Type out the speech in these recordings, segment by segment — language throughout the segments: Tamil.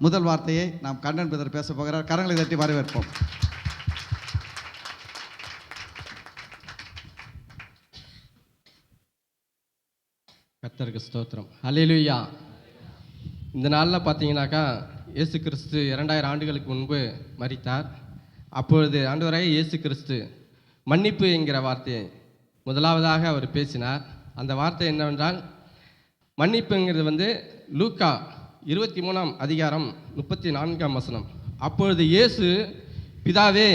முதல் வார்த்தையை நாம் கண்ணன் பிரதர் பேச போகிறார். கரங்களை தட்டி வரவேற்போம். கர்த்தருக்கு ஸ்தோத்திரம். ஹல்லேலூயா. இந்த நாளில் பார்த்தீங்கன்னாக்கா இயேசு கிறிஸ்து 2000 ஆண்டுகளுக்கு முன்பு மரித்தார். அப்பொழுது ஆண்டவராகிய இயேசு கிறிஸ்து மன்னிப்பு என்கிற வார்த்தையை முதலாவதாக அவர் பேசினார். அந்த வார்த்தை என்னவென்றால், மன்னிப்புங்கிறது லூக்கா 23ஆம் அதிகாரம் 34ஆம் வசனம். அப்பொழுது இயேசு, பிதாவே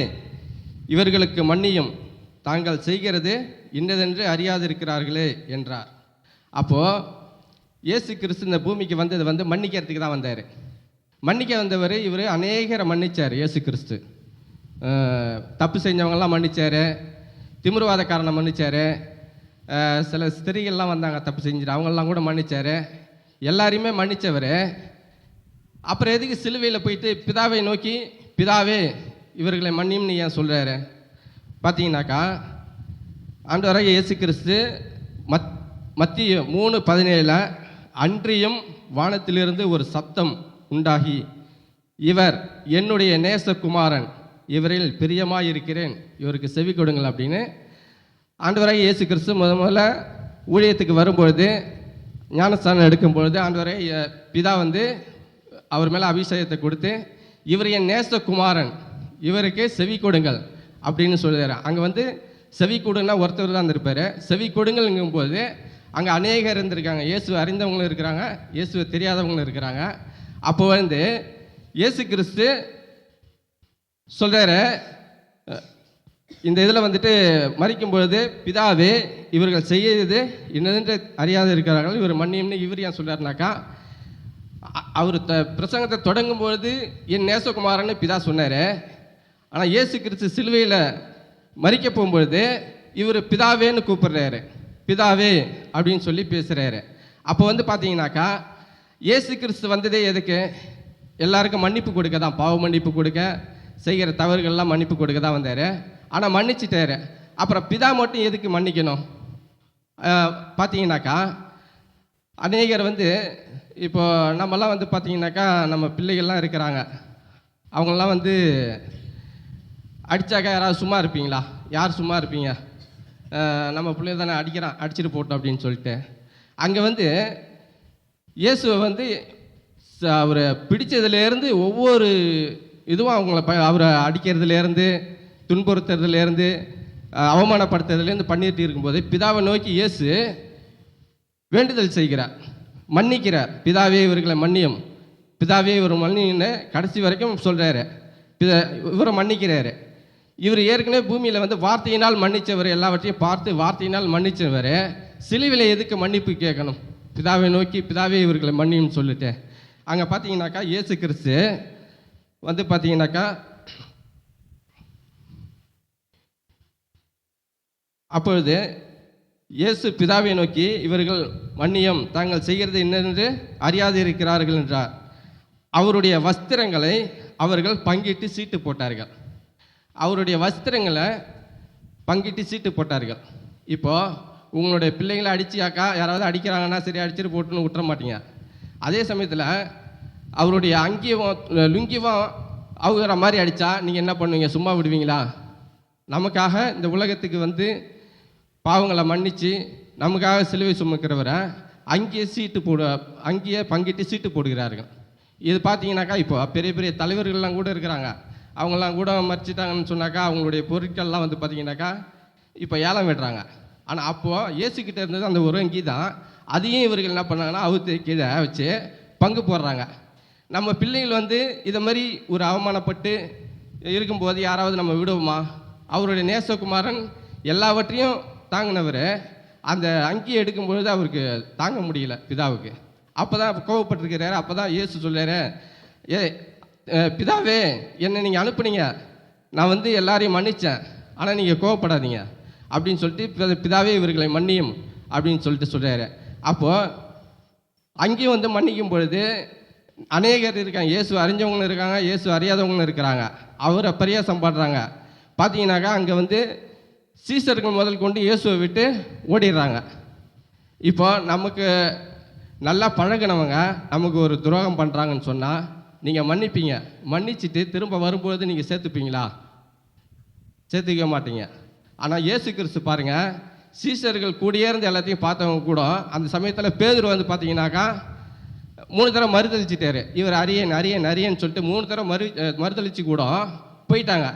இவர்களுக்கு மன்னியும், தாங்கள் செய்கிறது இன்னதென்று அறியாதிருக்கிறார்களே என்றார். அப்போது இயேசு கிறிஸ்து இந்த பூமிக்கு வந்தது மன்னிக்கிறதுக்கு தான் வந்தார். மன்னிக்க வந்தவர் இவர் அநேகரை மன்னிச்சார். இயேசு கிறிஸ்து தப்பு செஞ்சவங்கெல்லாம் மன்னிச்சார், திமிர்வாதக்காரனை மன்னிச்சார், சில ஸ்திரீகள்லாம் வந்தாங்க தப்பு செஞ்சுட்டு அவங்களெல்லாம் கூட மன்னிச்சார். எல்லாரையுமே மன்னித்தவர். அப்புறம் எதுக்கு சிலுவையில் போயிட்டு பிதாவை நோக்கி, பிதாவே இவர்களை மன்னியும்னு ஏன் சொல்கிறாரு? பார்த்தீங்கன்னாக்கா ஆண்டவராகிய இயேசு கிறிஸ்து மத்திய 3:17 அன்றியும் வானத்திலிருந்து ஒரு சத்தம் உண்டாகி, இவர் என்னுடைய நேசகுமாரன், இவரில் பிரியமாயிருக்கிறேன், இவருக்கு செவி கொடுங்கள் அப்படின்னு ஆண்டவராகிய இயேசு கிறிஸ்து முதல்ல ஊழியத்துக்கு வரும்பொழுது, ஞானஸ்தானம் எடுக்கும் பொழுது ஆண்டவராகிய பிதா அவர் மேலே அபிஷேகத்தை கொடுத்து, இவர் என் நேசகுமாரன், இவருக்கு செவி கொடுங்கள் அப்படின்னு சொல்லுறாரு. அங்கே செவி கொடுன்னா ஒருத்தர் தான் இருப்பார். செவி கொடுங்கள்ங்கும் போது அங்கே அநேகர் இருந்திருக்காங்க. இயேசு அறிந்தவங்களும் இருக்கிறாங்க, இயேசுவை தெரியாதவங்களும் இருக்கிறாங்க. அப்போ இயேசு கிறிஸ்து சொல்கிறாரு, இந்த இதில் மறிக்கும் பொழுது, பிதாவே இவர்கள் செய்யறது இன்னதென்று அறியாது இருக்கிறார்கள், இவர் மன்னியும்னு இவர் ஏன் சொல்கிறாருனாக்கா, அவர் பிரசங்கத்தை தொடங்கும் பொழுது என் நேசகுமாரன்னு பிதா சொன்னார். ஆனால் இயேசு கிறிஸ்து சிலுவையில் மறிக்க போகும்பொழுது இவர் பிதாவேன்னு கூப்பிடுறாரு, பிதாவே அப்படின்னு சொல்லி பேசுகிறாரு. அப்போ பார்த்தீங்கன்னாக்கா இயேசு கிறிஸ்து வந்ததே எதுக்கு? எல்லாருக்கும் மன்னிப்பு கொடுக்க தான், பாவ மன்னிப்பு கொடுக்க, செய்கிற தவறுகள்லாம் மன்னிப்பு கொடுக்க தான் வந்தார். ஆனால் மன்னிச்சிட்டாரு. அப்புறம் பிதா மட்டும் எதுக்கு மன்னிக்கணும்? பார்த்தீங்கன்னாக்கா அநேகர் இப்போ நம்மலாம் பார்த்தீங்கன்னாக்கா நம்ம பிள்ளைகள்லாம் இருக்கிறாங்க, அவங்களாம் அடித்தாக்கா யாராவது சும்மா இருப்பீங்களா? யார் சும்மா இருப்பீங்க? நம்ம பிள்ளைங்க தானே அடிக்கிறான், அடிச்சுட்டு போட்டோம் அப்படின்னு சொல்லிட்டு. அங்கே இயேசுவை அவரை பிடிச்சதுலேருந்து ஒவ்வொரு இதுவும் அவரை அடிக்கிறதுலேருந்து, துன்புறுத்துறதுலேருந்து, அவமானப்படுத்துறதுலேருந்து பண்ணிட்டு இருக்கும்போது பிதாவை நோக்கி இயேசு வேண்டுதல் செய்கிறார், மன்னிக்கிறார். பிதாவே இவர்களை மன்னியும், பிதாவே இவர் மன்னின்னு கடைசி வரைக்கும் சொல்கிறாரு. இவரை மன்னிக்கிறாரு. இவர் ஏற்கனவே பூமியில் வார்த்தையினால் மன்னித்தவர், எல்லாவற்றையும் பார்த்து வார்த்தையினால் மன்னித்தவர். சிலுவையில் எதுக்கு மன்னிப்பு கேட்கணும்? பிதாவை நோக்கி பிதாவே இவர்களை மன்னியும் சொல்லிட்டு. அங்கே பார்த்தீங்கன்னாக்கா இயேசு கிறிஸ்து பார்த்தீங்கன்னாக்கா அப்பொழுது இயேசு பிதாவை நோக்கி, இவர்கள் மன்னியும், தாங்கள் செய்கிறது என்னென்று அறியாது இருக்கிறார்கள் என்றார். அவருடைய வஸ்திரங்களை அவர்கள் பங்கிட்டு சீட்டு போட்டார்கள். அவருடைய வஸ்திரங்களை பங்கிட்டு சீட்டு போட்டார்கள். இப்போது உங்களுடைய பிள்ளைங்களை அடிச்சியாக்கா, யாராவது அடிக்கிறாங்கன்னா சரி அடிச்சுட்டு போட்டுன்னு விட்டுற மாட்டீங்க. அதே சமயத்தில் அவருடைய அங்கியவும் லுங்கிவும் அவங்கிற மாதிரி அடித்தா நீங்கள் என்ன பண்ணுவீங்க? சும்மா விடுவீங்களா? நமக்காக இந்த உலகத்துக்கு பாவங்களை மன்னித்து நமக்காக சிலுவை சுமக்கிறவரை அங்கேயே பங்கிட்டு சீட்டு போடுகிறார்கள். இது பார்த்தீங்கன்னாக்கா இப்போ பெரிய பெரிய தலைவர்கள்லாம் கூட இருக்கிறாங்க, அவங்கெல்லாம் கூட மறிச்சிட்டாங்கன்னு சொன்னாக்கா அவங்களுடைய பொருட்கள்லாம் பார்த்தீங்கன்னாக்கா இப்போ ஏலம் விடுறாங்க. ஆனால் அப்போது இயேசுக்கிட்ட இருந்தது அந்த ஒரு அங்கி தான், அதையும் இவர்கள் என்ன பண்ணாங்கன்னா அவுத்து கீழே வச்சு பங்கு போடுறாங்க. நம்ம பிள்ளைகள் இதை மாதிரி ஒரு அவமானப்பட்டு இருக்கும்போது யாராவது நம்ம விடுவோமா? அவருடைய நேசகுமாரன் எல்லாவற்றையும் தாங்கினவர் அந்த அங்கியை எடுக்கும்பொழுது அவருக்கு தாங்க முடியல பிதாவுக்கு. அப்போ தான் கோவப்பட்டிருக்கிறாரு. அப்போ தான் இயேசு சொல்கிறாரு, பிதாவே என்னை நீங்கள் அனுப்புனீங்க, நான் எல்லாரையும் மன்னித்தேன், ஆனால் நீங்கள் கோவப்படாதீங்க அப்படின்னு சொல்லிட்டு பிதாவே இவர்களை மன்னியும் அப்படின்னு சொல்லிட்டு சொல்கிறாரு. அப்போது அங்கேயும் மன்னிக்கும் பொழுது அநேகர் இருக்காங்க, இயேசு அறிஞ்சவங்களும் இருக்காங்க, இயேசு அறியாதவங்களும் இருக்கிறாங்க. அவரை பரியாசம் பாடுறாங்க. பார்த்தீங்கன்னாக்கா அங்கே சீசர்கள் முதல் கொண்டு இயேசுவை விட்டு ஓடிடுறாங்க. இப்போ நமக்கு நல்லா பழகினவங்க நமக்கு ஒரு துரோகம் பண்ணுறாங்கன்னு சொன்னால் நீங்கள் மன்னிப்பீங்க. மன்னிச்சுட்டு திரும்ப வரும்போது நீங்கள் சேர்த்துப்பீங்களா? சேர்த்துக்க மாட்டீங்க. ஆனால் இயேசு கிறிஸ்து பாருங்கள், சீஷர்கள் கூடியே இருந்து எல்லாத்தையும் பார்த்தவங்க கூட அந்த சமயத்தில் பேதுரு வந்து பார்த்தீங்கன்னாக்கா 3 தடவை மறுதளிச்சிட்டாரு. இவர் அரியன் அரியன் அரியன்னு சொல்லிட்டு 3 தடவை மறுதளிச்சு கூட போயிட்டாங்க.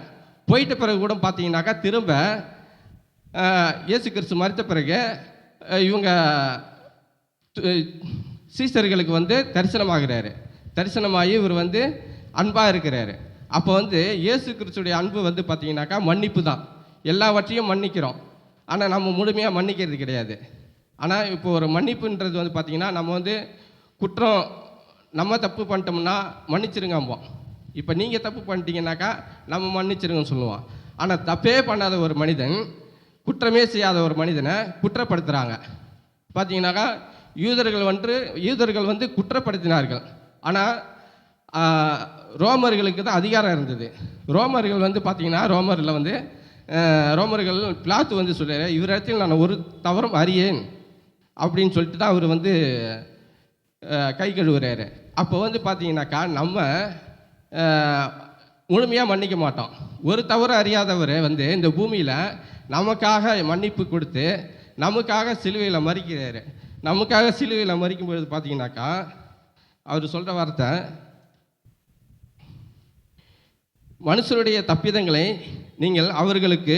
போயிட்ட பிறகு கூட பார்த்தீங்கன்னாக்கா திரும்ப இயேசு கிறிஸ்து மறுத்த பிறகு இவங்க சீஷர்களுக்கு வந்து தரிசனமாகிறாரு. தரிசனமாகி இவர் வந்து அன்பாக இருக்கிறாரு. அப்போ வந்து இயேசு கிறிஸ்துடைய அன்பு வந்து பார்த்தீங்கன்னாக்கா மன்னிப்பு தான். எல்லாவற்றையும் மன்னிக்கிறோம், ஆனால் நம்ம முழுமையாக மன்னிக்கிறது கிடையாது. ஆனால் இப்போ ஒரு மன்னிப்புன்றது வந்து பார்த்திங்கன்னா நம்ம வந்து குற்றம் நம்ம தப்பு பண்ணிட்டோம்னா மன்னிச்சிருங்கம்போம். இப்போ நீங்கள் தப்பு பண்ணிட்டீங்கன்னாக்கா நம்ம மன்னிச்சிருங்கன்னு சொல்லுவோம். ஆனால் தப்பே பண்ணாத ஒரு மனிதன், குற்றமே செய்யாத ஒரு மனிதனை குற்றப்படுத்துகிறாங்க. பார்த்தீங்கன்னாக்கா யூதர்கள் வந்து குற்றப்படுத்தினார்கள். ஆனால் ரோமர்களுக்கு தான் அதிகாரம் இருந்தது. ரோமர்கள் வந்து பார்த்தீங்கன்னா ரோமர்கள் பிலாத்து வந்து சொல்கிறாரு, இவரிடத்தில் நான் ஒரு தவறும் அறியேன் அப்படின்னு சொல்லிட்டு தான் அவர் வந்து கை கழுவுறாரு. அப்போ வந்து பார்த்தீங்கன்னாக்கா நம்ம முழுமையாக மன்னிக்க மாட்டோம். ஒரு தவறு அறியாதவர் வந்து இந்த பூமியில் நமக்காக மன்னிப்பு கொடுத்து நமக்காக சிலுவையில் மறிக்கிறாரு. நமக்காக சிலுவையில் மறிக்கும்பொழுது பார்த்தீங்கன்னாக்கா அவர் சொல்கிற வார்த்தை, மனுஷருடைய தப்பிதங்களை நீங்கள் அவர்களுக்கு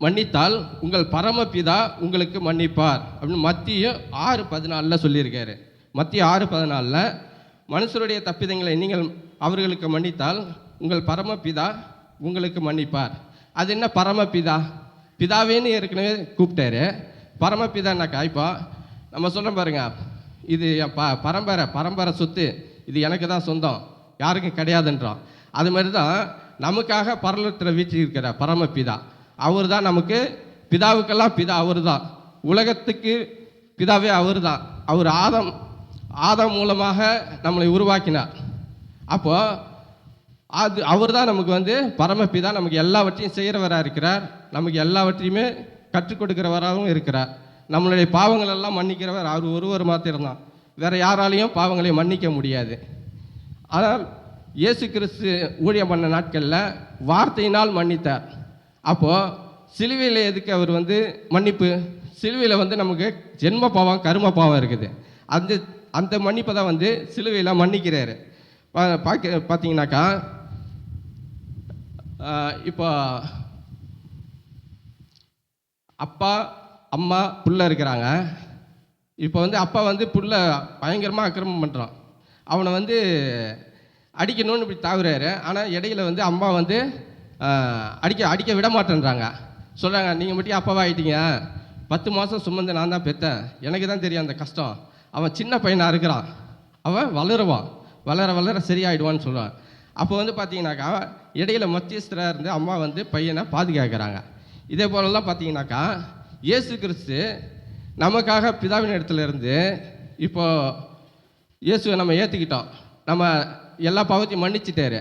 மன்னித்தால் உங்கள் பரமபிதா உங்களுக்கு மன்னிப்பார் அப்படின்னு மத்திய 6:14 சொல்லியிருக்காரு. மத்திய 6:14 மனுஷருடைய தப்பிதங்களை நீங்கள் அவர்களுக்கு மன்னித்தால் உங்கள் பரமபிதா உங்களுக்கு மன்னிப்பார். அது என்ன பரமபிதா? பிதாவேன்னு ஏற்கனவே கூப்பிட்டாரு. பரமபிதான்னாக்கா இப்போ நம்ம சொல்கிறோம் பாருங்க, இது என் பரம்பரை சொத்து, இது எனக்கு தான் சொந்தம், யாருக்கும் கிடையாதுன்றோம். அது மாதிரி தான் நமக்காக பரலோகத்தில் வீற்றிருக்கிற பரமபிதா அவர் தான். நமக்கு பிதாவுக்கெல்லாம் பிதா அவர் தான். உலகத்துக்கு பிதாவே அவர் தான். அவர் ஆதாம் மூலமாக நம்மளை உருவாக்கினார். அப்போது அவர் தான் நமக்கு வந்து பரமபிதா. நமக்கு எல்லாவற்றையும் செய்கிறவராக இருக்கிறார். நமக்கு எல்லாவற்றையுமே கற்றுக் கொடுக்கிறவராகவும் இருக்கிறார். நம்மளுடைய பாவங்கள் எல்லாம் மன்னிக்கிறவர் அவர் ஒருவர் மாத்திரம்தான். வேறு யாராலையும் பாவங்களை மன்னிக்க முடியாது. ஆனால் இயேசு கிறிஸ்து ஊழியம் பண்ண நாட்களில் வார்த்தையினால் மன்னித்தார். அப்போது சிலுவையில் எதுக்கு அவர் வந்து மன்னிப்பு? சிலுவையில் வந்து நமக்கு ஜென்ம பாவம் கரும பாவம் இருக்குது. அந்த மன்னிப்பை தான் வந்து சிலுவையில் மன்னிக்கிறாரு. பார்த்தீங்கன்னாக்கா இப்போ அப்பா அம்மா புள்ள இருக்கிறாங்க. இப்போ வந்து அப்பா வந்து புள்ள பயங்கரமாக அக்கிரமம் பண்ணுறான். அவனை வந்து அடிக்கணும்னு இப்படி தாவுறாரு. ஆனால் இடையில வந்து அம்மா வந்து அடிக்க விட மாட்டேன்றாங்க. சொல்கிறாங்க, நீங்கள் மட்டும் அப்பாவாக ஆகிட்டீங்க, 10 மாதம் சுமந்து நான் தான் பெற்றேன், எனக்கு தான் தெரியும் அந்த கஷ்டம். அவன் சின்ன பையனாக இருக்கிறான், அவன் வளருவான், வளர சரியாயிடுவான்னு சொல்லுவான். அப்போ வந்து பார்த்தீங்கன்னாக்கா இடையில மத்தியஸ்தராக இருந்து அம்மா வந்து பையனை பாதுகாக்கிறாங்க. இதே போலலாம் பார்த்தீங்கன்னாக்கா இயேசு கிறிஸ்து நமக்காக பிதாவின் இடத்துல இருந்து இப்போது இயேசுவை நம்ம ஏற்றுக்கிட்டோம், நம்ம எல்லா பாவத்தையும் மன்னிச்சிட்டாரு.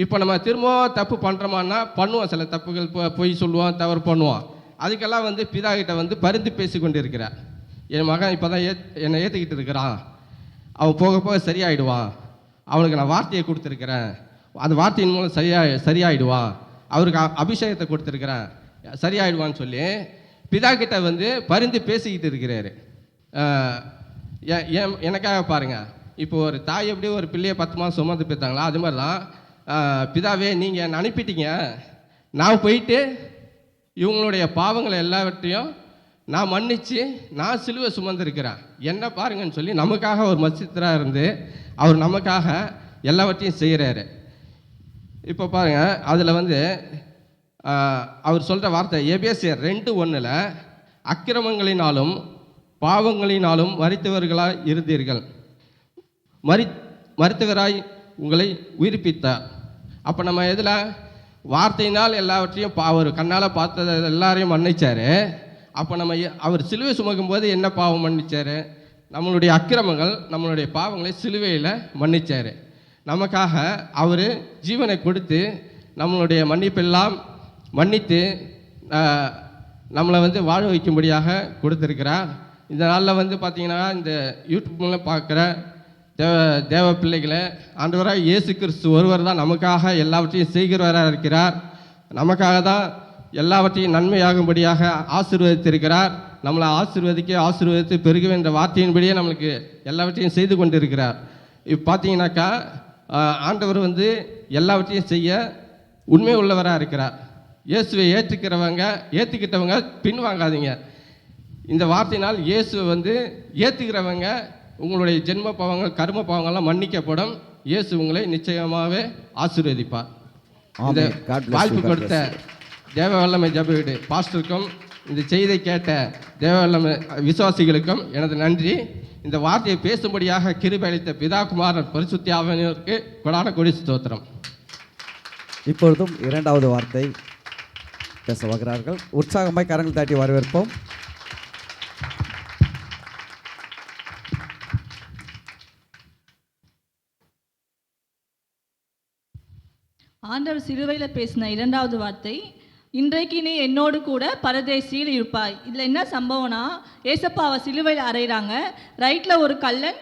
இப்போ நம்ம திரும்பவும் தப்பு பண்ணுறோமான்னா பண்ணுவோம், சில தப்புகள் பொய் சொல்லுவோம், தவறு பண்ணுவோம். அதுக்கெல்லாம் வந்து பிதா கிட்ட வந்து பரிந்து பேசி கொண்டு இருக்கிறார். என் மகன் இப்போ தான் என்னை ஏற்றுக்கிட்டு இருக்கிறான், அவன் போக போக சரியாயிடுவான், அவனுக்கு நான் வார்த்தையை கொடுத்துருக்கிறேன், அந்த வார்த்தையின் மூலம் சரியாயிடுவான், அவருக்கு அபிஷேகத்தை கொடுத்துருக்கிறேன், சரியாயிடுவான்னு சொல்லி பிதா கிட்ட வந்து பரிந்து பேசிக்கிட்டு இருக்கிறாரு. எனக்காக பாருங்கள், இப்போ ஒரு தாய் எப்படி ஒரு பிள்ளையை 10 மாதம் சுமந்து பெற்றாங்களா, அது மாதிரி தான் பிதாவே நீங்கள் என்னை அனுப்பிட்டீங்க, நான் போயிட்டு இவங்களுடைய பாவங்களை எல்லாவற்றையும் நான் மன்னித்து நான் சிலுவை சுமந்துருக்கிறேன், என்ன பாருங்கன்னு சொல்லி நமக்காக ஒரு மத்தியஸ்தராக இருந்து அவர் நமக்காக எல்லாவற்றையும் செய்கிறாரு. இப்போ பாருங்கள், அதில் வந்து அவர் சொல்கிற வார்த்தை எபேசியர் 2:1 அக்கிரமங்களினாலும் பாவங்களினாலும் மரித்தவர்களாய் இருந்தீர்கள், மரித்தவராய் உங்களை உயிர்ப்பித்தார். அப்போ நம்ம எதில் வார்த்தையினால் எல்லாவற்றையும் அவர் கண்ணால் பார்த்ததை எல்லாரையும் மன்னிச்சார். அப்போ நம்ம அவர் சிலுவை சுமக்கும் போது என்ன பாவம் மன்னிச்சார்? நம்மளுடைய அக்கிரமங்கள் நம்மளுடைய பாவங்களை சிலுவையில் மன்னிச்சார். நமக்காக அவர் ஜீவனை கொடுத்து நம்மளுடைய மன்னிப்பெல்லாம் மன்னித்து நம்மளை வந்து வாழ வைக்கும்படியாக கொடுத்துருக்கிறார். இந்த நாளில் வந்து பார்த்திங்கன்னா இந்த யூடியூப் மூலம் பார்க்குற தேவ பிள்ளைகளே, ஆண்டவராக இயேசு கிறிஸ்து ஒருவர் தான் நமக்காக எல்லாவற்றையும் செய்கிறவராக இருக்கிறார். நமக்காக தான் எல்லாவற்றையும் நன்மையாகும்படியாக ஆசீர்வதித்திருக்கிறார். நம்மளை ஆசீர்வதித்து பெருக என்ற வார்த்தையின்படியே நம்மளுக்கு எல்லாவற்றையும் செய்து கொண்டிருக்கிறார். இப்போ பார்த்தீங்கன்னாக்கா ஆண்டவர் எல்லாவற்றையும் செய்ய உண்மை உள்ளவராக இருக்கிறார். இயேசுவை ஏற்றுக்கிட்டவங்க பின்வாங்காதீங்க. இந்த வார்த்தையினால் இயேசுவை ஏற்றுக்கிறவங்க உங்களுடைய ஜென்ம பாவங்கள் கர்ம பாவங்கள்லாம் மன்னிக்கப்படும். இயேசு உங்களை நிச்சயமாகவே ஆசீர்வதிப்பார். இந்த வாய்ப்பு கொடுத்த தேவ வல்லமை ஜெப வீடு பாஸ்டருக்கும் இந்த செய்தியை கேட்ட தேவ வல்லமை விசுவாசிகளுக்கும் எனது நன்றி. இந்த வார்த்தையை பேசும்படியாக கிருபை அளித்த பிதா குமாரன் பரிசுத்த ஆவியானவருக்கு கொடான கொடி ஸ்தோத்திரம். இப்பொழுதும் இரண்டாவது வார்த்தை பேச வருகிறார்கள். உற்சாகமாய் கரங்கள் தாட்டி வரவேற்போம். ஆண்டவர் சிலுவையில் பேசின இரண்டாவது வார்த்தை, இன்றைக்கு நீ என்னோடு கூட பரதேசியில் இருப்பாய். இதில் என்ன சம்பவம்னா, ஏசப்பாவை சிலுவையில் அறையிறாங்க. ரைட்டில் ஒரு கல்லன்,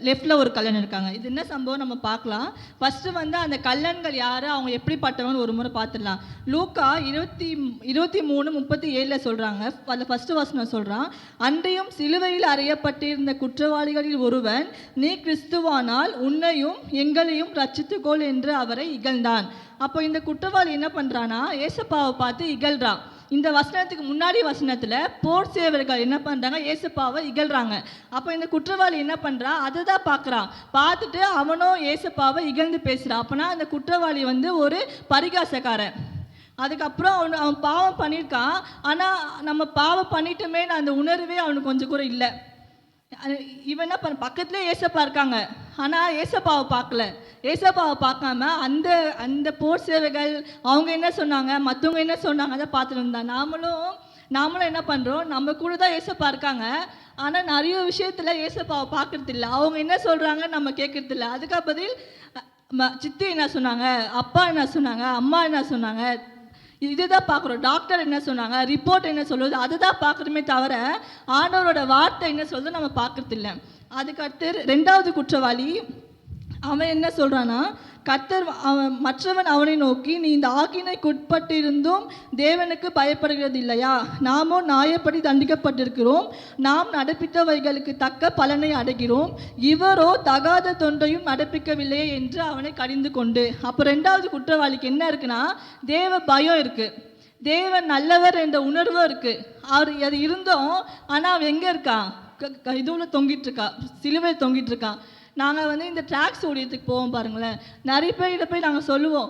லெஃப்டில் ஒரு கல்லன் இருக்காங்க. இது என்ன சம்பவம் நம்ம பார்க்கலாம். ஃபஸ்ட்டு அந்த கல்லன்கள் யார், அவங்க எப்படிப்பட்டவங்கன்னு ஒரு முறை பார்த்துடலாம். லூக்கா 23:37 சொல்கிறாங்க. அதில் ஃபஸ்ட்டு வசனம் சொல்கிறான், அன்றையும் சிலுவையில் அறையப்பட்டிருந்த குற்றவாளிகளில் ஒருவன், நீ கிறிஸ்துவானால் உன்னையும் எங்களையும் ரட்சித்துக்கொள் என்று அவரை இகழ்ந்தான். அப்போ இந்த குற்றவாளி என்ன பண்ணுறான்னா, ஏசப்பாவை பார்த்து இகழ்றான். இந்த வசனத்துக்கு முன்னாடி வசனத்தில் போர் சேவர்கள் என்ன பண்ணுறாங்க, ஏசப்பாவை இகழ்றாங்க. அப்போ இந்த குற்றவாளி என்ன பண்ணுறான், அதை தான் பார்க்குறான். பார்த்துட்டு அவனும் ஏசப்பாவை இகழ்ந்து பேசுகிறான். அப்போனா அந்த குற்றவாளி ஒரு பரிகாசக்காரன். அதுக்கப்புறம் அவன் பாவம் பண்ணியிருக்கான். ஆனால் நம்ம பாவம் பண்ணிட்டோமே அந்த உணர்வே அவனுக்கு கொஞ்சம் கூட இல்லை. இவன் என்ன பண்ண, பக்கத்துலேயே ஏசப்பா இருக்காங்க, ஆனால் ஏசப்பாவை பார்க்கல. ஏசப்பாவை பார்க்காம அந்த போர் சேவைகள் அவங்க என்ன சொன்னாங்க, மற்றவங்க என்ன சொன்னாங்க அதை பார்த்துட்டு இருந்தான். நாமளும் என்ன பண்ணுறோம், நம்ம கூட தான் ஏசப்பா இருக்காங்க, ஆனால் நிறைய விஷயத்தில் ஏசப்பாவை பார்க்கறது இல்லை. அவங்க என்ன சொல்கிறாங்க நம்ம கேட்கறது இல்லை. அதுக்கு பதில் சித்தி என்ன சொன்னாங்க, அப்பா என்ன சொன்னாங்க, அம்மா என்ன சொன்னாங்க, இதுதான் பார்க்குறோம். டாக்டர் என்ன சொன்னாங்க, ரிப்போர்ட் என்ன சொல்லுது, அதை தான் பார்க்குறோமே தவிர ஆண்டவரோட வார்த்தை என்ன சொல்லுது நம்ம பார்க்கறது இல்லை. அதுக்கடுத்து ரெண்டாவது குற்றவாளி அவன் என்ன சொல்கிறான்னா, மற்றவன் அவனை நோக்கி, நீ இந்த ஆக்கினைக்கு உட்பட்டிருந்தும் தேவனுக்கு பயப்படுகிறது இல்லையா? நாமோ நியாயப்படி தண்டிக்கப்பட்டிருக்கிறோம், நாம் நடப்பித்தவைகளுக்கு தக்க பலனை அடைகிறோம், இவரோ தகாத தொன்றையும் நடப்பிக்கவில்லையே என்று அவனை கடிந்து கொண்டு. அப்போ ரெண்டாவது குற்றவாளிக்கு என்ன இருக்குன்னா, தேவ பயம் இருக்குது, தேவன் நல்லவர் என்ற உணர்வும் இருக்குது. அவர் அது இருந்தோம், ஆனால் அவன் எங்கே இருக்கான், இதுவில் தொங்கிட்டு இருக்கா, சிலுவை தொங்கிட்டு இருக்கான். நாங்கள் இந்த ட்ராக்ஸ் ஊழியத்துக்கு போவோம் பாருங்களேன், நிறைய பேர்கிட்ட போய் நாங்கள் சொல்லுவோம்,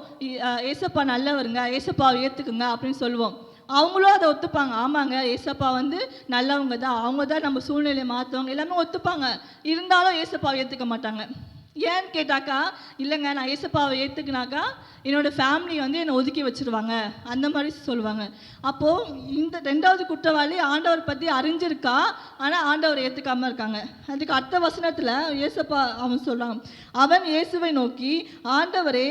ஏசப்பா நல்லவருங்க, ஏசப்பாவை ஏற்றுக்குங்க அப்படின்னு சொல்லுவோம். அவங்களும் அதை ஒத்துப்பாங்க. ஆமாங்க, ஏசப்பா நல்லவங்க தான், அவங்க தான் நம்ம சூழ்நிலையை மாற்றுவாங்க, எல்லாமே ஒத்துப்பாங்க. இருந்தாலும் ஏசப்பாவை ஏற்றுக்க மாட்டாங்க. ஏன்னு கேட்டாக்கா, இல்லைங்க நான் ஏசப்பாவை ஏற்றுக்கினாக்கா என்னோடய ஃபேமிலி என்னை ஒதுக்கி வச்சுருவாங்க, அந்த மாதிரி சொல்லுவாங்க. அப்போது இந்த ரெண்டாவது குற்றவாளி ஆண்டவர் பற்றி அறிஞ்சிருக்கா, ஆனால் ஆண்டவரை ஏற்றுக்காமல் இருக்காங்க. அதுக்கு அடுத்த வசனத்தில் ஏசப்பா அவன் சொல்கிறாங்க, அவன் இயேசுவை நோக்கி, ஆண்டவரே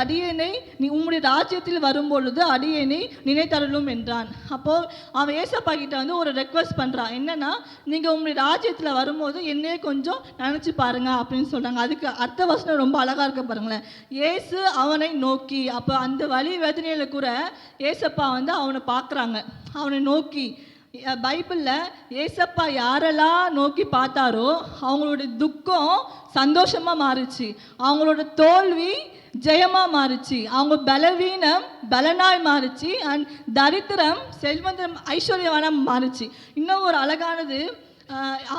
அடியேனை நீ உம்முடைய ராஜ்யத்தில் வரும்பொழுது அடியேனை நினைத்தருளும் என்றான். அப்போது அவன் ஏசப்பா கிட்ட ஒரு ரெக்வஸ்ட் பண்ணுறான். என்னன்னா, நீங்கள் உம்முடைய ராஜ்யத்தில் வரும்போது என்னையே கொஞ்சம் நினச்சி பாருங்க அப்படின்னு சொல்கிறாங்க. அதுக்கு அடுத்த வசனம் ரொம்ப அழகாக இருக்க பாருங்களேன். இயேசு அவனை நோக்கி, அப்போ அந்த வலி வேதனையில் கூட ஏசப்பா அவனை பார்க்குறாங்க, அவனை நோக்கி. பைபிளில் ஏசப்பா யாரெல்லாம் நோக்கி பார்த்தாரோ அவங்களோட துக்கம் சந்தோஷமாக மாறுச்சு, அவங்களோட தோல்வி ஜெயமாக மாறுச்சு, அவங்க பலவீனம் பலனாய் மாறுச்சு, அண்ட் தரித்திரம் செல்வந்தம் ஐஸ்வர்யவானம் மாறுச்சு. இன்னும் ஒரு அழகானது,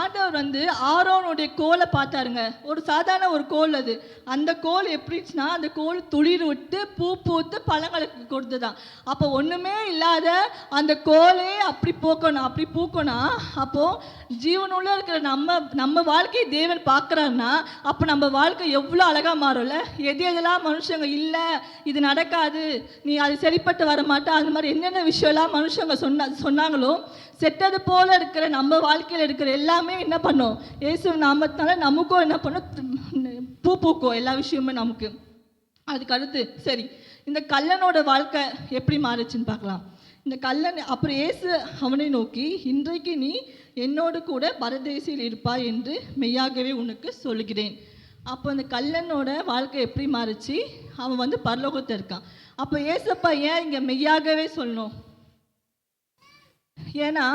ஆண்டவர் ஆரோனுடைய கோலை பார்த்தாருங்க. ஒரு சாதாரண ஒரு கோல், அது அந்த கோல் எப்படிச்சுன்னா, அந்த கோல் துளிர் விட்டு பூ பூத்து பழங்களுக்கு கொடுத்துதான். அப்போ ஒன்றுமே இல்லாத அந்த கோலே அப்படி பூக்கணும். அப்போது ஜீவனுள்ள இருக்கிற நம்ம வாழ்க்கையை தேவன் பார்க்குறாருன்னா, அப்போ நம்ம வாழ்க்கை எவ்வளோ அழகாக மாறும்ல. எதெல்லாம் மனுஷங்க இல்லை இது நடக்காது, நீ அது சரிப்பட்டு வர மாட்டா, அது மாதிரி என்னென்ன விஷயம்லாம் மனுஷங்க சொன்னாங்களோ, செத்தது போல இருக்கிற நம்ம வாழ்க்கையில் இருக்கிற எல்லாமே என்ன பண்ணும், இயேசு நாமத்தால நமக்கும் என்ன பண்ணும், பூக்கும் எல்லா விஷயமுமே நமக்கு. அதுக்கு அடுத்து சரி, இந்த கல்லனோட வாழ்க்கை எப்படி மாறுச்சுன்னு பார்க்கலாம். இந்த கல்லன் அப்புறம் இயேசு அவனை நோக்கி, இன்றைக்கு நீ என்னோடு கூட பரதேசியில் இருப்பாய் என்று மெய்யாகவே உனக்கு சொல்கிறேன். அப்போ அந்த கள்ளனோட வாழ்க்கை எப்படி மாறுச்சு? அவன் வந்து பரலோகத்தில் இருக்கான். அப்போ ஏசப்பா ஏன் இங்கே மெய்யாகவே சொல்லணும்? ஏன்னா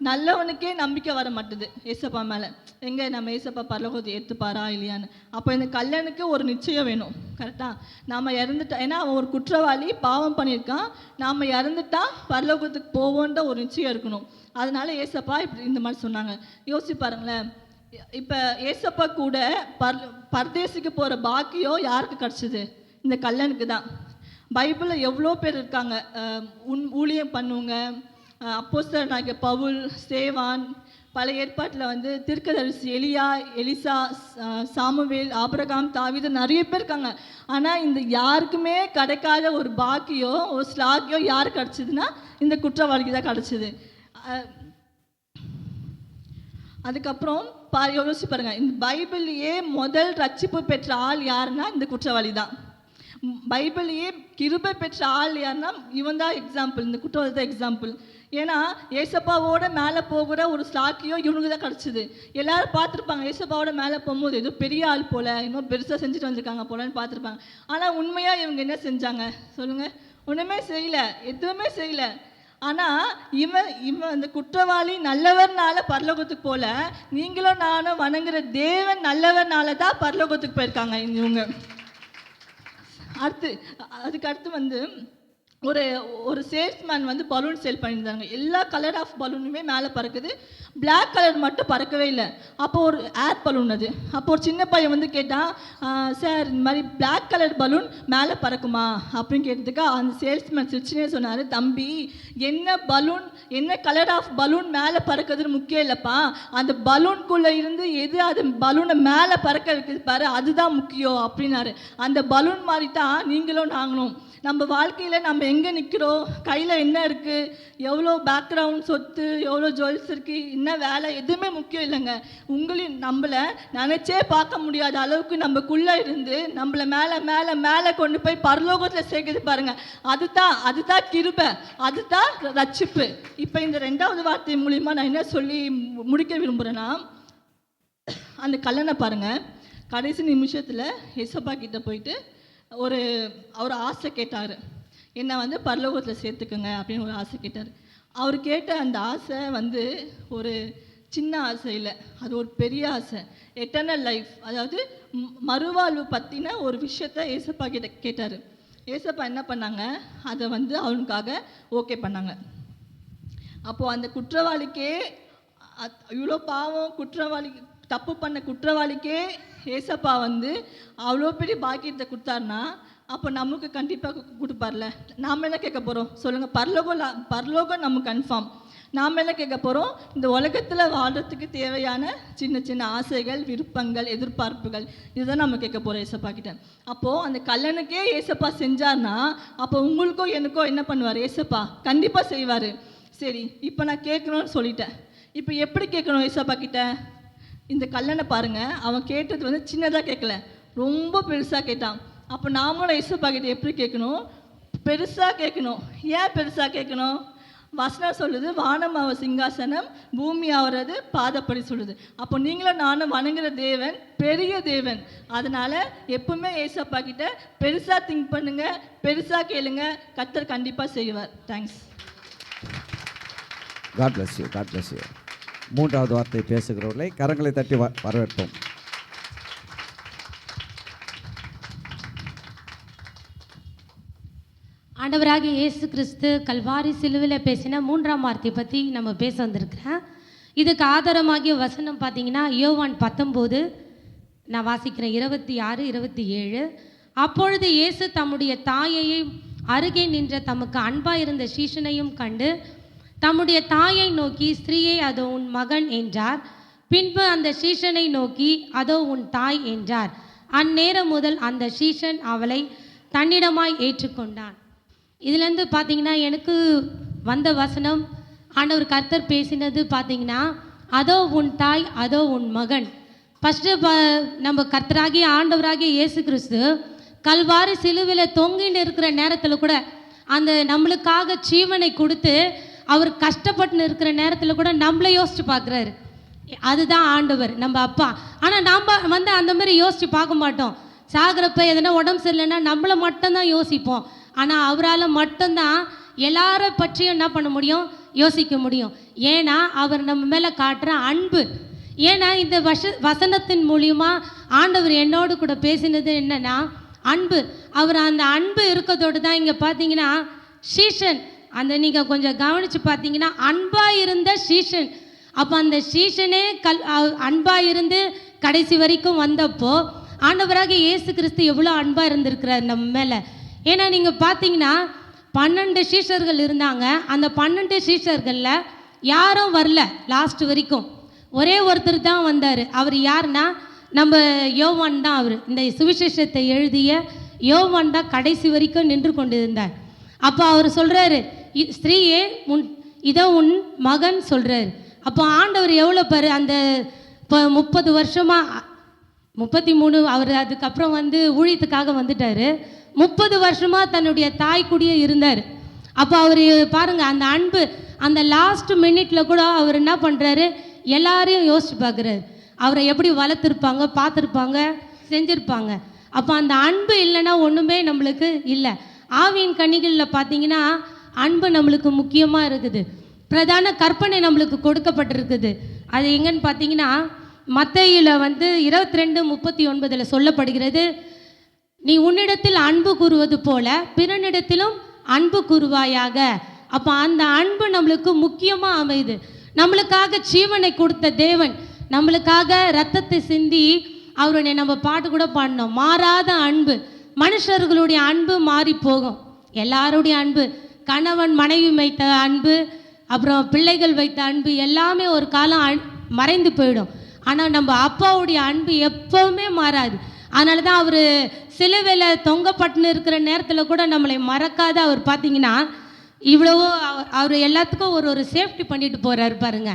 நல்லவனுக்கே நம்பிக்கை வர மாட்டுது ஏசப்பா மேலே. எங்கே நம்ம ஏசப்பா பரலோகத்தை ஏற்றுப்பாரா இல்லையான்னு. அப்போ இந்த கல்லனுக்கு ஒரு நிச்சயம் வேணும். கரெக்டாக நாம் இறந்துட்டா, ஏன்னா அவன் ஒரு குற்றவாளி, பாவம் பண்ணியிருக்கான். நாம் இறந்துட்டா பரலோகத்துக்கு போவோன்ற ஒரு நிச்சயம் இருக்கணும். அதனால ஏசப்பா இப்படி இந்த மாதிரி சொன்னாங்க. யோசிச்சு பாருங்களேன், இப்போ ஏசப்பா கூட பரதேசிக்கு போகிற பாக்கியம் யாருக்கு கிடச்சிது? இந்த கல்லனுக்கு தான். பைபிளில் எவ்வளோ பேர் இருக்காங்க ஊழியம் பண்ணுவங்க. அப்போஸ்தலனாகிய பவுல், சேவான், பழைய ஏற்பாட்டில் வந்து தீர்க்கதரிசி எலியா, எலிசா, சாமுவேல், ஆபிரகாம், தாவீது, நிறைய பேர் இருக்காங்க. ஆனால் இந்த யாருக்குமே கிடைக்காத ஒரு பாக்கியம், ஒரு ஸ்லாக்கியம் யாருக்கு கிடச்சிதுன்னா இந்த குற்றவாளிக்கு தான் கிடச்சிது. அதுக்கப்புறம் யோசிச்சு பாருங்கள், இந்த பைபிள்லேயே முதல் ரட்சிப்பு பெற்ற ஆள் யாருன்னா இந்த குற்றவாளி தான். பைபிளையே கிருபை பெற்ற ஆள் யாருன்னா இவன் தான் எக்ஸாம்பிள், இந்த குற்றவாளி தான் எக்ஸாம்பிள். ஏன்னா ஏசப்பாவோட மேலே போகிற ஒரு ஸ்லாக்கியம் இவனுக்கு தான் கிடச்சிது. எல்லோரும் பார்த்துருப்பாங்க, ஏசப்பாவோட மேலே போகும்போது ஏதோ பெரிய ஆள் போல், இன்னும் பெருசாக செஞ்சுட்டு வந்திருக்காங்க போலன்னு பார்த்துருப்பாங்க. ஆனால் உண்மையாக இவங்க என்ன செஞ்சாங்க சொல்லுங்கள்? ஒன்றுமே செய்யலை, எதுவுமே செய்யலை. ஆனால் இவன் அந்த குற்றவாளி நல்லவர்னால பரலோகத்துக்கு போல, நீங்களும் நானும் வணங்குற தேவன் நல்லவர்னால தான் பரலோகத்துக்கு போயிருக்காங்க இவங்க. அதுக்கு அடுத்து வந்து ஒரு சேல்ஸ்மேன் வந்து பலூன் சேல் பண்ணியிருந்தாங்க. எல்லா கலர் ஆஃப் பலூனுமே மேலே பறக்குது, பிளாக் கலர் மட்டும் பறக்கவே இல்லை. அப்போ ஒரு ஏர் பலூன் அது. அப்போ ஒரு சின்ன பையன் வந்து கேட்டான், சார் இந்த மாதிரி பிளாக் கலர் பலூன் மேலே பறக்குமா அப்படின்னு கேட்டதுக்கு அந்த சேல்ஸ்மேன் சிரிச்சுனே சொன்னார், தம்பி என்ன பலூன், என்ன கலர் ஆஃப் பலூன் மேலே பறக்குதுன்னு முக்கியம் இல்லைப்பா, அந்த பலூனுக்குள்ளே இருந்து எது அது பலூனை மேலே பறக்க வைக்குது பாரு, அதுதான் முக்கியம் அப்படின்னாரு. அந்த பலூன் மாதிரி தான் நீங்களும் நாங்களும். நம்ம வாழ்க்கையில் நம்ம எங்கே நிற்கிறோம், கையில் என்ன இருக்குது, எவ்வளோ பேக்ரவுண்ட், சொத்து, எவ்வளோ ஜுவல்ஸ் இருக்குது, என்ன வேலை, எதுவுமே முக்கியம் இல்லைங்க. உங்களையும் நம்மளை நினச்சே பார்க்க முடியாத அளவுக்கு நம்மக்குள்ளே இருந்து நம்மளை மேலே மேலே மேலே கொண்டு போய் பரலோகத்தில் சேர்க்குது பாருங்கள். அதுதான் கிருபை, அதுதான் ரட்சிப்பு. இப்போ இந்த 2வது வார்த்தை மூலிமா நான் என்ன சொல்லி முடிக்க விரும்புகிறேன்னா, அந்த கல்லனை பாருங்கள், கடைசி நிமிஷத்தில் ஏசப்பா கிட்ட போயிட்டு அவர் ஆசை கேட்டார், என்னை வந்து பரலோகத்தில் சேர்த்துக்குங்க அப்படின்னு ஒரு ஆசை கேட்டார். அவர் கேட்ட அந்த ஆசை வந்து ஒரு சின்ன ஆசை இல்லை, அது ஒரு பெரிய ஆசை. எட்டர்னல் லைஃப், அதாவது மறுவாழ்வு பற்றின ஒரு விஷயத்த ஏசப்பா கிட்ட கேட்டார். ஏசப்பா என்ன பண்ணாங்க, அதை வந்து அவனுக்காக ஓகே பண்ணாங்க. அப்போது அந்த குற்றவாளிக்கே, இவ்வளோ பாவம் குற்றவாளி, தப்பு பண்ண குற்றவாளிக்கே ஏசப்பா வந்து அவ்வளோ பெரிய பாக்கியத்தை கொடுத்தாருன்னா அப்போ நமக்கு கண்டிப்பாக கொடுப்பார்ல. நாம் என்ன கேட்க போகிறோம் சொல்லுங்கள்? பரலோகம் நமக்கு கன்ஃபார்ம். நாம் என்ன கேட்க போகிறோம்? இந்த உலகத்தில் வாழ்கிறதுக்கு தேவையான சின்ன சின்ன ஆசைகள், விருப்பங்கள், எதிர்பார்ப்புகள், இதுதான் நம்ம கேட்க போகிறோம் ஏசப்பா கிட்ட. அப்போது அந்த கல்லனுக்கே ஏசப்பா செஞ்சார்னா அப்போ உங்களுக்கோ எனக்கோ என்ன பண்ணுவார் ஏசப்பா? கண்டிப்பாக செய்வார். சரி, இப்போ நான் கேட்கணும்னு சொல்லிட்டேன். இப்போ எப்படி கேட்கணும் ஏசப்பா கிட்ட? இந்த கல்லனை பாருங்கள், அவன் கேட்டது வந்து சின்னதாக கேட்கல, ரொம்ப பெருசாக கேட்டான். அப்போ நாமளும் ஏசப்பா கிட்ட எப்படி கேட்கணும்? பெருசாக கேட்கணும். ஏன் பெருசாக கேட்கணும்? வசனம் சொல்லுது, வானம் அவர் சிங்காசனம், பூமி அவரது பாதப்படி சொல்லுது. அப்போ நீங்களும் நானும் வணங்குற தேவன் பெரிய தேவன். அதனால் எப்பவுமே ஏசப்பா கிட்ட பெருசாக திங்க் பண்ணுங்க, பெருசாக கேளுங்க, கர்த்தர் கண்டிப்பாக செய்வார். Thanks. God bless you, God bless you. 3வது வார்த்தை பேசுகிறவர்களை கரங்களை தட்டி வரவேற்போம். ஆண்டவராகிய இயேசு கிறிஸ்து கல்வாரி சிலுவையில் பேசின 3ஆம் வார்த்தை பற்றி நம்ம பேச வந்திருக்கிறேன். இதுக்கு ஆதாரமாகிய வசனம் பார்த்தீங்கன்னா யோவான் 19, நான் வாசிக்கிறேன், 26, 27. அப்பொழுது இயேசு தம்முடைய தாயையை அருகே நின்ற தமக்கு அன்பாயிருந்த சீஷனையும் கண்டு தம்முடைய தாயை நோக்கி, ஸ்திரீயை அதோ உன் மகன் என்றார். பின்பு அந்த சீஷனை நோக்கி, அதோ உன் தாய் என்றார். அந்நேரம் முதல் அந்த சீஷன் அவளை தன்னிடமாய் ஏற்றுக்கொண்டான். இதுலேருந்து பார்த்தீங்கன்னா எனக்கு வந்த வசனம், ஆண்டவர் கர்த்தர் பேசினது பார்த்தீங்கன்னா, அதோ உன் தாய், அதோ உன் மகன். ஃபஸ்ட்டு நம்ம கர்த்தராகிய ஆண்டவராகிய இயேசு கிறிஸ்து கல்வாரி சிலுவையில் தொங்கின்னு இருக்கிற நேரத்தில் கூட அந்த நம்மளுக்காக ஜீவனை கொடுத்து அவர் கஷ்டப்பட்டு இருக்கிற நேரத்தில் கூட நம்மளை யோசித்து பார்க்குறாரு. அதுதான் ஆண்டவர், நம்ம அப்பா. ஆனால் நம்ம வந்து அந்த மாதிரி யோசித்து பார்க்க மாட்டோம். சாகிறப்ப எதனா உடம்பு சரியில்லைன்னா நம்மளை மட்டும்தான் யோசிப்போம். ஆனால் அவரால் மட்டும்தான் எல்லாரை பற்றியும் என்ன பண்ண முடியும், யோசிக்க முடியும். ஏன்னா அவர் நம்ம மேலே காட்டுற அன்பு. ஏன்னா இந்த வசனத்தின் மூலியமா ஆண்டவர் என்னோடு கூட பேசினது என்னன்னா அன்பு. அவர் அந்த அன்பு இருக்கிறதோடு தான் இங்கே பார்த்தீங்கன்னா சீஷன், அந்த நீங்கள் கொஞ்சம் கவனித்து பார்த்தீங்கன்னா அன்பாக இருந்த சீஷன். அப்போ அந்த சீஷனே அன்பாக இருந்து கடைசி வரைக்கும் வந்தப்போ ஆண்டவராக இயேசு கிறிஸ்து எவ்வளோ அன்பாக இருந்திருக்கிறார் நம்ம மேலே. ஏன்னா நீங்கள் பார்த்தீங்கன்னா 12 சீஷர்கள் இருந்தாங்க. அந்த 12 சீஷர்களில் யாரும் வரல லாஸ்ட் வரைக்கும். ஒரே ஒருத்தர் தான் வந்தார். அவர் யாருன்னா நம்ம யோவான் தான். அவர் இந்த சுவிசேஷத்தை எழுதிய யோவான் தான் கடைசி வரைக்கும் நின்று கொண்டு இருந்தார். அப்போ அவர் சொல்கிறாரு, ஸ்திரீயே இதோ உன் மகன் சொல்கிறார். அப்போ ஆண்டவர் எவ்வளோ பாரு, அந்த இப்போ 30 வருஷமாக 33 அவர் அதுக்கப்புறம் வந்து ஊழியத்துக்காக வந்துட்டார். 30 வருஷமாக தன்னுடைய தாய் கூடயே இருந்தார். அப்போ அவர் பாருங்கள் அந்த அன்பு. அந்த லாஸ்ட் மினிட்ல கூட அவர் என்ன பண்ணுறாரு, எல்லாரையும் யோசிச்சு பார்க்குறாரு. அவரை எப்படி வளர்த்துருப்பாங்க, பார்த்துருப்பாங்க, செஞ்சுருப்பாங்க. அப்போ அந்த அன்பு இல்லைன்னா ஒன்றுமே நம்மளுக்கு இல்லை. ஆவியின் கனிகளில் பார்த்தீங்கன்னா அன்பு நம்மளுக்கு முக்கியமாக இருக்குது. பிரதான கற்பனை நம்மளுக்கு கொடுக்கப்பட்டிருக்குது. அது எங்கன்னு பார்த்தீங்கன்னா மத்தேயுல வந்து 22:39 சொல்லப்படுகிறது, நீ உன்னிடத்தில் அன்பு கூறுவது போல பிறனிடத்திலும் அன்பு கூறுவாயாக. அப்போ அந்த அன்பு நம்மளுக்கு முக்கியமாக அமையுது. நம்மளுக்காக ஜீவனை கொடுத்த தேவன், நம்மளுக்காக ரத்தத்தை சிந்தி அவருடைய நம்ம பாட்டு கூட பாடினோம், மாறாத அன்பு. மனுஷர்களுடைய அன்பு மாறி போகும், எல்லாருடைய அன்பு, கணவன் மனைவி வைத்த அன்பு, அப்புறம் பிள்ளைகள் வைத்த அன்பு எல்லாமே ஒரு காலம் மறைந்து போயிடும். ஆனால் நம்ம அப்பாவுடைய அன்பு எப்பவுமே மாறாது. அதனால தான் அவர் சிலுவையில் தொங்கப்பட்டுன்னு இருக்கிற நேரத்தில் கூட நம்மளை மறக்காத அவர் பார்த்தீங்கன்னா இவ்வளவோ அவர் எல்லாத்துக்கும் ஒரு சேஃப்டி பண்ணிட்டு போகிறாரு பாருங்க.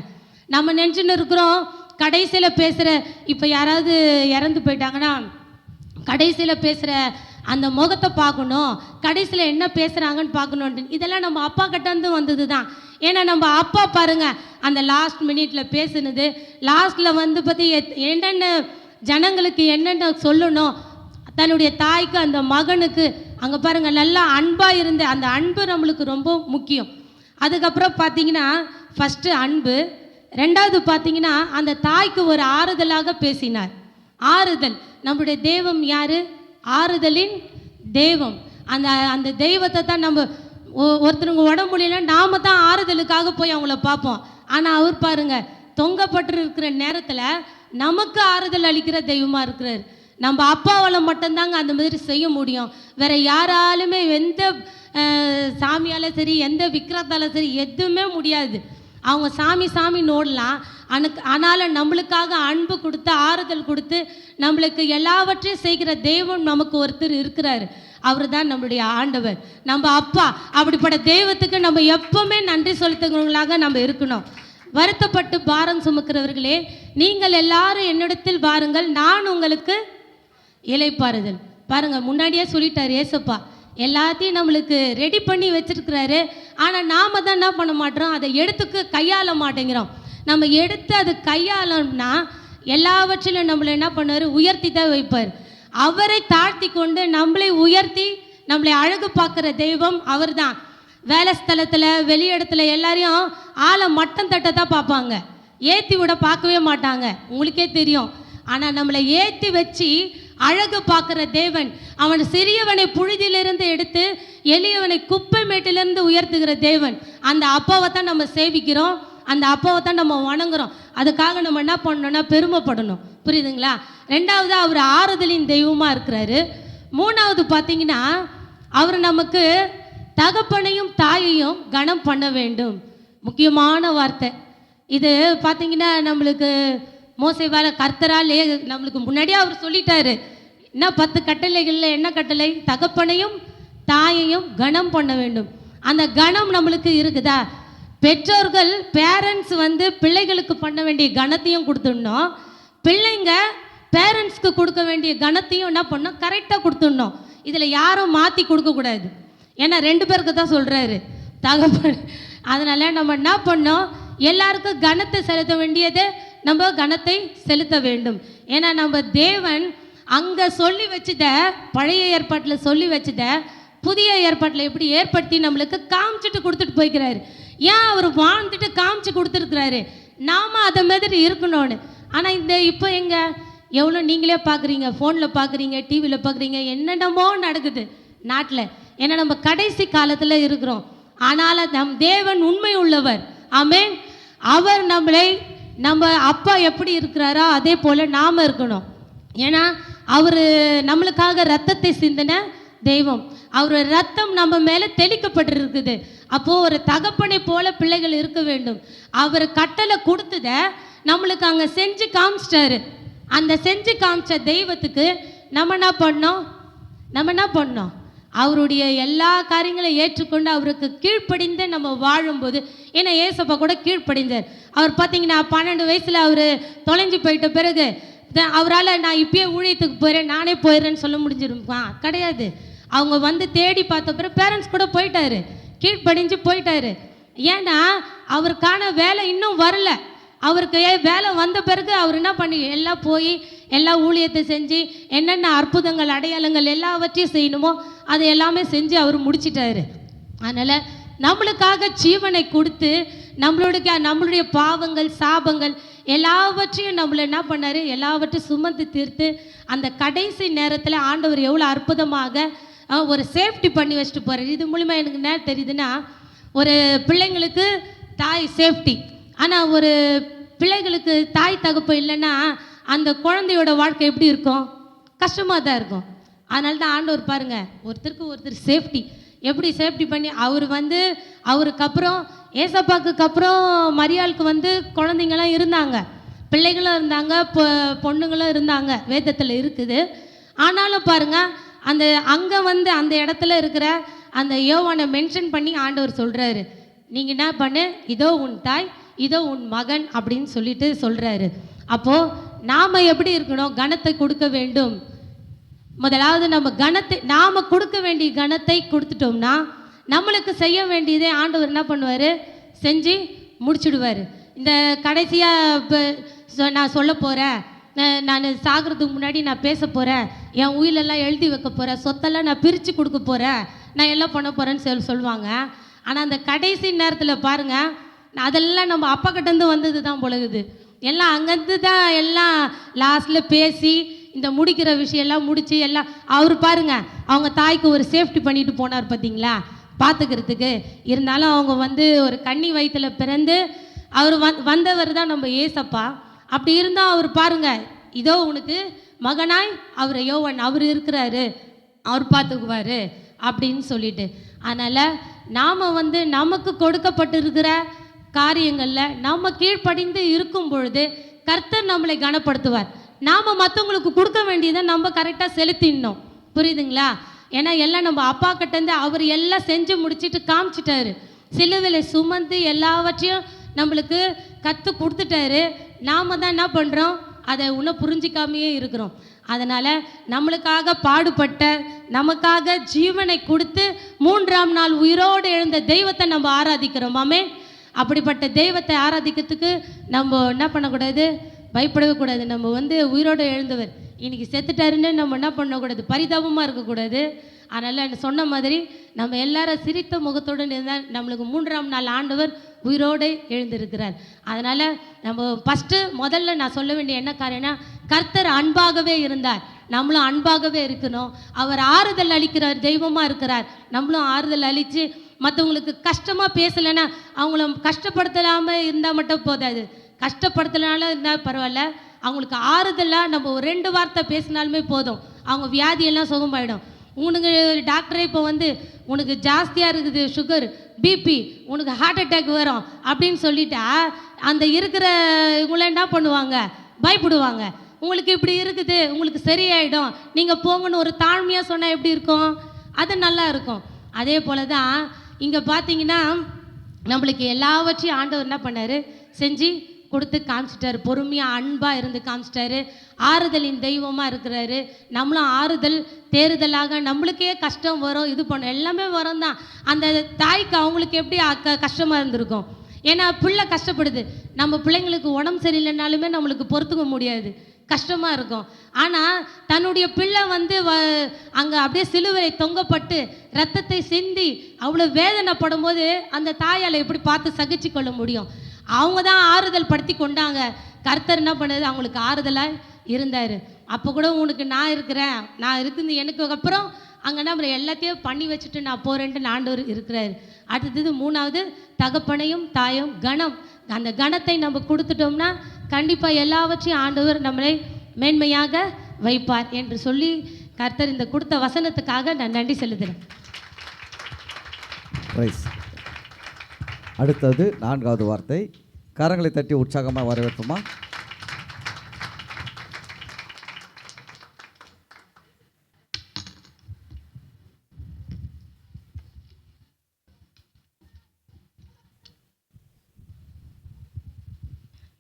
நம்ம நினச்சின்னு இருக்கிறோம் கடைசியில் பேசுகிற, இப்போ யாராவது இறந்து போயிட்டாங்கன்னா கடைசியில் பேசுகிற அந்த முகத்தை பார்க்கணும், கடைசியில் என்ன பேசுகிறாங்கன்னு பார்க்கணுன்ட்டு. இதெல்லாம் நம்ம அப்பா கிட்டேருந்து வந்தது தான். ஏன்னா நம்ம அப்பா பாருங்கள் அந்த லாஸ்ட் மினிட்ல பேசுனது, லாஸ்ட்டில் வந்து பற்றி என்னென்ன ஜனங்களுக்கு என்னென்ன சொல்லணும், தன்னுடைய தாய்க்கு அந்த மகனுக்கு அங்கே பாருங்கள் நல்லா அன்பாக இருந்த அந்த அன்பு நம்மளுக்கு ரொம்ப முக்கியம். அதுக்கப்புறம் பார்த்தீங்கன்னா ஃபஸ்ட்டு அன்பு, ரெண்டாவது பார்த்தீங்கன்னா அந்த தாய்க்கு ஒரு ஆறுதலாக பேசினார். ஆறுதல், நம்முடைய தெய்வம் யார், ஆறுதலின் தெய்வம். அந்த தெய்வத்தை தான் நம்ம ஒருத்தருங்க உடம்பு முடியல நாம தான் ஆறுதலுக்காக போய் அவங்கள பார்ப்போம். ஆனால் அவர் பாருங்க தொங்கப்பட்டு இருக்கிற நேரத்தில் நமக்கு ஆறுதல் அளிக்கிற தெய்வமாக இருக்கிறார். நம்ம அப்பாவால் மட்டும்தாங்க அந்த மாதிரி செய்ய முடியும். வேற யாராலுமே எந்த சாமியால் சரி எந்த விக்கிரத்தாலும் சரி எதுவுமே முடியாது. அவங்க சாமி நோடலாம், ஆனாலும் நம்மளுக்காக அன்பு கொடுத்து ஆறுதல் கொடுத்து நம்மளுக்கு எல்லாவற்றையும் செய்கிற தெய்வம் நமக்கு ஒருத்தர் இருக்கிறாரு. அவர் தான் நம்மளுடைய ஆண்டவர், நம்ம அப்பா. அப்படிப்பட்ட தெய்வத்துக்கு நம்ம எப்பவுமே நன்றி செலுத்துகிறவங்களாக நம்ம இருக்கணும். வருத்தப்பட்டு பாரம் சுமக்கிறவர்களே, நீங்கள் எல்லாரும் என்னிடத்தில் பாருங்கள், நான் உங்களுக்கு இளைப்பாறுதல். பாருங்க, முன்னாடியே சொல்லிட்டார் ஏசப்பா, எல்லாத்தையும் நம்மளுக்கு ரெடி பண்ணி வச்சிருக்கிறாரு. ஆனால் நாம் தான் என்ன பண்ண மாட்டோம், அதை எடுத்துக்கு கையாள மாட்டேங்கிறோம். நம்ம எடுத்து அது கையாளோம்னா எல்லாவற்றிலும் நம்மளை என்ன பண்ணுவார், உயர்த்தி தான் வைப்பார். அவரை தாழ்த்தி கொண்டு நம்மளை உயர்த்தி நம்மளை அழகு பார்க்குற தெய்வம் அவர் தான். வேலை ஸ்தலத்தில் வெளியிடத்துல எல்லாரையும் ஆளை மட்டம் தட்ட தான் பார்ப்பாங்க, ஏற்றி விட பார்க்கவே மாட்டாங்க, உங்களுக்கே தெரியும். ஆனால் நம்மளை ஏற்றி வச்சு அழகு பார்க்குற தேவன், அவன் சிறியவனை புழுதியிலிருந்து எடுத்து எளியவனை குப்பை மேட்டிலிருந்து உயர்த்துகிற தேவன். அந்த அப்பாவை தான் நம்ம சேவிக்கிறோம், அந்த அப்பாவை தான் நம்ம வணங்குறோம். அதுக்காக நம்ம என்ன பண்ணணும்னா பெருமைப்படணும், புரியுதுங்களா? ரெண்டாவது அவர் ஆறுதலின் தெய்வமாக இருக்கிறாரு. மூணாவது பார்த்தீங்கன்னா அவர் நமக்கு தகப்பனையும் தாயையும் கனம் பண்ண வேண்டும். முக்கியமான வார்த்தை இது. பார்த்தீங்கன்னா நம்மளுக்கு மோசேவால கர்த்தரால் நம்மளுக்கு முன்னாடியே அவர் சொல்லிட்டாரு, என்ன 10 கட்டளைகளில் என்ன கட்டளை, தகப்பனையும் தாயையும் கனம் பண்ண வேண்டும். அந்த கனம் நம்மளுக்கு இருக்குதா? பெற்றோர்கள் பேரண்ட்ஸ் வந்து பிள்ளைகளுக்கு பண்ண வேண்டிய கனத்தையும் கொடுத்துடணும், பிள்ளைங்க பேரண்ட்ஸ்க்கு கொடுக்க வேண்டிய கனத்தையும் என்ன பண்ணணும், கரெக்டாக கொடுத்துடணும். இதில் யாரும் மாற்றி கொடுக்கக்கூடாது. ஏன்னா 2 பேருக்கு தான் சொல்கிறாரு, தகப்பன் அதனால் நம்ம என்ன பண்ணோம், எல்லாருக்கும் கனத்தை செலுத்த வேண்டியது நம்ம கனத்தை செலுத்த வேண்டும். ஏன்னா நம்ம தேவன் அங்கே சொல்லி வச்சத, பழைய ஏற்பாட்டில் சொல்லி வச்சத புதிய ஏற்பாட்டில் எப்படி ஏற்படுத்தி நம்மளுக்கு காமிச்சிட்டு கொடுத்துட்டு போய்க்கிறாரு. ஏன் அவர் வாழ்ந்துட்டு காமிச்சு கொடுத்துருக்குறாரு, நாம் அதை மாதிரி இருக்கணும்னு. ஆனால் இப்போ எவ்வளோ நீங்களே பார்க்குறீங்க, ஃபோனில் பார்க்குறீங்க, டிவியில் பார்க்குறீங்க, என்னென்னமோ நடக்குது நாட்டில். ஏன்னா நம்ம கடைசி காலத்தில் இருக்கிறோம். ஆனால் நம் தேவன் உண்மை உள்ளவர். ஆமென். அவர் நம்ம அப்பா எப்படி இருக்கிறாரோ அதே போல் நாம் இருக்கணும். ஏன்னா அவர் நம்மளுக்காக ரத்தத்தை சிந்தின தெய்வம். அவர் ரத்தம் நம்ம மேலே தெளிக்கப்பட்டிருக்குது. அப்போது ஒரு தகப்பனை போல பிள்ளைகள் இருக்க வேண்டும். அவர் கட்டளை கொடுத்தத நம்மளுக்கு அங்கே செஞ்சு காமிச்சிட்டாரு. அந்த செஞ்சு காமிச்ச தெய்வத்துக்கு நம்ம என்ன பண்ணோம், அவருடைய எல்லா காரியங்களையும் ஏற்றுக்கொண்டு அவருக்கு கீழ்ப்படிந்து நம்ம வாழும்போது, ஏன்னா ஏசப்பா கூட கீழ்ப்படிந்தார். அவர் பார்த்தீங்கன்னா 12 வயசில் அவர் தொலைஞ்சு போயிட்ட பிறகு அவரால் நான் இப்பயே ஊழியத்துக்கு போயிடுறேன், நானே போயிடுறேன்னு சொல்ல முடிஞ்சிருப்பான் கிடையாது. அவங்க வந்து தேடி பார்த்த பிறகு பேரண்ட்ஸ் கூட போயிட்டாரு, கீழ்ப்படிஞ்சு போயிட்டாரு. ஏன்னா அவருக்கான வேலை இன்னும் வரல. அவருக்கு வேலை வந்த பிறகு அவர் என்ன பண்ணி எல்லாம் போய் எல்லா ஊழியத்தை செஞ்சு என்னென்ன அற்புதங்கள் அடையாளங்கள் எல்லாவற்றையும் செய்யணுமோ அதை எல்லாமே செஞ்சு அவர் முடிச்சிட்டாரு. அதனால் நம்மளுக்காக ஜீவனை கொடுத்து நம்மளுடைய பாவங்கள் சாபங்கள் எல்லாவற்றையும் நம்மளை என்ன பண்ணார், எல்லாவற்றையும் சுமந்து தீர்த்து அந்த கடைசி நேரத்தில் ஆண்டவர் எவ்வளோ அற்புதமாக ஒரு சேஃப்டி பண்ணி வச்சுட்டு போகிறார். இது மூலிமா எனக்கு என்ன தெரியுதுன்னா, ஒரு பிள்ளைங்களுக்கு தாய் சேஃப்டி, ஆனால் ஒரு பிள்ளைகளுக்கு தாய் தகப்பு இல்லைன்னா அந்த குழந்தையோட வாழ்க்கை எப்படி இருக்கும், கஷ்டமாக தான் இருக்கும். அதனால தான் ஆண்டவர் பாருங்கள், ஒருத்தர் சேஃப்டி எப்படி சேஃப்டி பண்ணி அவருக்கு அப்புறம் ஏசப்பாக்கு அப்புறம் மரியாளுக்கு குழந்தைங்களாம் இருந்தாங்க, பிள்ளைகளும் இருந்தாங்க, பொண்ணுங்களும் இருந்தாங்க, வேதத்தில் இருக்குது. ஆனாலும் பாருங்கள், அங்கே அந்த இடத்துல இருக்கிற அந்த யோவானை மென்ஷன் பண்ணி ஆண்டவர் சொல்கிறாரு, நீங்கள் என்ன பண்ணு, இதோ உன் தாய், இதோ உன் மகன் அப்படின்னு சொல்லிட்டு சொல்கிறாரு. அப்போது நாம் எப்படி இருக்கணும், கனத்தை கொடுக்க வேண்டும். முதலாவது நம்ம நாம் கொடுக்க வேண்டிய கனத்தை கொடுத்துட்டோம்னா நம்மளுக்கு செய்ய வேண்டியதே ஆண்டவர் என்ன பண்ணுவார், செஞ்சு முடிச்சுடுவார். இந்த கடைசியாக இப்போ நான் சொல்ல போகிறேன், நான் சாகிறதுக்கு முன்னாடி நான் பேச போகிறேன், என் உயிலெல்லாம் எழுதி வைக்க போகிறேன், சொத்தெல்லாம் நான் பிரித்து கொடுக்க போகிறேன், நான் எல்லாம் பண்ண போகிறேன்னு சொல்லுவாங்க. ஆனால் அந்த கடைசி நேரத்தில் பாருங்கள், அதெல்லாம் நம்ம அப்பா கிட்டேருந்து வந்தது தான் பொழுகுது. எல்லாம் அங்கேருந்து தான் எல்லாம் லாஸ்ட்டில் பேசி இந்த முடிக்கிற விஷயம்லாம் முடித்து எல்லாம் அவர் பாருங்கள், அவங்க தாய்க்கு ஒரு சேஃப்டி பண்ணிட்டு போனார் பார்த்தீங்களா, பார்த்துக்கிறதுக்கு. இருந்தாலும் அவங்க ஒரு கன்னி வயிற்றில் பிறந்து அவர் வந்தவர் தான் நம்ம ஏசப்பா. அப்படி இருந்தால் அவர் பாருங்கள், இதோ உனக்கு மகனாய் அவர் யோவான் அவர் இருக்கிறாரு, அவர் பார்த்துக்குவார் அப்படின்னு சொல்லிட்டு. அதனால் நாம் நமக்கு கொடுக்கப்பட்டிருக்கிற காரியங்களில் நம்ம கீழ்ப்படிந்து இருக்கும் பொழுது கர்த்தர் நம்மளை கனப்படுத்துவார். நாம் மற்றவங்களுக்கு கொடுக்க வேண்டியதை நம்ம கரெக்டாக செலுத்திடணும். புரியுதுங்களா? ஏன்னா எல்லாம் நம்ம அப்பா கிட்டேருந்து அவர் எல்லாம் செஞ்சு முடிச்சுட்டு காமிச்சிட்டாரு, சிலுவையில் சுமந்து எல்லாவற்றையும் நம்மளுக்கு கற்றுக் கொடுத்துட்டாரு. நாம் தான் என்ன பண்ணுறோம், அதை இன்னும் புரிஞ்சிக்காமையே இருக்கிறோம். அதனால் நம்மளுக்காக பாடுபட்ட, நமக்காக ஜீவனை கொடுத்து 3ஆம் நாள் உயிரோடு எழுந்த தெய்வத்தை நம்ம ஆராதிக்கிறோம். ஆமென். அப்படிப்பட்ட தெய்வத்தை ஆராதிக்கிறதுக்கு நம்ம என்ன பண்ணக்கூடாது, பயப்படவே கூடாது. நம்ம உயிரோடு எழுந்தவர் இன்றைக்கி செத்துட்டாருன்னு நம்ம என்ன பண்ணக்கூடாது, பரிதாபமாக இருக்கக்கூடாது. அதனால் சொன்ன மாதிரி நம்ம எல்லாரும் சிரித்த முகத்தோடு இருந்தால் நம்மளுக்கு 3ஆம் நாள் ஆண்டவர் உயிரோடு எழுந்திருக்கிறார். அதனால் நம்ம முதல்ல நான் சொல்ல வேண்டிய என்ன காரியம்னா, கர்த்தர் அன்பாகவே இருந்தார், நம்மளும் அன்பாகவே இருக்கணும். அவர் ஆறுதல் அளிக்கிறார், தெய்வமாக இருக்கிறார். நம்மளும் ஆறுதல் அளித்து மற்றவங்களுக்கு கஷ்டமாக பேசலைன்னா, அவங்கள கஷ்டப்படுத்தலாமல் இருந்தால் மட்டும் போதாது, கஷ்டப்படுத்தலாலும் இருந்தால் பரவாயில்ல, அவங்களுக்கு ஆறுதலாக நம்ம ஒரு 2 வார்த்தை பேசினாலுமே போதும், அவங்க வியாதியெல்லாம் சுகமாயிடும். உனக்கு டாக்டரே இப்போ உனக்கு ஜாஸ்தியாக இருக்குது சுகர், பிபி, உனக்கு ஹார்ட் அட்டாக் வரும் அப்படின்னு சொல்லிட்டா அந்த இருக்கிற இவங்கள என்ன பண்ணுவாங்க, பயப்படுவாங்க. உங்களுக்கு இப்படி இருக்குது, உங்களுக்கு சரியாயிடும், நீங்கள் போங்கன்னு ஒரு தாழ்மையாக சொன்னால் எப்படி இருக்கும், அது நல்லா இருக்கும். அதே போல தான் இங்கே பார்த்தீங்கன்னா நம்மளுக்கு எல்லாவற்றையும் ஆண்டவர் என்ன பண்ணார், செஞ்சு கொடுத்து காமிச்சிட்டாரு. பொறுமையாக அன்பாக இருந்து காமிச்சிட்டாரு. ஆறுதலின் தெய்வமாக இருக்கிறாரு. நம்மளும் ஆறுதல் தேறுதலாக நம்மளுக்கே கஷ்டம் வரும், இது பண்ணும், எல்லாமே வரும் தான். அந்த தாய்க்கு அவங்களுக்கு எப்படி கஷ்டமாக இருந்திருக்கும். ஏன்னா பிள்ளை கஷ்டப்படுது. நம்ம பிள்ளைங்களுக்கு உடம்பு சரியில்லைனாலுமே நம்மளுக்கு பொறுத்துக்க முடியாது, கஷ்டமாக இருக்கும். ஆனால் தன்னுடைய பிள்ளை வந்து அங்கே அப்படியே சிலுவையை தொங்கப்பட்டு ரத்தத்தை சிந்தி அவ்வளோ வேதனைப்படும் போது அந்த தாயால் எப்படி பார்த்து சகிச்சு கொள்ள முடியும்? அவங்க தான் ஆறுதல் படுத்தி கொண்டாங்க. கர்த்தர் என்ன பண்ணது, அவங்களுக்கு ஆறுதலாக இருந்தார். அப்போ கூட உனக்கு நான் இருக்கிறேன், நான் இருக்குது எனக்கு அப்புறம் அங்கே நம்ம எல்லாத்தையும் பண்ணி வச்சுட்டு நான் போகிறேன்ட்டு ஆண்டவர் இருக்கிறார். அடுத்தது 3வது தகப்பனையும் தாயும் கணம். அந்த கணத்தை நம்ம கொடுத்துட்டோம்னா கண்டிப்பாக எல்லாவற்றையும் ஆண்டவர் நம்மளை மேன்மையாக வைப்பார் என்று சொல்லி கர்த்தர் இந்த கொடுத்த வசனத்துக்காக நான் நன்றி செலுத்துகிறேன். அடுத்தது 4வது வார்த்தை. கரங்களை தட்டி உற்சாகமாக வரவேற்போமா?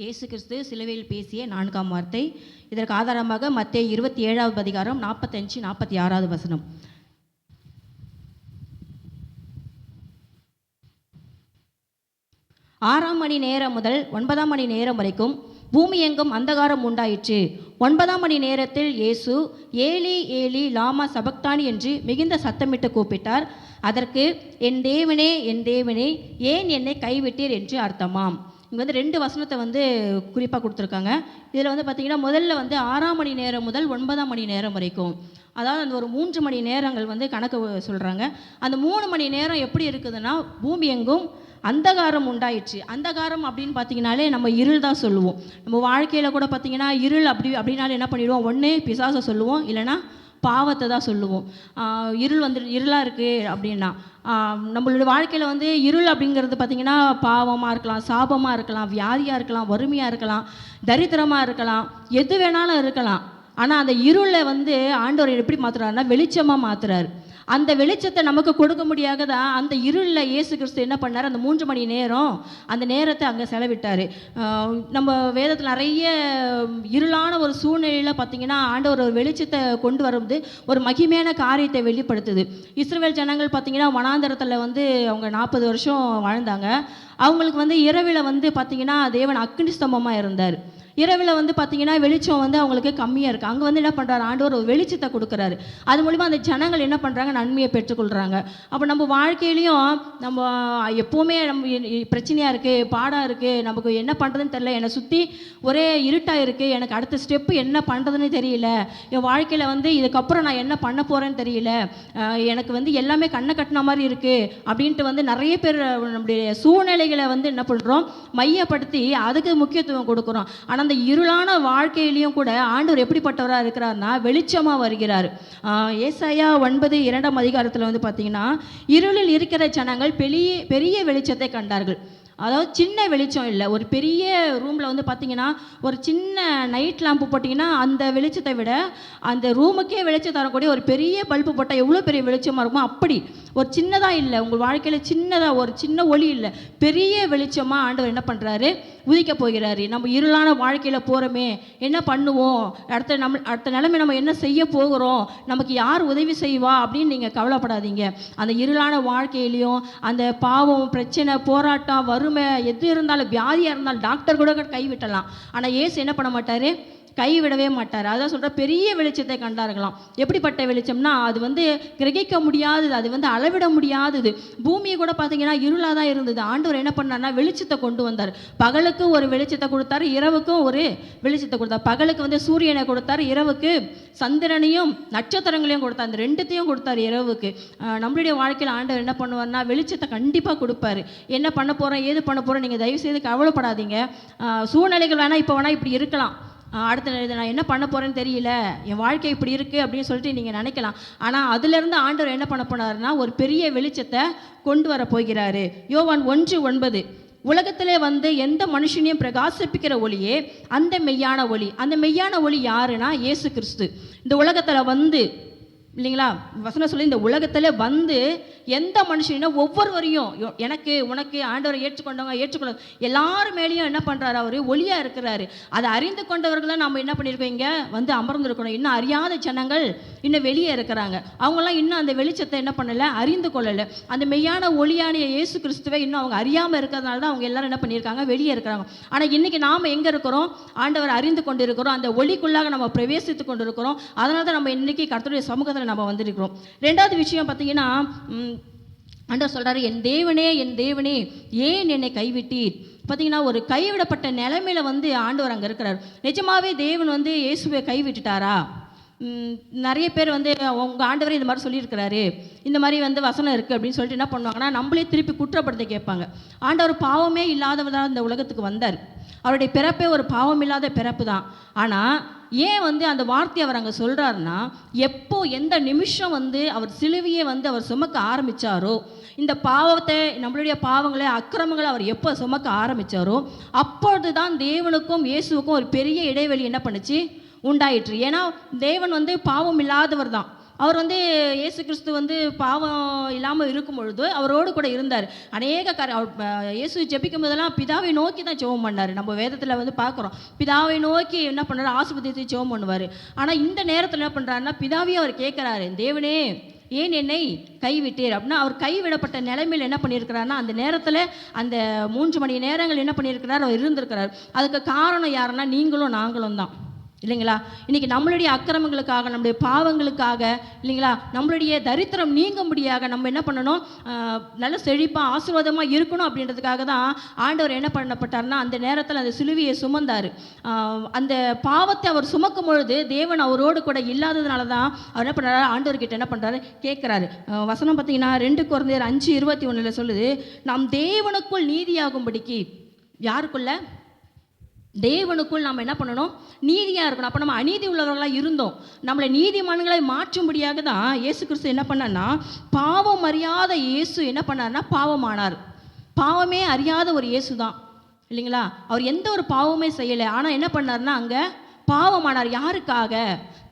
இயேசு கிறிஸ்து சிலுவையில் பேசிய 4ஆம் வார்த்தை. இதற்கு ஆதாரமாக மத்தேயு 27வது அதிகாரம் 45, 46வது வசனம். ஆறாம் மணி நேரம் முதல் 9ஆம் மணி நேரம் வரைக்கும் பூமி எங்கும் அந்தகாரம் உண்டாயிற்று. 9ஆம் மணி நேரத்தில் இயேசு ஏலி ஏலி லாமா சபக்தானி என்று மிகுந்த சத்தமிட்டு கூப்பிட்டார். அதற்கு என் தேவனே என் தேவனே ஏன் என்னை கைவிட்டீர் என்று அர்த்தமாம். இங்கே வந்து 2 வசனத்தை வந்து குறிப்பாக கொடுத்துருக்காங்க. இதில் வந்து பார்த்திங்கன்னா முதல்ல வந்து 6ஆம் மணி நேரம் முதல் 9ஆம் மணி நேரம் வரைக்கும், அதாவது அந்த ஒரு 3 மணி நேரங்கள் வந்து கணக்கு சொல்கிறாங்க. அந்த 3 மணி நேரம் எப்படி இருக்குதுன்னா பூமி எங்கும் அந்தகாரம் உண்டாயிடுச்சு. அந்தகாரம் அப்படின்னு பார்த்தீங்கன்னாலே நம்ம இருள் தான் சொல்லுவோம். நம்ம வாழ்க்கையில் கூட பார்த்திங்கன்னா இருள் அப்படின்னாலே என்ன பண்ணிடுவோம், ஒன்று பிசாசை சொல்லுவோம், இல்லைனா பாவத்தை தான் சொல்லுவோம். இருள் வந்து இருளாக இருக்குது அப்படின்னா நம்மளுடைய வாழ்க்கையில் வந்து இருள் அப்படிங்கிறது பார்த்திங்கன்னா பாவமாக இருக்கலாம், சாபமாக இருக்கலாம், வியாதியாக இருக்கலாம், வறுமையாக இருக்கலாம், தரித்திரமாக இருக்கலாம், எது வேணாலும் இருக்கலாம். ஆனால் அந்த இருளை வந்து ஆண்டவர் எப்படி மாற்றுறாருன்னா வெளிச்சமாக மாற்றுறாரு. அந்த வெளிச்சத்தை நமக்கு கொடுக்க முடியாத தான் அந்த இருளில் இயேசு கிறிஸ்து என்ன பண்ணார், அந்த 3 மணி நேரம் அந்த நேரத்தை அங்கே செலவிட்டார். நம்ம வேதத்தில் நிறைய இருளான ஒரு சூழ்நிலையில் பார்த்திங்கன்னா ஆண்டவர் ஒரு வெளிச்சத்தை கொண்டு வரும்போது ஒரு மகிமையான காரியத்தை வெளிப்படுத்துது. இஸ்ரவேல் ஜனங்கள் பார்த்திங்கன்னா வனாந்தரத்தில் வந்து அவங்க 40 வருஷம் வாழ்ந்தாங்க. அவங்களுக்கு வந்து இரவில் வந்து பார்த்திங்கன்னா தேவன் அக்கினி ஸ்தம்பமாக இருந்தார். இரவில் வந்து பார்த்திங்கன்னா வெளிச்சம் வந்து அவங்களுக்கு கம்மியாக இருக்குது. அங்கே வந்து என்ன பண்ணுறாரு, ஆண்டவர் ஒரு வெளிச்சத்தை கொடுக்குறாரு. அது மூலிமா அந்த ஜனங்கள் என்ன பண்ணுறாங்க, நன்மையை பெற்றுக்கொள்கிறாங்க. அப்போ நம்ம வாழ்க்கையிலையும் நம்ம எப்போவுமே நம்ம பிரச்சனையாக இருக்குது, பாடாக இருக்குது, நமக்கு என்ன பண்ணுறதுன்னு தெரியல, என்னை சுற்றி ஒரே இருட்டாக இருக்குது, எனக்கு அடுத்த ஸ்டெப்பு என்ன பண்ணுறதுன்னு தெரியல, என் வாழ்க்கையில் வந்து இதுக்கப்புறம் நான் என்ன பண்ண போகிறேன்னு தெரியல, எனக்கு வந்து எல்லாமே கண்ணை கட்டின மாதிரி இருக்குது அப்படின்ட்டு வந்து நிறைய பேர் நம்முடைய சூழ்நிலைகளை வந்து என்ன பண்ணுறோம், மையப்படுத்தி அதுக்கு முக்கியத்துவம் கொடுக்குறோம். ஆனால் அந்த இருளான வாழ்க்கையிலையும் கூட ஆண்டவர் எப்படிப்பட்டவராக இருக்கிறார்னா வெளிச்சமாக வருகிறார். ஏசாயா 9:2 அதிகாரத்தில் வந்து பார்த்தீங்கன்னா இருளில் இருக்கிற ஜனங்கள் பெரிய வெளிச்சத்தை கண்டார்கள். அதாவது சின்ன வெளிச்சம் இல்லை, ஒரு பெரிய ரூமில் வந்து பார்த்திங்கன்னா ஒரு சின்ன நைட் லேம்பு போட்டிங்கன்னா அந்த வெளிச்சத்தை விட அந்த ரூமுக்கே வெளிச்சம் தரக்கூடிய ஒரு பெரிய பல்பு போட்டால் எவ்வளோ பெரிய வெளிச்சமாக இருக்குமோ அப்படி ஒரு சின்னதாக இல்லை, உங்கள் வாழ்க்கையில் சின்னதாக ஒரு சின்ன ஒளி இல்லை, பெரிய வெளிச்சமாக ஆண்டவர் என்ன பண்ணுறாரு, உதிக்க போகிறாரு. நம்ம இருளான வாழ்க்கையில் போகிறோமே, என்ன பண்ணுவோம், அடுத்த நிலைமை நம்ம என்ன செய்ய போகிறோம், நமக்கு யார் உதவி செய்வா அப்படின்னு நீங்கள் கவலைப்படாதீங்க. அந்த இருளான வாழ்க்கையிலையும் அந்த பாவம், பிரச்சனை, போராட்டம், வறுமை எது இருந்தாலும், வியாதியாக இருந்தாலும் டாக்டர் கூட கைவிட்டலாம். ஆனால் இயேசு என்ன பண்ண மாட்டார், கைவிடவே மாட்டார். அதான் சொல்கிற பெரிய வெளிச்சத்தை கண்டார்களாம். எப்படிப்பட்ட வெளிச்சம்னா அது வந்து கிரகிக்க முடியாதது, அது வந்து அளவிட முடியாதது. பூமியை கூட பார்த்தீங்கன்னா இருளாக தான் இருந்தது. ஆண்டவர் என்ன பண்ணார்னா வெளிச்சத்தை கொண்டு வந்தார். பகலுக்கு ஒரு வெளிச்சத்தை கொடுத்தாரு, இரவுக்கும் ஒரு வெளிச்சத்தை கொடுத்தார். பகலுக்கு வந்து சூரியனை கொடுத்தார், இரவுக்கு சந்திரனையும் நட்சத்திரங்களையும் கொடுத்தார். அந்த 2த்தையும் கொடுத்தார் இரவுக்கு. நம்மளுடைய வாழ்க்கையில் ஆண்டவர் என்ன பண்ணுவார்னா வெளிச்சத்தை கண்டிப்பாக கொடுப்பாரு. என்ன பண்ண போகிறோம், ஏது பண்ண போகிறோம், நீங்கள் தயவுசெய்து கவலைப்படாதீங்க. சூழ்நிலைகள் வேணால் இப்போ வேணால் இப்படி இருக்கலாம், அடுத்த நான் என்ன பண்ண போகிறேன்னு தெரியல, என் வாழ்க்கை இப்படி இருக்குது அப்படின்னு சொல்லிட்டு நீங்கள் நினைக்கலாம். ஆனால் அதிலிருந்து ஆண்டவர் என்ன பண்ண போனார்னா ஒரு பெரிய வெளிச்சத்தை கொண்டு வர போகிறாரு. யோவான் 1:9 உலகத்திலே வந்து எந்த மனுஷனையும் பிரகாசிப்பிக்கிற ஒளியே அந்த மெய்யான ஒளி. அந்த மெய்யான ஒளி யாருன்னா இயேசு கிறிஸ்து. இந்த உலகத்தில் வந்து இல்லைங்களா, வசனம் சொல்லி இந்த உலகத்தில் வந்து எந்த மனுஷனா ஒவ்வொருவரையும் எனக்கு உனக்கு ஆண்டவரை ஏற்றுக்கொள்ள எல்லாரும் மேலேயும் என்ன பண்ணுறாரு, அவர் ஒளியாக இருக்கிறாரு. அதை அறிந்து கொண்டவர்கள் தான் நம்ம என்ன பண்ணியிருக்கோம், இங்கே வந்து அமர்ந்திருக்கணும். இன்னும் அறியாத ஜனங்கள் இன்னும் வெளியே இருக்கிறாங்க. அவங்களாம் இன்னும் அந்த வெளிச்சத்தை என்ன பண்ணலை, அறிந்து கொள்ளலை. அந்த மெய்யான ஒளியான இயேசு கிறிஸ்துவை இன்னும் அவங்க அறியாமல் இருக்கிறதுனால தான் அவங்க எல்லாரும் என்ன பண்ணியிருக்காங்க, வெளியே இருக்கிறாங்க. ஆனால் இன்றைக்கி நாம் எங்கே இருக்கிறோம், ஆண்டவர் அறிந்து கொண்டு இருக்கிறோம், அந்த ஒளிக்குள்ளாக நம்ம பிரவேசித்து கொண்டு இருக்கிறோம். அதனால தான் நம்ம இன்றைக்கி கர்த்தருடைய சமூகத்தில் நம்ம வந்திருக்கிறோம். ரெண்டாவது விஷயம் பார்த்தீங்கன்னா, ஆண்டவர் சொல்கிறாரு, என் தேவனே ஏன் என்னை கைவிட்டீர். பார்த்தீங்கன்னா ஒரு கைவிடப்பட்ட நிலைமையில வந்து ஆண்டவர் அங்கே இருக்கிறார். நிஜமாவே தேவன் வந்து இயேசுவை கைவிட்டுட்டாரா? நிறைய பேர் வந்து உங்கள் ஆண்டவரே இந்த மாதிரி சொல்லியிருக்கிறாரு, இந்த மாதிரி வந்து வசனம் இருக்குது அப்படின்னு சொல்லிட்டு என்ன பண்ணுவாங்கன்னா, நம்மளே திருப்பி குற்றப்படுத்த கேட்பாங்க. ஆண்டவர் பாவமே இல்லாதவர் தான் இந்த உலகத்துக்கு வந்தார். அவருடைய பிறப்பே ஒரு பாவம் இல்லாத பிறப்பு தான். ஆனால் ஏன் வந்து அந்த வார்த்தையை அவர் அங்கே சொல்கிறாருன்னா, எப்போ எந்த நிமிஷம் வந்து அவர் சிலுவையை வந்து அவர் சுமக்க ஆரம்பித்தாரோ, இந்த பாவத்தை நம்மளுடைய பாவங்களை அக்கிரமங்களை அவர் எப்போ சுமக்க ஆரம்பித்தாரோ அப்பொழுது தான் தேவனுக்கும் இயேசுவுக்கும் ஒரு பெரிய இடைவெளி என்ன பண்ணுச்சு, உண்டாயிற்று. ஏன்னா தேவன் வந்து பாவம் இல்லாதவர் தான். அவர் வந்து இயேசு கிறிஸ்து வந்து பாவம் இல்லாமல் இருக்கும் பொழுது அவரோடு கூட இருந்தார். அநேக இயேசு ஜெபிக்கும் போதெல்லாம் பிதாவை நோக்கி தான் ஜெபம் பண்ணார். நம்ம வேதத்தில் வந்து பார்க்குறோம், பிதாவை நோக்கி என்ன பண்ணுறாரு, ஆசீர்வதித்து ஜெபம் பண்ணுவார். ஆனால் இந்த நேரத்தில் என்ன பண்ணுறாருன்னா, பிதாவையும் அவர் கேட்குறாரு, தேவனே ஏன் என்னை கைவிட்டீர் அப்படின்னா, அவர் கைவிடப்பட்ட நிலைமையில் என்ன பண்ணியிருக்கிறாருன்னா, அந்த நேரத்தில் அந்த 3 மணி நேரங்கள் என்ன பண்ணியிருக்கிறார், அவர் இருந்திருக்கிறார். அதுக்கு காரணம் யாருன்னா நீங்களும் நாங்களும் தான், இல்லைங்களா? இன்றைக்கி நம்மளுடைய அக்கிரமங்களுக்காக, நம்மளுடைய பாவங்களுக்காக, இல்லைங்களா, நம்மளுடைய தரித்திரம் நீங்கும்படியாக நம்ம என்ன பண்ணணும், நல்ல செழிப்பாக ஆசீர்வாதமாக இருக்கணும் அப்படின்றதுக்காக தான் ஆண்டவர் என்ன பண்ணப்பட்டார்னா, அந்த நேரத்தில் அந்த சிலுவையை சுமந்தார். அந்த பாவத்தை அவர் சுமக்கும் பொழுது தேவன் அவரோடு கூட இல்லாததுனால தான் அவர் என்ன பண்ணுறாரு, ஆண்டவர்கிட்ட என்ன பண்ணுறாரு, கேட்குறாரு. வசனம் பார்த்தீங்கன்னா 2 கொரிந்தியர் 5:21 சொல்லுது, நாம் தேவனுக்குள் நீதியாகும்படிக்கு, யாருக்குள்ள, தேவனுக்குள் நம்ம என்ன பண்ணணும், நீதியாக இருக்கணும். அப்போ நம்ம அநீதி உள்ளவர்களாக இருந்தோம், நம்மளை நீதிமான்களை மாற்றும்படியாக தான் இயேசு கிறிஸ்து என்ன பண்ணார்னா, பாவம் அறியாத இயேசு என்ன பண்ணார்னா பாவமானார். பாவமே அறியாத ஒரு இயேசு தான், இல்லைங்களா? அவர் எந்த ஒரு பாவமே செய்யலை. ஆனால் என்ன பண்ணார்னா அங்கே பாவமானார். யாருக்காக?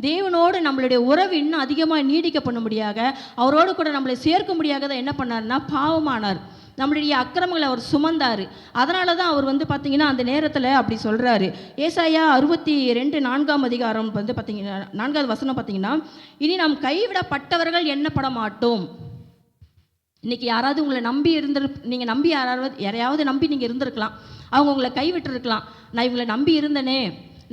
தேவனோடு நம்மளுடைய உறவு இன்னும் அதிகமாக நீடிக்க பண்ணும்படியாக, அவரோடு கூட நம்மளை சேர்க்கும்படியாக தான் என்ன பண்ணார்னா பாவமானார். நம்மளுடைய அக்கிரமங்களை அவர் சுமந்தார். அதனால தான் அவர் வந்து பார்த்திங்கன்னா அந்த நேரத்தில் அப்படி சொல்கிறாரு. ஏசாயா 62:4 வந்து பார்த்திங்கன்னா 4வது வசனம் பார்த்திங்கன்னா, இனி நாம் கைவிடப்பட்டவர்கள் எண்ணப்பட மாட்டோம். இன்றைக்கி யாராவது உங்களை நம்பி நீங்கள் நம்பி யாரையாவது நம்பி நீங்கள் இருந்திருக்கலாம். அவங்க உங்களை கைவிட்டுருக்கலாம். நான் இவங்களை நம்பி இருந்தேனே,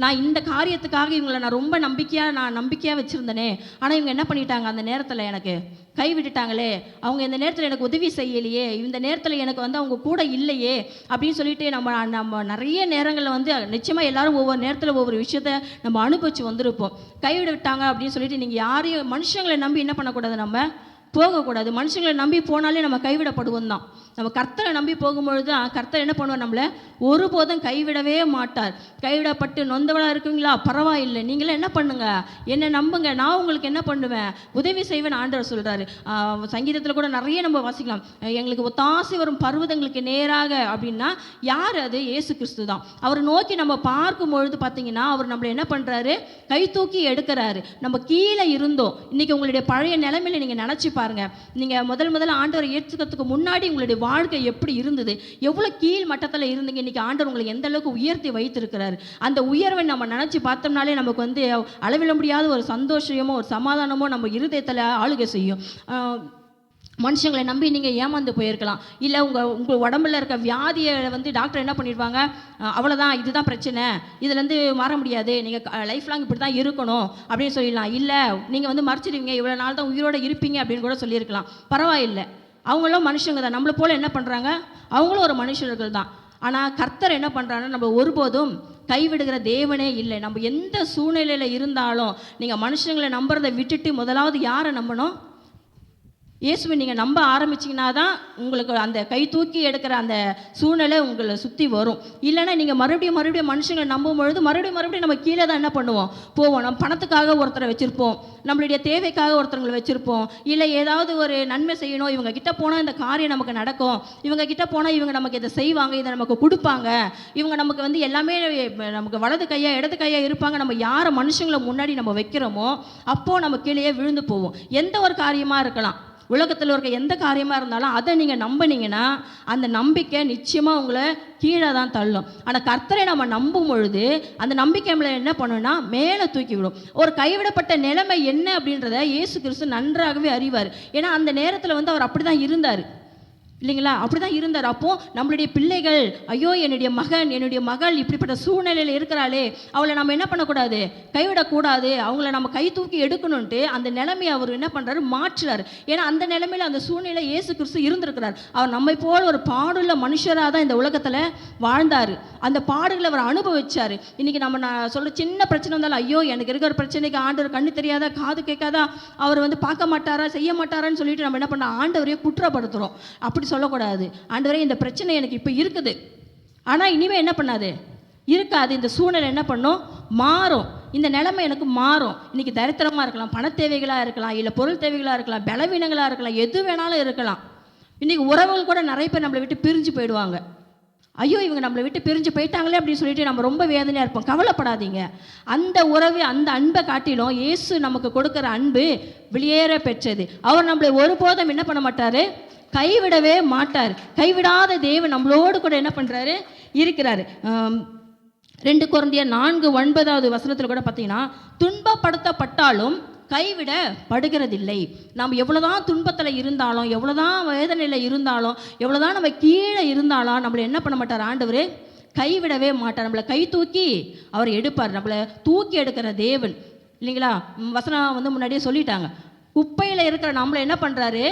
நான் இந்த காரியத்துக்காக இவங்களை நான் ரொம்ப நம்பிக்கையாக வச்சுருந்தேனே, ஆனால் இவங்க என்ன பண்ணிட்டாங்க, அந்த நேரத்தில் எனக்கு கைவிட்டுட்டாங்களே, அவங்க இந்த நேரத்தில் எனக்கு உதவி செய்யலையே, இந்த நேரத்தில் எனக்கு வந்து அவங்க கூட இல்லையே அப்படின்னு சொல்லிட்டு நம்ம நிறைய நேரங்களில் வந்து நிச்சயமாக எல்லாரும் ஒவ்வொரு நேரத்தில் ஒவ்வொரு விஷயத்த நம்ம அனுபவிச்சு வந்திருப்போம். கைவிட்டாங்க அப்படின்னு சொல்லிட்டு நீங்கள் யாரையும் மனுஷங்களை நம்பி என்ன பண்ணக்கூடாது, நம்ம போகக்கூடாது. மனுஷங்களை நம்பி போனாலே நம்ம கைவிடப்படுவோம் தான். நம்ம கர்த்தரை நம்பி போகும்பொழுது தான் கர்த்தர் என்ன பண்ணுவார், நம்மளை ஒருபோதும் கைவிடவே மாட்டார். கைவிடப்பட்டு நொந்தவளாக இருக்குங்களா, பரவாயில்லை, நீங்களே என்ன பண்ணுங்க, என்னை நம்புங்க, நான் உங்களுக்கு என்ன பண்ணுவேன், உதவி செய்வேன் ஆண்டவர் சொல்கிறாரு. சங்கீதத்தில் கூட நிறைய நம்ம வாசிக்கலாம், எங்களுக்கு ஒத்தாசி வரும் பர்வதங்களுக்கு நேராக அப்படின்னா யார் அது, இயேசு கிறிஸ்து தான். அவர் நோக்கி நம்ம பார்க்கும் பொழுது பார்த்தீங்கன்னா அவர் நம்மளை என்ன பண்ணுறாரு, கை தூக்கி எடுக்கிறாரு. நம்ம கீழே இருந்தோம். இன்றைக்கி உங்களுடைய பழைய நிலைமையில நீங்கள் நினச்சி பாருங்க, நீங்கள் முதல்ல ஆண்டவரை ஏற்றுக்கிறதுக்கு முன்னாடி உங்களுடைய வாழ்க்கை எப்படி இருந்தது, எவ்வளோ கீழ் மட்டத்தில் இருந்தீங்க. இன்னைக்கு ஆண்டவர் உங்களை எந்த அளவுக்கு உயர்த்தி வைத்திருக்கிறாரு. அந்த உயர்வை நம்ம நினச்சி பார்த்தோம்னாலே நமக்கு வந்து அளவிட முடியாத ஒரு சந்தோஷமோ ஒரு சமாதானமோ நம்ம இருதயத்தில் ஆளுகை செய்யும். மனுஷங்களை நம்பி நீங்கள் ஏமாந்து போயிருக்கலாம். இல்லை உங்கள் உடம்புல இருக்க வியாதியை வந்து டாக்டர் என்ன பண்ணிடுவாங்க, அவ்வளோதான், இதுதான் பிரச்சனை, இதுலேருந்து மாற முடியாது, நீங்கள் லைஃப் லாங் இப்படி தான் இருக்கணும் அப்படின்னு சொல்லிடலாம். இல்லை நீங்கள் வந்து மறைச்சிடுவீங்க, இவ்வளோ நாள் தான் உயிரோடு இருப்பீங்க அப்படின்னு கூட சொல்லியிருக்கலாம். பரவாயில்லை, அவங்களும் மனுஷங்க தான், நம்மளை போல் என்ன பண்ணுறாங்க, அவங்களும் ஒரு மனுஷர்கள் தான். ஆனால் கர்த்தர் என்ன பண்ணுறாங்கன்னா, நம்ம ஒருபோதும் கைவிடுகிற தேவனே இல்லை. நம்ம எந்த சூழ்நிலையில் இருந்தாலும் நீங்கள் மனுஷங்களை நம்புறதை விட்டுட்டு முதலாவது யாரை நம்பணும், இயேசுவை நீங்கள் நம்ப ஆரம்பிச்சிங்கன்னா தான் உங்களுக்கு அந்த கை தூக்கி எடுக்கிற அந்த சூழ்நிலை உங்களை சுற்றி வரும். இல்லைன்னா நீங்கள் மறுபடியும் மனுஷங்களை நம்பும் பொழுது மறுபடியும் நம்ம கீழே தான் என்ன பண்ணுவோம், போவோம். நம்ம பணத்துக்காக ஒருத்தரை வச்சுருப்போம், நம்மளுடைய தேவைக்காக ஒருத்தவங்களை வச்சுருப்போம், இல்லை ஏதாவது ஒரு நன்மை செய்யணும், இவங்க கிட்ட போனால் இந்த காரியம் நமக்கு நடக்கும், இவங்க கிட்ட போனால் இவங்க நமக்கு இதை செய்வாங்க, இதை நமக்கு கொடுப்பாங்க, இவங்க நமக்கு வந்து எல்லாமே நமக்கு வலது கையா இடது கையா இருப்பாங்க. நம்ம யாரை மனுஷங்களை முன்னாடி நம்ம வைக்கிறோமோ அப்போது நம்ம கீழே விழுந்து போவோம். எந்த ஒரு காரியமாக இருக்கலாம், உலகத்தில் இருக்க எந்த காரியமாக இருந்தாலும் அதை நீங்கள் நம்பினீங்கன்னா அந்த நம்பிக்கை நிச்சயமாக உங்களை கீழே தான் தள்ளும். ஆனால் கர்த்தரை நம்ம நம்பும் பொழுது அந்த நம்பிக்கை நம்மளை என்ன பண்ணுன்னா மேலே தூக்கி விடும். ஒரு கைவிடப்பட்ட நிலைமை என்ன அப்படின்றத இயேசு கிறிஸ்து நன்றாகவே அறிவார். ஏன்னா அந்த நேரத்தில் வந்து அவர் அப்படி தான் இருந்தார் இல்லைங்களா, அப்படி தான் இருந்தார். அப்போது நம்மளுடைய பிள்ளைகள், ஐயோ என்னுடைய மகன் என்னுடைய மகள் இப்படிப்பட்ட சூழ்நிலையில் இருக்கிறாளே, அவளை நம்ம என்ன பண்ணக்கூடாது, கைவிடக்கூடாது, அவங்கள நம்ம கை தூக்கி எடுக்கணுன்ட்டு அந்த நிலைமையை அவர் என்ன பண்ணுறாரு, மாற்றுறாரு. ஏன்னா அந்த நிலைமையில் அந்த சூழ்நிலை இயேசு கிறிஸ்து இருந்திருக்கிறார். அவர் நம்மை போல் ஒரு பாடுள்ள மனுஷராக தான் இந்த உலகத்தில் வாழ்ந்தார். அந்த பாடுகளை அவர் அனுபவிச்சார். இன்றைக்கி நான் சொல்கிற சின்ன பிரச்சனை இருந்தாலும், ஐயோ எனக்கு இருக்கிற பிரச்சனைக்கு ஆண்டவர் கண்ணு தெரியாதா, காது கேட்காதா, அவர் வந்து பார்க்க மாட்டாரா, செய்ய மாட்டாரான்னு சொல்லிட்டு நம்ம என்ன பண்ண, ஆண்டவரையே குற்றப்படுத்துகிறோம். அப்படி சொல்லக்கூடாது. ஆண்டவரே இந்த பிரச்சனை எனக்கு இப்போ இருக்குது, ஆனால் இனிமேல் என்ன பண்ணாது, இருக்காது. இந்த சூழ்நிலை என்ன பண்ணும், மாறும். இந்த நிலைமை எனக்கு மாறும். இன்றைக்கி தரித்திரமாக இருக்கலாம், பண தேவைகளாக இருக்கலாம், இல்லை பொருள் தேவைகளாக இருக்கலாம், பலவீனங்களாக இருக்கலாம், எது வேணாலும் இருக்கலாம். இன்றைக்கி உறவுகள் கூட நிறைய பேர் நம்மளை விட்டு பிரிஞ்சு போயிடுவாங்க. ஐயோ இவங்க நம்மளை விட்டு பிரிஞ்சு போயிட்டாங்களே அப்படின்னு சொல்லிட்டு நம்ம ரொம்ப வேதனையாக இருப்போம். கவலைப்படாதீங்க. அந்த உறவு, அந்த அன்பை காட்டிலும் இயேசு நமக்கு கொடுக்குற அன்பு வெளியேற பெற்றது. அவர் நம்மளை ஒருபோதும் என்ன பண்ண மாட்டார், கைவிடவே மாட்டார். கைவிடாத தேவன் நம்மளோடு கூட என்ன பண்ணுறாரு, இருக்கிறாரு. 2 கொரிந்தியர் 4:9 கூட பார்த்தீங்கன்னா, துன்பப்படுத்தப்பட்டாலும் கைவிடப்படுகிறதில்லை. நாம் எவ்வளோதான் துன்பத்தில் இருந்தாலும், எவ்வளோதான் வேதனையில் இருந்தாலும், எவ்வளோதான் நம்ம கீழே இருந்தாலும் நம்மளை என்ன பண்ண மாட்டார், ஆண்டவர் கைவிடவே மாட்டார். நம்மளை கை தூக்கி அவர் எடுப்பார். நம்மளை தூக்கி எடுக்கிற தேவன் இல்லைங்களா. வசனம் வந்து முன்னாடியே சொல்லிட்டாங்க. குப்பையில் இருக்கிற நம்மளை என்ன பண்ணுறாரு,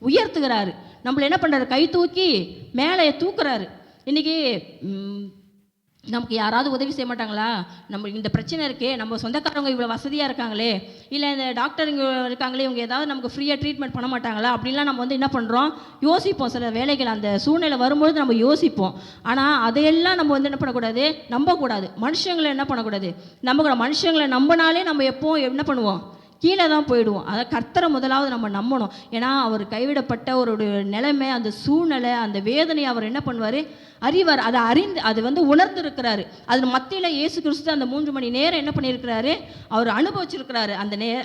உயர்த்துகிறாரு. நம்மளை என்ன பண்ணுறாரு, கை தூக்கி மேலே தூக்குறாரு. இன்றைக்கி நமக்கு யாராவது உதவி செய்ய மாட்டாங்களா, நம்ம இந்த பிரச்சனை இருக்கே, நம்ம சொந்தக்காரங்க இவ்வளோ வசதியாக இருக்காங்களே, இல்லை இந்த டாக்டர் இங்கே இருக்காங்களே, இவங்க ஏதாவது நமக்கு ஃப்ரீயாக ட்ரீட்மெண்ட் பண்ண மாட்டாங்களா அப்படின்லாம் நம்ம வந்து என்ன பண்ணுறோம், யோசிப்போம். சில வேலைகள் அந்த சூழ்நிலை வரும்பொழுது நம்ம யோசிப்போம். ஆனால் அதையெல்லாம் நம்ம வந்து என்ன பண்ணக்கூடாது, நம்பக்கூடாது. மனுஷங்களை என்ன பண்ணக்கூடாது, நம்பக்கூடாது. மனுஷங்களை நம்பினாலே நம்ம எப்போ என்ன பண்ணுவோம், கீழே தான் போயிடுவோம். அதை கர்த்தரை முதலாவது நம்ம நம்பணும். ஏன்னா அவர் கைவிடப்பட்ட ஒரு நிலைமை, அந்த சூழ்நிலை, அந்த வேதனையை அவர் என்ன பண்ணுவார், அறிவார். அதை அறிந்து அது வந்து உணர்ந்துருக்கிறாரு. அது மத்தியில் இயேசு கிறிஸ்து அந்த 3 மணி நேரம் என்ன பண்ணியிருக்கிறாரு, அவர் அனுபவிச்சிருக்கிறாரு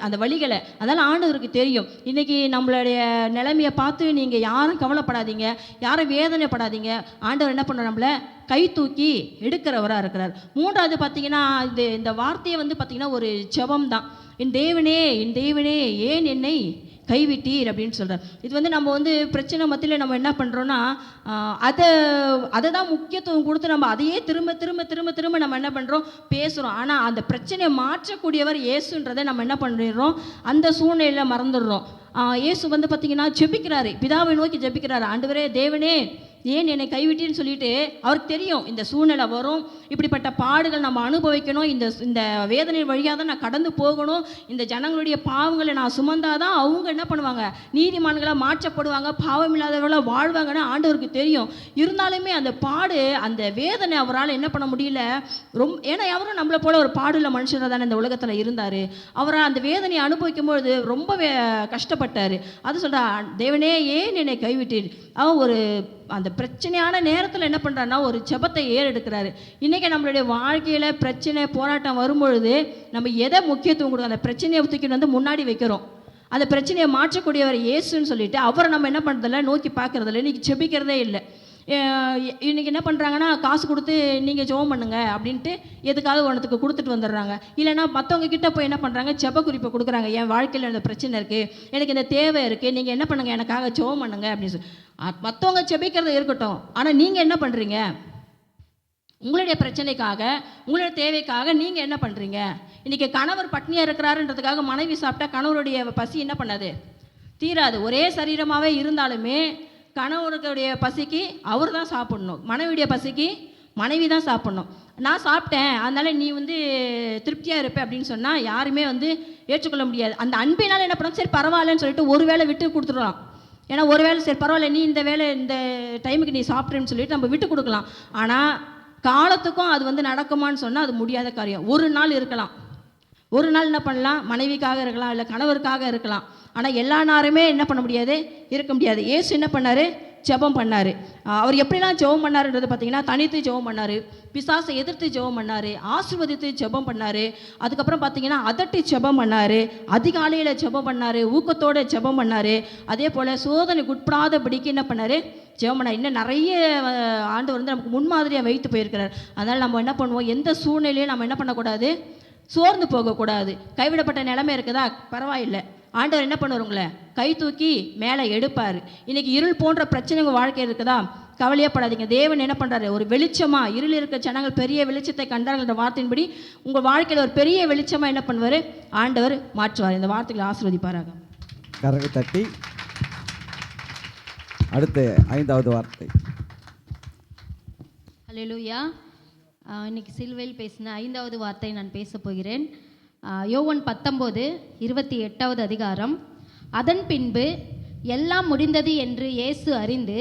அந்த வழிகளை. அதனால் ஆண்டவருக்கு தெரியும். இன்றைக்கி நம்மளுடைய நிலைமையை பார்த்து நீங்கள் யாரும் கவலைப்படாதீங்க, யாரும் வேதனைப்படாதீங்க. ஆண்டவர் என்ன பண்ணுறார், நம்மளை கை தூக்கி எடுக்கிறவராக இருக்கிறார். 3வது பார்த்தீங்கன்னா, இந்த வார்த்தையை வந்து பார்த்திங்கன்னா ஒரு ஜெபம் தான். என் தேவனே ஏன் என்னை கைவிட்டீர் அப்படின்னு சொல்கிறார். இது வந்து நம்ம வந்து பிரச்சனை மத்தியில் நம்ம என்ன பண்ணுறோன்னா, அதை தான் முக்கியத்துவம் கொடுத்து நம்ம அதையே திரும்ப நம்ம என்ன பண்ணுறோம், பேசுகிறோம். ஆனால் அந்த பிரச்சனையை மாற்றக்கூடியவர் இயேசுன்றதை நம்ம என்ன பண்ணிடுறோம், அந்த சூழ்நிலையில் மறந்துடுறோம். இயேசு வந்து பார்த்திங்கன்னா ஜெபிக்கிறாரு, பிதாவை நோக்கி ஜெபிக்கிறாரு. ஆண்டவரே தேவனே ஏன் என்னை கைவிட்டேன்னு சொல்லிட்டு அவருக்கு தெரியும் இந்த சூழ்நிலை வரும், இப்படிப்பட்ட பாடுகள் நம்ம அனுபவிக்கணும், இந்த வேதனை வழியாக தான் நான் கடந்து போகணும், இந்த ஜனங்களுடைய பாவங்களை நான் சுமந்தாதான் அவங்க என்ன பண்ணுவாங்க, நீதிமான்களாக மாற்றப்படுவாங்க, பாவம் இல்லாதவர்களாக வாழ்வாங்கன்னு ஆண்டவருக்கு தெரியும். இருந்தாலுமே அந்த பாடு, அந்த வேதனை அவரால் என்ன பண்ண முடியல. ஏன்னா அவரும் நம்மளை போல ஒரு பாடுள்ள மனுஷராக தானே இந்த உலகத்தில் இருந்தார். அவரை அந்த வேதனையை அனுபவிக்கும்பொழுது ரொம்ப கஷ்டப்பட்டார். அது சொல்கிறார், தேவனே ஏன் என்னை கைவிட்டீர். அவன் அந்த பிரச்சனையான நேரத்தில் என்ன பண்ணுறாருன்னா ஒரு ஜெபத்தை ஏறெடுக்கிறாரு. இன்றைக்கி நம்மளுடைய வாழ்க்கையில் பிரச்சனை போராட்டம் வரும்பொழுது நம்ம எதை முக்கியத்துவம் கொடுக்கும், அந்த பிரச்சனையை தூக்கிட்டு வந்து முன்னாடி வைக்கிறோம். அந்த பிரச்சனையை மாற்றக்கூடியவர் இயேசுன்னு சொல்லிட்டு அவரை நம்ம என்ன பண்ணுறதில்ல, நோக்கி பார்க்குறதில்ல, இன்றைக்கி ஜெபிக்கிறதே இல்லை. இன்றைக்கி என்ன பண்ணுறாங்கன்னா, காசு கொடுத்து நீங்கள் ஜெபம் பண்ணுங்க அப்படின்ட்டு எதுக்காவது ஒன்றுத்துக்கு கொடுத்துட்டு வந்துடுறாங்க. இல்லைனா மற்றவங்க கிட்ட போய் என்ன பண்ணுறாங்க, ஜெப குறிப்பை கொடுக்குறாங்க. என் வாழ்க்கையில் இந்த பிரச்சனை இருக்குது, எனக்கு இந்த தேவை இருக்குது, நீங்கள் என்ன பண்ணுங்கள், எனக்காக ஜெபம் பண்ணுங்க அப்படின்னு சொல்லி. மற்றவங்க ஜெபிக்கிறது இருக்கட்டும், ஆனால் நீங்கள் என்ன பண்ணுறீங்க, உங்களுடைய பிரச்சனைக்காக, உங்களுடைய தேவைக்காக நீங்கள் என்ன பண்ணுறீங்க? இன்றைக்கி கணவர் பட்னியாக இருக்கிறாருன்றதுக்காக மனைவி சாப்பிட்டா கணவருடைய பசி என்ன பண்ணாது, தீராது. ஒரே சரீரமாகவே இருந்தாலுமே கணவருடைய பசிக்கு அவர் தான் சாப்பிடணும், மனைவியுடைய பசிக்கு மனைவி தான் சாப்பிடணும். நான் சாப்பிட்டேன் அதனால் நீ வந்து திருப்தியாக இருப்பேன் அப்படின்னு சொன்னால் யாருமே வந்து ஏற்றுக்கொள்ள முடியாது. அந்த அன்பினால் என்ன பண்ணோம், சரி பரவாயில்லன்னு சொல்லிட்டு ஒரு வேளை விட்டு கொடுத்துடலாம். ஏன்னா ஒரு வேளை சரி பரவாயில்ல, நீ இந்த வேலை இந்த டைமுக்கு நீ சாப்பிட்றேன்னு சொல்லிட்டு நம்ம விட்டு கொடுக்கலாம். ஆனால் காலத்துக்கும் அது வந்து நடக்குமான்னு சொன்னால் அது முடியாத காரியம். ஒரு நாள் இருக்கலாம், ஒரு நாள் என்ன பண்ணலாம், மனைவிக்காக இருக்கலாம், இல்லை கணவருக்காக இருக்கலாம். ஆனால் எல்லா நேரமே என்ன பண்ண முடியாது, இருக்க முடியாது. இயேசு என்ன பண்ணார், ஜெபம் பண்ணார். அவர் எப்படிலாம் ஜெபம் பண்ணாருன்றது பார்த்தீங்கன்னா, தனித்து ஜெபம் பண்ணார், பிசாசை எதிர்த்து ஜெபம் பண்ணார், ஆசீர்வதித்து ஜெபம் பண்ணார், அதுக்கப்புறம் பார்த்தீங்கன்னா அதட்டி ஜெபம் பண்ணார், அதிகாலையில் ஜெபம் பண்ணார், ஊக்கத்தோடு ஜெபம் பண்ணார். அதே போல் சோதனைக்கு உட்படாதபடிக்கு என்ன பண்ணார், ஜெபம் பண்ணார். இன்னும் நிறைய ஆண்டவர் வந்து நமக்கு முன்மாதிரியாக வைத்து போயிருக்கிறார். அதனால் நம்ம என்ன பண்ணுவோம், எந்த சூழ்நிலையும் நம்ம என்ன பண்ணக்கூடாது, சோர்ந்து போகக்கூடாது. கைவிடப்பட்ட நிலைமை இருக்குதா, பரவாயில்லை, ஆண்டவர் என்ன பண்ணுவார், உங்களை கை தூக்கி மேலே எடுப்பார். இன்றைக்கி இருள் போன்ற பிரச்சனை உங்கள் வாழ்க்கை இருக்குதா, கவலையப்படாதீங்க. தேவன் என்ன பண்ணுறாரு, ஒரு வெளிச்சமாக, இருள் இருக்க ஜனங்கள் பெரிய வெளிச்சத்தை கண்டார்கள்ன்ற வார்த்தையின்படி உங்கள் வாழ்க்கையில் ஒரு பெரிய வெளிச்சமாக என்ன பண்ணுவார், ஆண்டவர் மாற்றுவார். இந்த வார்த்தைகளை ஆசீர்வதிப்பாராக. கரங்களை தட்டி அடுத்து 5வது வார்த்தை. ஹல்லேலூயா. இன்னைக்கு சிலுவையில் பேசின 5வது வார்த்தை நான் பேச போகிறேன். யோவான் 19:28 அதிகாரம். அதன் பின்பு எல்லாம் முடிந்தது என்று இயேசு அறிந்து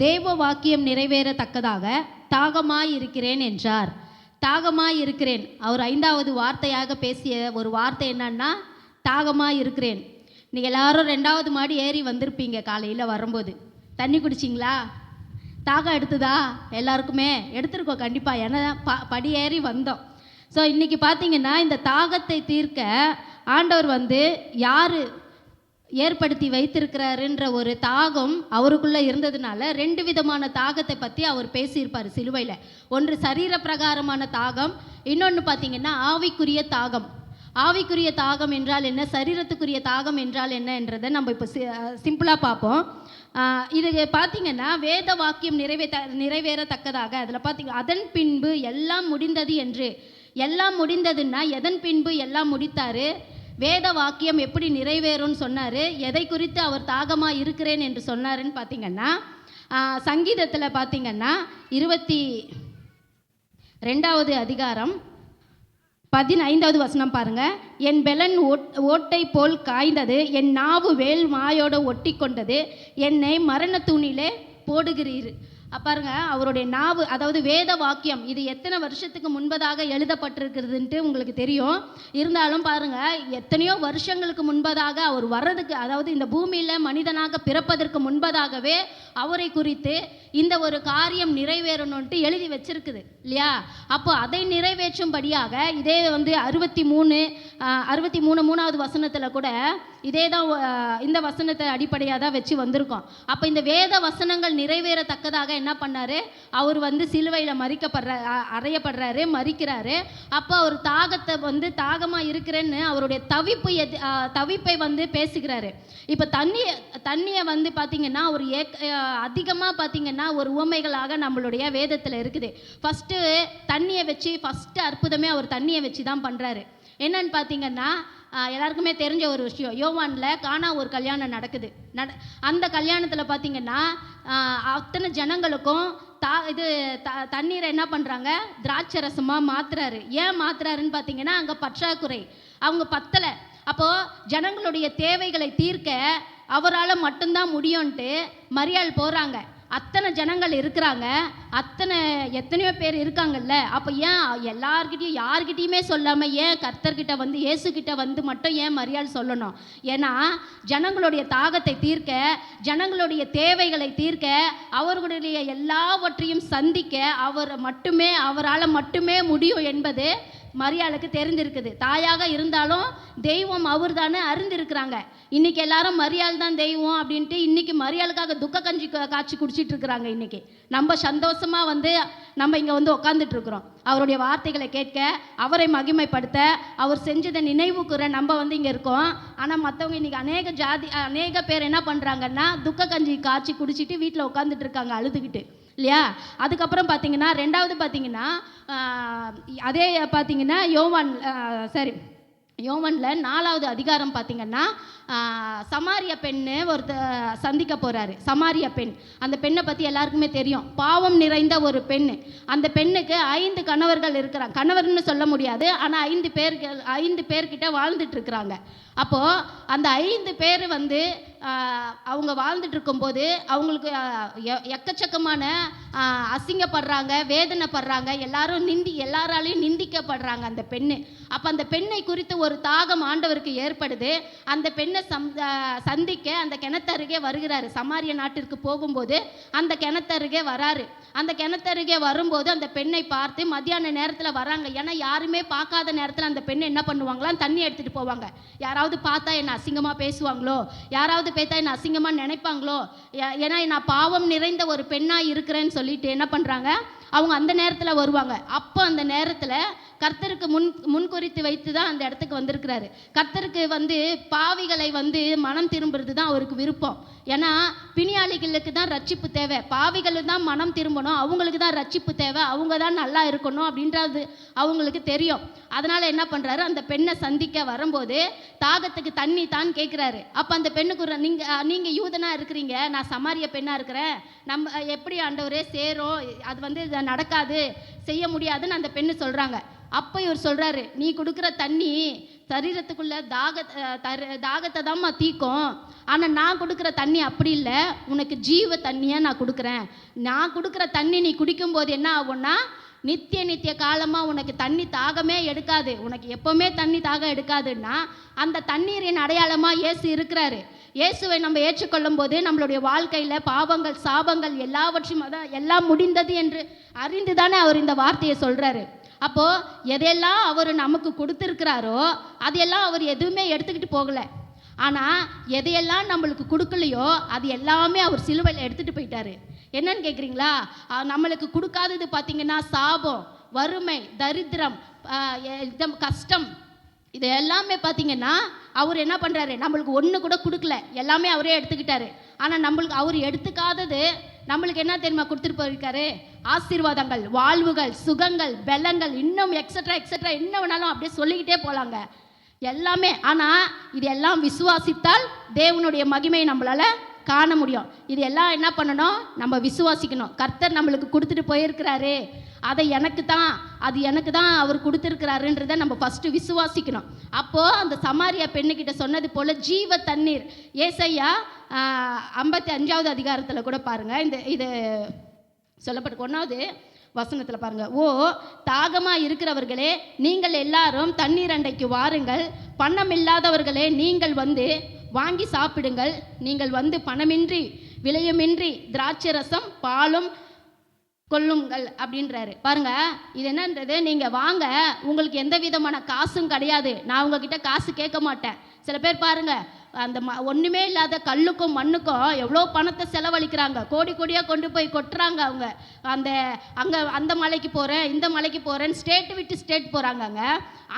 தேவ வாக்கியம் நிறைவேறத்தக்கதாக தாகமாயிருக்கிறேன் என்றார். தாகமாயிருக்கிறேன், அவர் 5வது வார்த்தையாக பேசிய ஒரு வார்த்தை என்னன்னா, தாகமாயிருக்கிறேன். நீங்கள் எல்லாரும் 2வது மாடி ஏறி வந்திருப்பீங்க. காலையில் வரும்போது தண்ணி குடிச்சிங்களா, தாகம் எடுத்துதா, எல்லாருக்குமே எடுத்துருக்கோம் கண்டிப்பாக, ஏன்னா படி ஏறி வந்தோம். ஸோ இன்றைக்கி பார்த்தீங்கன்னா இந்த தாகத்தை தீர்க்க ஆண்டவர் வந்து யார் ஏற்படுத்தி வைத்திருக்கிறாருன்ற ஒரு தாகம் அவருக்குள்ளே இருந்ததுனால 2 விதமான தாகத்தை பற்றி அவர் பேசியிருப்பார் சிலுவையில். ஒன்று சரீர பிரகாரமான தாகம், இன்னொன்று பார்த்தீங்கன்னா ஆவிக்குரிய தாகம். ஆவிக்குரிய தாகம் என்றால் என்ன, சரீரத்துக்குரிய தாகம் என்றால் என்ன என்றதை நம்ம இப்போ சிம்பிளாக பார்ப்போம். இது பார்த்தீங்கன்னா வேத வாக்கியம் நிறைவேறத்தக்கதாக, அதில் பார்த்தீங்க அதன் பின்பு எல்லாம் முடிந்தது என்று. எல்லாம் முடிந்ததுன்னா எதன் பின்பு எல்லாம் முடித்தார், வேத வாக்கியம் எப்படி நிறைவேறும்னு சொன்னார், எதை குறித்து அவர் தாகமாக இருக்கிறேன் என்று சொன்னாருன்னு பார்த்தீங்கன்னா, சங்கீதத்தில் பார்த்தீங்கன்னா 22வது அதிகாரம் 15வது வசனம் பாருங்க. என் பெலன் ஓட்டை போல் காய்ந்தது, என் நாவு வேல் மாயோடு ஒட்டி கொண்டது, என்னை மரண தூணிலே போடுகிறீர். பாருங்க, அவருடைய நாவு, அதாவது வேத வாக்கியம், இது எத்தனை வருஷத்துக்கு முன்பதாக எழுதப்பட்டிருக்கிறதுன்ட்டு உங்களுக்கு தெரியும். இருந்தாலும் பாருங்க, எத்தனையோ வருஷங்களுக்கு முன்பதாக அவர் வர்றதுக்கு, அதாவது இந்த பூமியில் மனிதனாக பிறப்பதற்கு முன்பதாகவே அவரை குறித்து இந்த ஒரு காரியம் நிறைவேறணும்ட்டு எழுதி வச்சிருக்குது இல்லையா. அப்போ அதை நிறைவேற்றும்படியாக இதே வந்து 63 வசனத்தில் கூட இதே தான், இந்த வசனத்தை அடிப்படையாக தான் வச்சு வந்திருக்கோம். அப்போ இந்த வேத வசனங்கள் நிறைவேறத்தக்கதாக என்ன பண்ணாரு, அவர் வந்து சிலுவையில் அறையப்படுறாரு, மறிக்கிறாரு. அப்போ அவர் தாகத்தை வந்து தாகமாக இருக்கிறேன்னு அவருடைய தவிப்பை வந்து பேசுகிறாரு. இப்போ தண்ணியை வந்து பார்த்தீங்கன்னா ஒரு அதிகமாக பார்த்தீங்கன்னா ஒரு உவமைகளாக நம்மளுடைய வேதத்தில் இருக்குது. ஃபஸ்ட்டு தண்ணியை வச்சு, ஃபஸ்ட்டு அற்புதமே அவர் தண்ணியை வச்சு தான் பண்ணுறாரு. என்னன்னு பார்த்தீங்கன்னா, எல்லாருக்குமே தெரிஞ்ச ஒரு விஷயம், யோவானில் கானா ஒரு கல்யாணம் நடக்குது. அந்த கல்யாணத்தில் பார்த்தீங்கன்னா அத்தனை ஜனங்களுக்கும் தண்ணீரை என்ன பண்ணுறாங்க, திராட்சை ரசமாக மாற்றுறாரு. ஏன் மாற்றுறாருன்னு பார்த்தீங்கன்னா, அங்கே பற்றாக்குறை, அவங்க பத்தலை. அப்போது ஜனங்களுடைய தேவைகளை தீர்க்க அவரால் மட்டும்தான் முடியும்ன்ட்டு மரியாள் போகிறாங்க. அத்தனை ஜனங்கள் இருக்கிறாங்க, எத்தனையோ பேர் இருக்காங்கல்ல. அப்போ ஏன் எல்லார்கிட்டையும் யார்கிட்டையுமே சொல்லாமல் ஏன் கர்த்தர்கிட்ட வந்து இயேசுக்கிட்ட வந்து மட்டும் ஏன் மரியாள் சொல்லணும்? ஏன்னா ஜனங்களுடைய தாகத்தை தீர்க்க, ஜனங்களுடைய தேவைகளை தீர்க்க, அவர்களுடைய எல்லாவற்றையும் சந்திக்க அவரால் மட்டுமே முடியும் என்பது மரியாளுக்கு தெரிந்திருக்குது. தாயாக இருந்தாலும் தெய்வம் அவர் தானே அறிந்திருக்கிறாங்க. இன்னைக்கு எல்லாரும் மரியாள் தான் தெய்வம் அப்படின்ட்டு இன்னைக்கு மரியாளுக்காக துக்க கஞ்சி காய்ச்சி குடிச்சிட்டு இருக்கிறாங்க. இன்னைக்கு நம்ம சந்தோஷமா வந்து நம்ம இங்கே வந்து உட்காந்துட்டு இருக்கிறோம். அவருடைய வார்த்தைகளை கேட்க, அவரை மகிமைப்படுத்த, அவர் செஞ்சதை நினைவுக்குற நம்ம வந்து இங்கே இருக்கோம். ஆனால் மற்றவங்க இன்னைக்கு அநேக பேர் என்ன பண்ணுறாங்கன்னா, துக்க கஞ்சி காய்ச்சி குடிச்சிட்டு வீட்டில் உட்காந்துட்டு இருக்காங்க அழுதுகிட்டு இல்லையா. அதுக்கப்புறம் பார்த்தீங்கன்னா 2வது பார்த்தீங்கன்னா அதே பார்த்தீங்கன்னா யோவானில் 4வது அதிகாரம் பார்த்தீங்கன்னா சமாரிய பெண்ணு சந்திக்க போகிறாரு. சமாரிய பெண், அந்த பெண்ணை பற்றி எல்லாருக்குமே தெரியும். பாவம் நிறைந்த ஒரு பெண். அந்த பெண்ணுக்கு 5 கணவர்கள் இருக்கிறாங்க. கணவர்னு சொல்ல முடியாது, ஆனால் 5 பேர்கிட்ட வாழ்ந்துட்டு இருக்கிறாங்க. அப்போது அந்த 5 பேர் வந்து அவங்க வாழ்ந்துட்டு இருக்கும்போது அவங்களுக்கு எக்கச்சக்கமான அசிங்கப்படுறாங்க, வேதனைப்படுறாங்க, எல்லாராலையும் நிந்திக்கப்படுறாங்க அந்த பெண்ணு. அப்போ அந்த பெண்ணை குறித்து ஒரு தாகம் ஆண்டவருக்கு ஏற்படுது. அந்த பெண்ணை பெண்ணை சந்திக்க அந்த கிணத்தருகே வருகிறாரு. சமாரிய நாட்டிற்கு போகும்போது அந்த கிணத்தருகே வராரு. அந்த கிணத்தருகே வரும்போது அந்த பெண்ணை பார்த்து மத்தியான நேரத்தில் வராங்க. ஏன்னா யாருமே பார்க்காத நேரத்தில் அந்த பெண்ணை என்ன பண்ணுவாங்களாம், தண்ணி எடுத்துகிட்டு போவாங்க. யாராவது பார்த்தா என்ன அசிங்கமாக பேசுவாங்களோ, யாராவது பார்த்தா என்ன அசிங்கமாக நினைப்பாங்களோ, ஏன்னா நான் பாவம் நிறைந்த ஒரு பெண்ணாக இருக்கிறேன்னு சொல்லிட்டு என்ன பண்ணுறாங்க, அவங்க அந்த நேரத்தில் வருவாங்க. அப்போ அந்த நேரத்தில் கர்த்தருக்கு முன்குறித்து வைத்து தான் அந்த இடத்துக்கு வந்திருக்கிறாரு. கர்த்தருக்கு பாவிகளை மனம் திரும்புறது தான் அவருக்கு விருப்பம். ஏன்னா பிணியாளிகளுக்கு தான் ரட்சிப்பு தேவை, பாவிகளுக்கு தான் மனம் திரும்பணும், அவங்களுக்கு தான் ரட்சிப்பு தேவை, அவங்க தான் நல்லா இருக்கணும் அப்படின்றது அவங்களுக்கு தெரியும். அதனால் என்ன பண்ணுறாரு, அந்த பெண்ணை சந்திக்க வரும்போது தாகத்துக்கு தண்ணி தான் கேட்குறாரு. அப்போ அந்த பெண்ணுக்கு நீங்கள் யூதனாக இருக்கிறீங்க, நான் சமாரிய பெண்ணாக இருக்கிறேன், நம்ம எப்படி ஆண்டவரே சேரும், அது நடக்காது, செய்ய முடியாதுன்னு அந்த பெண்ணு சொல்கிறாங்க. அப்போ இவர் சொல்கிறாரு, நீ கொடுக்குற தண்ணி சரீரத்துக்குள்ள தாகத்தை தான்மா தீக்கும், ஆனால் நான் கொடுக்குற தண்ணி அப்படி இல்லை, உனக்கு ஜீவ தண்ணியாக நான் கொடுக்குறேன். நான் கொடுக்குற தண்ணி நீ குடிக்கும்போது என்ன ஆகும்னா, நித்திய காலமாக உனக்கு தண்ணி தாகமே எடுக்காது, உனக்கு எப்போவுமே தண்ணி தாகம் எடுக்காதுன்னா அந்த தண்ணீரின் அடையாளமாக இயேசு இருக்கிறாரு. இயேசுவை நம்ம ஏற்றுக்கொள்ளும் போது நம்மளுடைய வாழ்க்கையில் பாவங்கள் சாபங்கள் எல்லாவற்றையும் எல்லாம் முடிந்தது என்று அறிந்து தானே அவர் இந்த வார்த்தையை சொல்கிறாரு. அப்போது எதையெல்லாம் அவர் நமக்கு கொடுத்துருக்கிறாரோ அதையெல்லாம் அவர் எதுவுமே எடுத்துக்கிட்டு போகலை. ஆனால் எதையெல்லாம் நம்மளுக்கு கொடுக்கலையோ அது எல்லாமே அவர் சிலுவையில் எடுத்துகிட்டு போயிட்டாரு. என்னன்னு கேட்குறீங்களா, நம்மளுக்கு கொடுக்காதது பார்த்திங்கன்னா சாபம், வறுமை, தரித்திரம், கஷ்டம், இது எல்லாமே பார்த்திங்கன்னா அவர் என்ன பண்ணுறாரு, நம்மளுக்கு ஒன்று கூட கொடுக்கல, எல்லாமே அவரே எடுத்துக்கிட்டாரு. ஆனால் நம்மளுக்கு அவர் எடுத்துக்காதது நம்மளுக்கு என்ன தெரியுமா கொடுத்துட்டு போயிருக்காரு, ஆசீர்வாதங்கள், வாழ்வுகள், சுகங்கள், பலங்கள், இன்னும் எக்ஸட்ரா என்ன வேணாலும் அப்படியே சொல்லிக்கிட்டே போகலாங்க எல்லாமே. ஆனால் இது எல்லாம் விசுவாசித்தால் தேவனுடைய மகிமையை நம்மளால் காண முடியும். இது எல்லாம் என்ன பண்ணணும், நம்ம விசுவாசிக்கணும். கர்த்தர் நம்மளுக்கு கொடுத்துட்டு போயிருக்கிறாரு, அதை எனக்கு தான் அவர் கொடுத்துருக்கிறாருன்றதை நம்ம ஃபஸ்ட்டு விசுவாசிக்கணும். அப்போது அந்த சமாரியா பெண்ணுக்கிட்ட சொன்னது போல் ஜீவ தண்ணீர், ஏசாயா 55வது அதிகாரத்தில் கூட பாருங்கள், இது சொல்லப்பட்டு 1வது வசனத்தில் பாருங்கள், ஓ தாகமாக இருக்கிறவர்களே நீங்கள் எல்லாரும் தண்ணீர் அண்டைக்கு வாருங்கள், பணம் இல்லாதவர்களே நீங்கள் வாங்கி சாப்பிடுங்கள், நீங்கள் பணமின்றி விலையுமின்றி திராட்சை ரசம் பாலும் கொள்ளுங்கள் அப்படின்றாரு. பாருங்க, இது என்னன்றது, நீங்கள் வாங்க, உங்களுக்கு எந்த விதமான காசும் கிடையாது, நான் உங்ககிட்ட காசு கேட்க மாட்டேன். சில பேர் பாருங்க, அந்த ஒன்றுமே இல்லாத கல்லுக்கும் மண்ணுக்கும் எவ்வளோ பணத்தை செலவழிக்கிறாங்க, கோடியாக கொண்டு போய் கொட்டுறாங்க. அவங்க அந்த மலைக்கு போகிறேன், இந்த மலைக்கு போகிறேன்னு ஸ்டேட்டு விட்டு ஸ்டேட் போகிறாங்கங்க.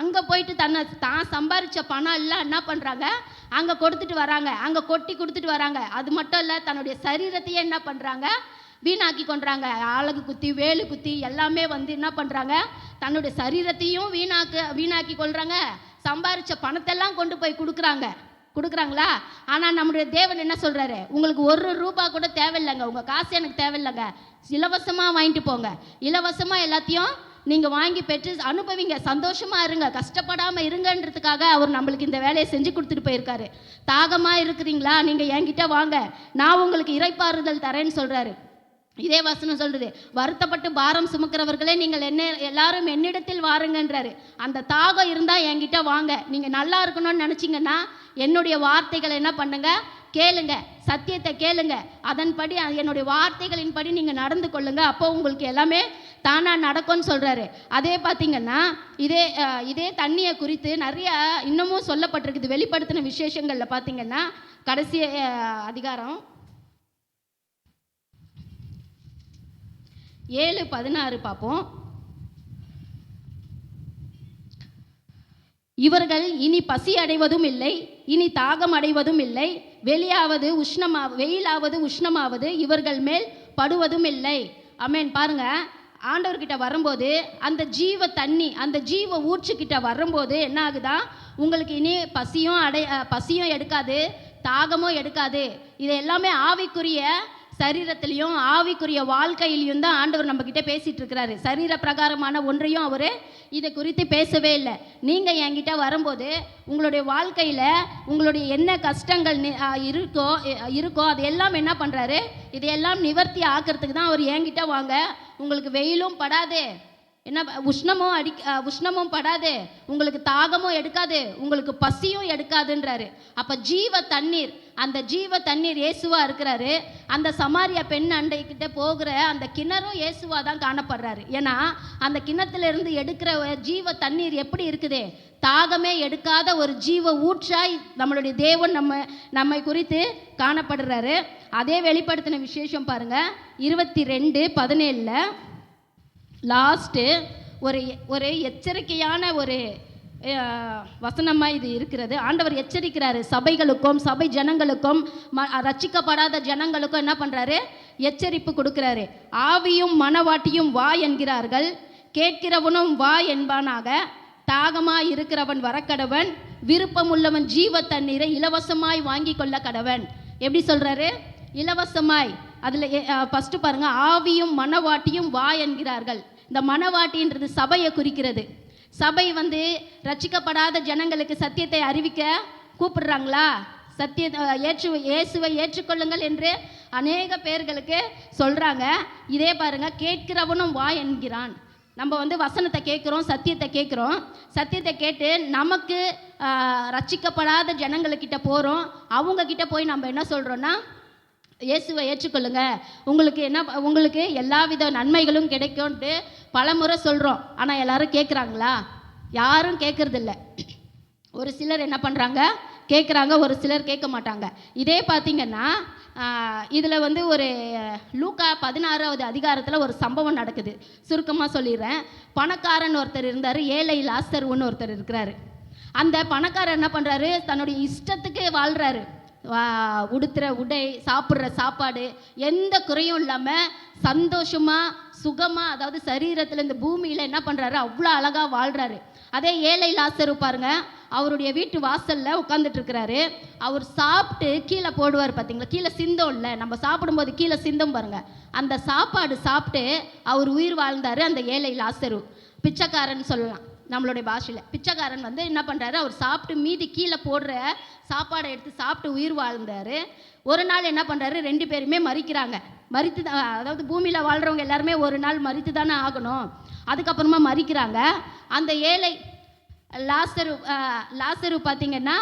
அங்கே போயிட்டு தான் சம்பாரித்த பணம் எல்லாம் என்ன பண்ணுறாங்க, அங்கே கொடுத்துட்டு வராங்க, அங்கே கொட்டி கொடுத்துட்டு வராங்க. அது மட்டும் இல்லை, தன்னுடைய சரீரத்தையே என்ன பண்ணுறாங்க, வீணாக்கி கொண்டுறாங்க. அழகு குத்தி, வேலு குத்தி எல்லாமே என்ன பண்ணுறாங்க, தன்னுடைய சரீரத்தையும் வீணாக்கி கொள்கிறாங்க, சம்பாரித்த பணத்தெல்லாம் கொண்டு போய் கொடுக்குறாங்களா? ஆனால் நம்முடைய தேவன் என்ன சொல்கிறாரு, உங்களுக்கு 1 ரூபா கூட தேவையில்லைங்க, உங்கள் காசு எனக்கு தேவையில்லைங்க, இலவசமாக வாங்கிட்டு போங்க, இலவசமாக எல்லாத்தையும் நீங்கள் வாங்கி பெற்று அனுபவிங்க, சந்தோஷமாக இருங்க, கஷ்டப்படாமல் இருங்கன்றதுக்காக அவர் நம்மளுக்கு இந்த வேலையை செஞ்சு கொடுத்துட்டு போயிருக்காரு. தாகமாக இருக்கிறீங்களா, நீங்கள் என்கிட்ட வாங்க, நான் உங்களுக்கு இறைப்பாறுதல் தரேன்னு சொல்கிறாரு. இதே வசனம் சொல்றது, வருத்தப்பட்டு பாரம் சுமக்கிறவர்களே நீங்கள் எல்லாரும் என்னிடத்தில் வாருங்கன்றாரு. அந்த தாகம் இருந்தால் என்கிட்ட வாங்க. நீங்கள் நல்லா இருக்கணும்னு நினச்சிங்கன்னா என்னுடைய வார்த்தைகளை என்ன பண்ணுங்க, கேளுங்க, சத்தியத்தை கேளுங்க, அதன்படி என்னுடைய வார்த்தைகளின் படி நீங்கள் நடந்து கொள்ளுங்க, அப்போ உங்களுக்கு எல்லாமே தானாக நடக்கும்னு சொல்கிறாரு. அதே பார்த்திங்கன்னா இதே தண்ணியை குறித்து நிறைய இன்னமும் சொல்லப்பட்டிருக்குது. வெளிப்படுத்தின விசேஷங்களில் பார்த்திங்கன்னா கடைசி அதிகாரம் 7:16 பார்ப்போம். இவர்கள் இனி பசி அடைவதும் இல்லை, இனி தாகம் அடைவதும் இல்லை, வெயிலாவது உஷ்ணமாவது இவர்கள் மேல் படுவதும் இல்லை. ஆமென். பாருங்க, ஆண்டவர்கிட்ட வரும்போது அந்த ஜீவ தண்ணி, அந்த ஜீவ ஊற்றுக்கிட்ட வரும்போது என்ன ஆகுதா, உங்களுக்கு இனி பசியும் எடுக்காது, தாகமும் எடுக்காது. இது எல்லாமே ஆவிக்குரிய சரீரத்திலையும் ஆவிக்குரிய வாழ்க்கையிலையும் தான் ஆண்டவர் நம்ம கிட்ட பேசிட்டு இருக்கிறாரு. சரீர பிரகாரமான ஒன்றையும் அவர் இதை குறித்து பேசவே இல்லை. நீங்கள் என்கிட்ட வரும்போது உங்களுடைய வாழ்க்கையில் உங்களுடைய என்ன கஷ்டங்கள் இருக்கோ அது எல்லாம் என்ன பண்ணுறாரு, இதையெல்லாம் நிவர்த்தி ஆக்கிறதுக்கு தான் அவர் என்கிட்ட வாங்க, உங்களுக்கு வெயிலும் படாது, என்ன உஷ்ணமும் படாது, உங்களுக்கு தாகமும் எடுக்காது, உங்களுக்கு பசியும் எடுக்காதுன்றாரு. அப்போ ஜீவ தண்ணீர், அந்த ஜீவ தண்ணீர் இயேசுவா இருக்கிறாரு. அந்த சமாரியா பெண் அண்டைக்கிட்ட போகிற அந்த கிணறும் இயேசுவா தான் காணப்படுறாரு. ஏன்னா அந்த கிணத்துலேருந்து எடுக்கிற ஜீவ தண்ணீர் எப்படி இருக்குது, தாகமே எடுக்காத ஒரு ஜீவ ஊற்றாய் நம்மளுடைய தேவன் நம்மை குறித்து காணப்படுறாரு. அதே வெளிப்படுத்தின விசேஷம் பாருங்க, 22:17 லாஸ்ட்டு ஒரு எச்சரிக்கையான ஒரு வசனமாக இது இருக்கிறது. ஆண்டவர் எச்சரிக்கிறாரு, சபைகளுக்கும் சபை ஜனங்களுக்கும் ரட்சிக்கப்படாத ஜனங்களுக்கும் என்ன பண்ணுறாரு, எச்சரிப்பு கொடுக்குறாரு. ஆவியும் மனவாட்டியும் வா என்கிறார்கள், கேட்கிறவனும் வா என்பானாக. தாகமாய் இருக்கிறவன் வரக்கடவன், விருப்பமுள்ளவன் ஜீவ தண்ணீரை இலவசமாய் வாங்கி கொள்ள கடவன். எப்படி சொல்கிறாரு, இலவசமாய். அதில் ஃபஸ்ட்டு பாருங்கள், ஆவியும் மனவாட்டியும் வா என்கிறார்கள். இந்த மனவாட்டின்றது சபையை குறிக்கிறது. சபை ரட்சிக்கப்படாத ஜனங்களுக்கு சத்தியத்தை அறிவிக்க கூப்பிடுறாங்களா? இயேசுவை ஏற்றுக்கொள்ளுங்கள் என்று அநேக பேர்களுக்கு சொல்கிறாங்க. இதே பாருங்கள், கேட்கிறவனும் வா என்கிறான். நம்ம வசனத்தை கேட்குறோம், சத்தியத்தை கேட்குறோம். சத்தியத்தை கேட்டு நமக்கு ரட்சிக்கப்படாத ஜனங்களுக்கிட்ட போகிறோம். அவங்கக்கிட்ட போய் நம்ம என்ன சொல்கிறோன்னா, இயேசுவை ஏற்றுக்கொள்ளுங்க, உங்களுக்கு எல்லா வித நன்மைகளும் கிடைக்கும்ட்டு பலமுறை சொல்கிறோம். ஆனால் எல்லாரும் கேட்குறாங்களா? யாரும் கேட்குறதில்ல. ஒரு சிலர் என்ன பண்ணுறாங்க, கேட்குறாங்க, ஒரு சிலர் கேட்க மாட்டாங்க. இதே பார்த்திங்கன்னா இதில் ஒரு லூக்கா 16வது அதிகாரத்தில் ஒரு சம்பவம் நடக்குது. சுருக்கமாக சொல்லிடுறேன். பணக்காரன் ஒருத்தர் இருந்தார், ஏழை லாசருன்னு ஒருத்தர் இருக்கிறாரு. அந்த பணக்காரர் என்ன பண்ணுறாரு, தன்னுடைய இஷ்டத்துக்கு வாழ்கிறாரு. உடுத்துகிற உடை, சாப்பிட்ற சாப்பாடு, எந்த குறையும் இல்லாமல் சந்தோஷமாக சுகமாக, அதாவது சரீரத்தில் இந்த பூமியில் என்ன பண்ணுறாரு, அவ்வளோ அழகாக வாழ்கிறாரு. அதே ஏழை லாசரு பாருங்க, அவருடைய வீட்டு வாசலில் உட்காந்துட்டு இருக்கிறாரு. அவர் சாப்பிட்டு கீழே போடுவார் பார்த்தீங்களா, கீழே சிந்தம் இல்லை, நம்ம சாப்பிடும்போது கீழே சிந்தம் பாருங்கள். அந்த சாப்பாடு சாப்பிட்டு அவர் உயிர் வாழ்ந்தார். அந்த ஏழை லாசரு பிச்சைக்காரன் சொல்லலாம் நம்மளுடைய பாஷையில். பிச்சைக்காரன் என்ன பண்ணுறாரு, அவர் சாப்பிட்டு மீதி கீழே போடுற சாப்பாடை எடுத்து சாப்பிட்டு உயிர் வாழ்ந்தார். ஒரு நாள் என்ன பண்ணுறாரு, 2 பேருமே மறிக்கிறாங்க. அதாவது பூமியில் வாழ்கிறவங்க எல்லாருமே ஒரு நாள் மறித்து தானே ஆகணும். அதுக்கப்புறமா மறிக்கிறாங்க. அந்த ஏழை லாசரு பார்த்தீங்கன்னா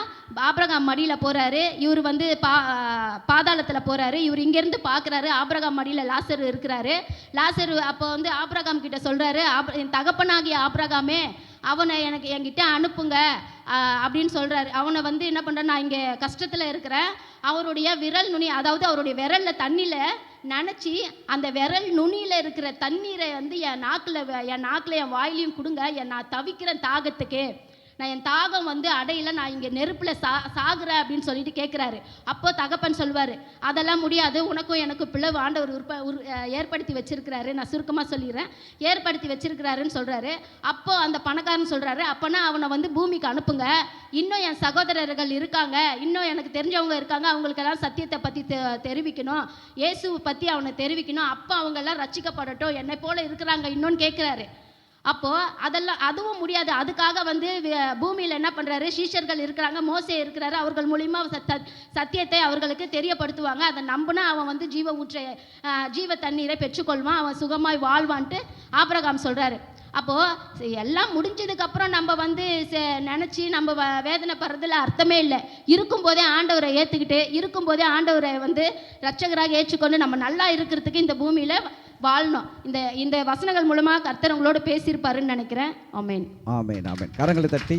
ஆபிரகாம் மடியில் போகிறாரு. இவர் பாதாளத்தில் போகிறாரு. இவர் இங்கேருந்து பார்க்குறாரு, ஆபிரகாம் மடியில் லாசரு இருக்கிறாரு. லாசரு அப்போ ஆபிரகாம் கிட்ட சொல்கிறாரு, என் தகப்பனாகிய ஆபிரகாமே, அவனை என்கிட்ட அனுப்புங்க அப்படின்னு சொல்கிறாரு. அவனை என்ன பண்ணுறேன், நான் இங்கே கஷ்டத்தில் இருக்கிறேன், அவருடைய விரல் நுனி, அதாவது அவருடைய விரலில் தண்ணியில் நினச்சி அந்த விரல் நுனியில் இருக்கிற தண்ணீரை என் நாக்கில் என் வாயிலையும் கொடுங்க, நான் தவிக்கிறேன் தாகத்துக்கு, நான் என் தாகம் அடையில, நான் இங்கே நெருப்பில் சாகுறேன் அப்படின்னு சொல்லிட்டு கேட்குறாரு. அப்போ தகப்பன் சொல்வார், அதெல்லாம் முடியாது, உனக்கும் எனக்கும் பிளவு ஆண்டவர் ஏற்படுத்தி வச்சிருக்கிறாரு. நான் சுருக்கமாக சொல்லிடுறேன், ஏற்படுத்தி வச்சிருக்கிறாருன்னு சொல்கிறாரு. அப்போ அந்த பணக்காரன் சொல்கிறாரு, அப்போனா அவனை பூமிக்கு அனுப்புங்க, இன்னும் என் சகோதரர்கள் இருக்காங்க, இன்னும் எனக்கு தெரிஞ்சவங்க இருக்காங்க, அவங்களுக்கெல்லாம் சத்தியத்தை பற்றி தெரிவிக்கணும், இயேசுவை பற்றி அவனை தெரிவிக்கணும், அப்போ அவங்கெல்லாம் ரட்சிக்கப்படட்டும், என்னை போல இருக்கிறாங்க இன்னொன்று கேட்குறாரு. அப்போது அதுவும் முடியாது. அதுக்காக பூமியில் என்ன பண்ணுறாரு, சீஷர்கள் இருக்கிறாங்க, மோசே இருக்கிறாரு, அவர்கள் மூலிமா சத்தியத்தை அவர்களுக்கு தெரியப்படுத்துவாங்க. அதை நம்பினா அவன் ஜீவ தண்ணீரை பெற்றுக்கொள்வான், அவன் சுகமாய் வாழ்வான்ட்டு ஆபிரகாம் சொல்கிறாரு. அப்போது எல்லாம் முடிஞ்சதுக்கப்புறம் நம்ம நினச்சி நம்ம வேதனைப்படுறதுல அர்த்தமே இல்லை. இருக்கும்போதே ஆண்டவரை ஏற்றுக்கிட்டு, இருக்கும்போதே ஆண்டவரை ரட்சகராக ஏற்றுக்கொண்டு நம்ம நல்லா இருக்கிறதுக்கு இந்த பூமியில் வாழணும். இந்த வசனங்கள் மூலமாக கர்த்தர் உங்களோட பேசியிருப்பாருன்னு நினைக்கிறேன். ஆமென், ஆமென், ஆமென். கரங்களை தட்டி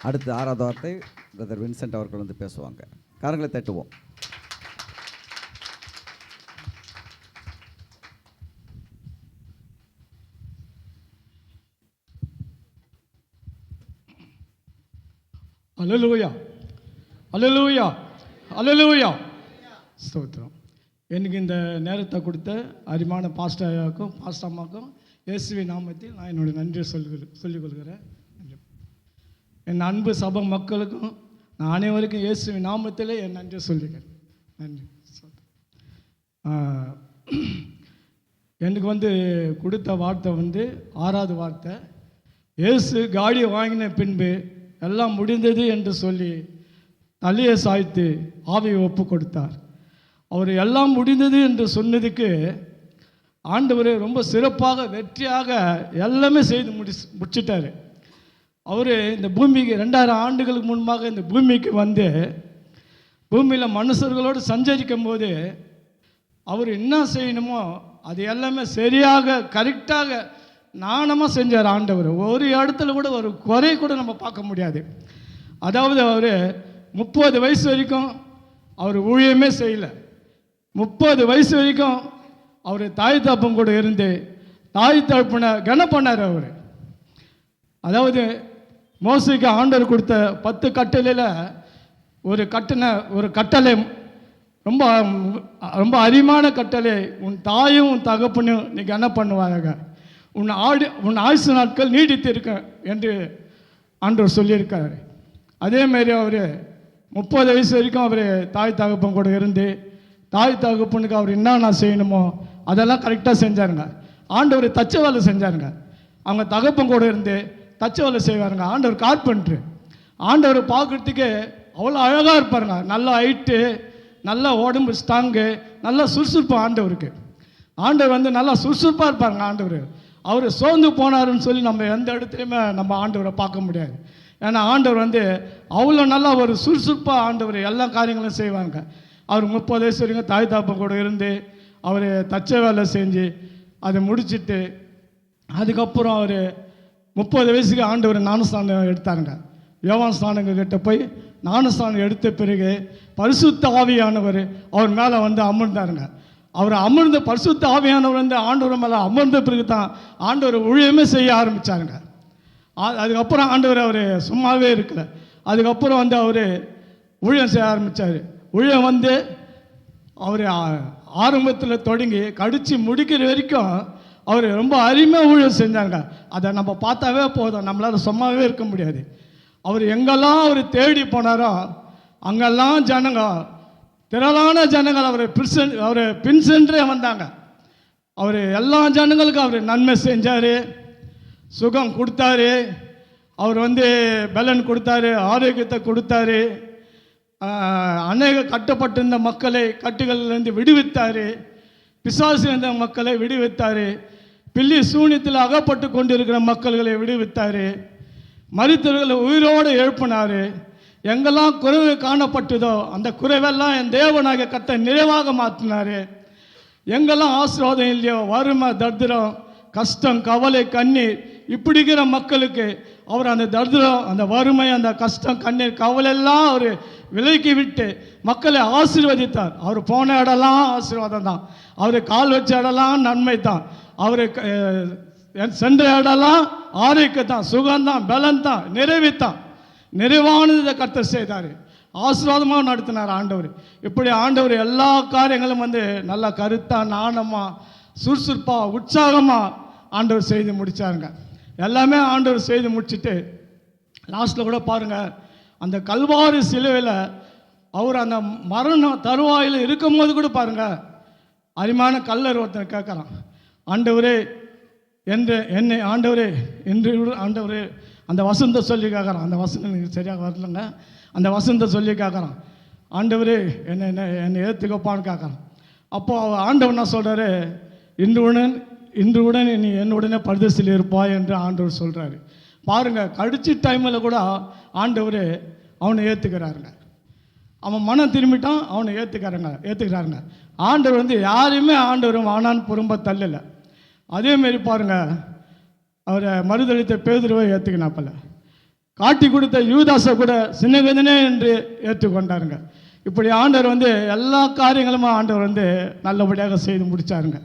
அடுத்து 6வது வார்த்தை பிரதர் வின்சென்ட் அவர்கள் பேசுவாங்க. கரங்களை தட்டுவோம். அல்லேலூயா, அல்லேலூயா, அல்லேலூயா. ஸ்தோத்திரம். எனக்கு இந்த நேரத்தை கொடுத்த அருமையான பாஸ்டருக்கும் பாஸ்டர் அம்மாக்கும் இயேசுவின் நாமத்தில் நான் என்னுடைய நன்றியை சொல்லிக்கொள்கிறேன். என் அன்பு சபை மக்களுக்கும் நான் அனைவருக்கும் இயேசுவின் நாமத்திலே என் நன்றியை சொல்லிக்கிறேன். நன்றி. எனக்கு கொடுத்த வார்த்தை 6வது வார்த்தை, இயேசு காடியை வாங்கின பின்பு எல்லாம் முடிந்தது என்று சொல்லி தலையை சாய்த்து ஆவியை ஒப்பு கொடுத்தார். அவர் எல்லாம் முடிந்தது என்று சொன்னதுக்கு ஆண்டவர் ரொம்ப சிறப்பாக வெற்றியாக எல்லாமே செய்து முடிச்சிட்டாரு. அவர் இந்த பூமிக்கு 2000 ஆண்டுகளுக்கு முன்பாக இந்த பூமிக்கு வந்து பூமியில் மனுஷர்களோடு சஞ்சரிக்கும் போது அவர் என்ன செய்யணுமோ அது எல்லாமே சரியாக கரெக்டாக நாணமாக செஞ்சார் ஆண்டவர். ஒரு இடத்துல கூட ஒரு குறை கூட நம்ம பார்க்க முடியாது. அதாவது அவர் 30 வயசு வரைக்கும் அவர் ஊழியமே செய்யலை. 30 வயசு வரைக்கும் அவர் தாய் தகப்பன் கூட இருந்து தாய் தகப்பனை கனம் பண்ணார் அவர். அதாவது மோசேக்கு ஆண்டவர் கொடுத்த 10 கட்டளையில் ஒரு கட்டளை ரொம்ப ரொம்ப அரிமான கட்டளை, உன் தாயும் உன் தகப்பனையும் நீ கனம் பண்ணுவாங்க, உன் ஆயுசு நாட்கள் நீடித்து இருக்க என்று ஆண்டவர் சொல்லியிருக்காரு. அதேமாரி அவர் 30 வயசு வரைக்கும் அவர் தாய் தகப்பன் கூட இருந்து தாய் தகப்பனுக்கு அவர் என்னென்ன செய்யணுமோ அதெல்லாம் கரெக்டாக செஞ்சாருங்க. ஆண்டவர் தச்ச வேலை செஞ்சாருங்க. அவங்க தகப்பன் கூட இருந்து தச்ச வேலை செய்வாருங்க. ஆண்டவர் கார்பெண்டரு. ஆண்டவர் பார்க்குறதுக்கு அவ்வளோ அழகாக இருப்பாருங்க. நல்ல ஹைட்டு, நல்ல உடம்பு ஸ்ட்ராங்கு, நல்லா சுறுசுறுப்பு ஆண்டவருக்கு. ஆண்டவர் வந்து நல்லா சுறுசுறுப்பாக இருப்பாருங்க ஆண்டவர். அவர் சோர்ந்து போனாருன்னு சொல்லி நம்ம எந்த இடத்துலையுமே நம்ம ஆண்டவரை பார்க்க முடியாது. ஏன்னா ஆண்டவர் வந்து அவ்வளோ நல்லா ஒரு சுறுசுறுப்பாக ஆண்டவர் எல்லா காரியங்களும் செய்வாங்க. அவர் 30 வயசு வரைக்கும் தாய் தாப்பன் கூட இருந்து அவர் தச்ச வேலை செஞ்சு அதை முடிச்சுட்டு அதுக்கப்புறம் அவர் 30 வயசுக்கு ஆண்டவர் ஞானஸ்தானம் எடுத்தாருங்க. யோவான் ஸ்நானங்க கிட்ட போய் ஞானஸ்தானம் எடுத்த பிறகு பரிசுத்த ஆவியானவர் அவர் மேலே வந்து அமர்ந்தாருங்க. அவர் அமர்ந்த பரிசுத்த ஆவியானவர் வந்து ஆண்டவர் மேலே அமர்ந்த பிறகு தான் ஆண்டவர் ஊழியமே செய்ய ஆரம்பித்தாருங்க. அதுக்கப்புறம் ஆண்டவர் அவர் சும்மாவே இருக்கல. அதுக்கப்புறம் வந்து அவர் ஊழியம் செய்ய ஆரம்பித்தார். ஊழியம் வந்து அவர் ஆரம்பத்தில் தொடங்கி கடித்து முடிக்கிற வரைக்கும் அவர் ரொம்ப அருமையாக ஊழியம் செஞ்சாங்க. அதை நம்ம பார்த்தாவே போதும், நம்மளால் சும்மாவே இருக்க முடியாது. அவர் எங்கெல்லாம் அவர் தேடி போனாரோ அங்கெல்லாம் ஜனங்க, திரளான ஜனங்கள் அவரை பின் சென்றே வந்தாங்க. அவர் எல்லா ஜனங்களுக்கும் அவர் நன்மை செஞ்சார், சுகம் கொடுத்தாரு, அவர் வந்து பலன் கொடுத்தாரு, ஆரோக்கியத்தை கொடுத்தாரு, அநேக கட்டப்பட்டிருந்த மக்களை கட்டுகளிலிருந்து விடுவித்தார், பிசாசு இருந்த மக்களை விடுவித்தார், பில்லி சூனியத்தில் அகப்பட்டு கொண்டிருக்கிற மக்களை விடுவித்தார், மரித்தவர்களை உயிரோடு எழுப்பினார். எங்கெல்லாம் குறைவு காணப்பட்டதோ அந்த குறைவெல்லாம் என் தேவனாக கர்த்தர் நிறைவாக மாற்றினார். எங்கெல்லாம் ஆசீர்வாதம் இல்லையோ, வறுமை, தரித்திரம், கஷ்டம், கவலை, கண்ணீர் இப்படிங்கிற மக்களுக்கு அவர் அந்த தரித்திரம், அந்த வறுமை, அந்த கஷ்டம், கண்ணீர், கவலையெல்லாம் அவர் விலக்கி விட்டு மக்களை ஆசீர்வதித்தார். அவர் போன இடம்லாம் ஆசீர்வாதம் தான், அவர் கால் வச்ச இடம்லாம் நன்மை தான், அவர் சென்ற இடம்லாம் ஆரோக்கியத்தான், சுகம்தான், பலன்தான், நிறைவுத்தான். நிறைவானதை கர்த்தர் செய்தார், ஆசீர்வாதமாக நடத்தினார் ஆண்டவர். இப்படி ஆண்டவர் எல்லா காரியங்களும் வந்து நல்லா கருத்தாக, நாணமாக, சுறுசுறுப்பாக, உற்சாகமாக ஆண்டவர் செய்து முடித்தாருங்க. எல்லாமே ஆண்டவர் செய்து முடிச்சுட்டு லாஸ்ட்டில் கூட பாருங்கள், அந்த கல்வாரி சிலுவையில் அவர் அந்த மரணம் தருவாயில் இருக்கும்போது கூட பாருங்கள், அருமையான கல்லர் ஒருத்தர் கேட்குறான், ஆண்டவரே என்று என்னை ஆண்டவரே என்று ஆண்டவரே அந்த வசந்த சொல்லி கேட்குறான். அந்த வசனம் எனக்கு சரியாக வரலங்க. அந்த வசந்த சொல்லி கேட்குறான், ஆண்டவரே என்னை ஏற்றுக்கப்பான்னு கேட்குறான். அப்போ ஆண்டவர் என்ன சொல்கிறாரு, இன்றுடன் நீ என்னுடனே பரதேசில் இருப்பாய் என்று ஆண்டவர் சொல்கிறாரு. பாருங்கள், கடிச்சி டைமில் கூட ஆண்டவர் அவனை ஏற்றுக்கிறாருங்க. அவன் மனம் திரும்பிட்டான், அவனை ஏற்றுக்கிறாருங்க. ஆண்டவர் வந்து யாரையுமே ஆண்டவர் ஆனான்னு புறம்ப தள்ளலை. அதேமாரி பாருங்கள், அவரை மறுதளித்த பேதுருவை ஏற்றுக்கினாப்பல, காட்டி கொடுத்த யூதாசை கூட சின்னகதனே என்று ஏற்றுக்கொண்டாருங்க. இப்படி ஆண்டவர் வந்து எல்லா காரியங்களும் ஆண்டவர் வந்து நல்லபடியாக செய்து முடித்தாருங்க.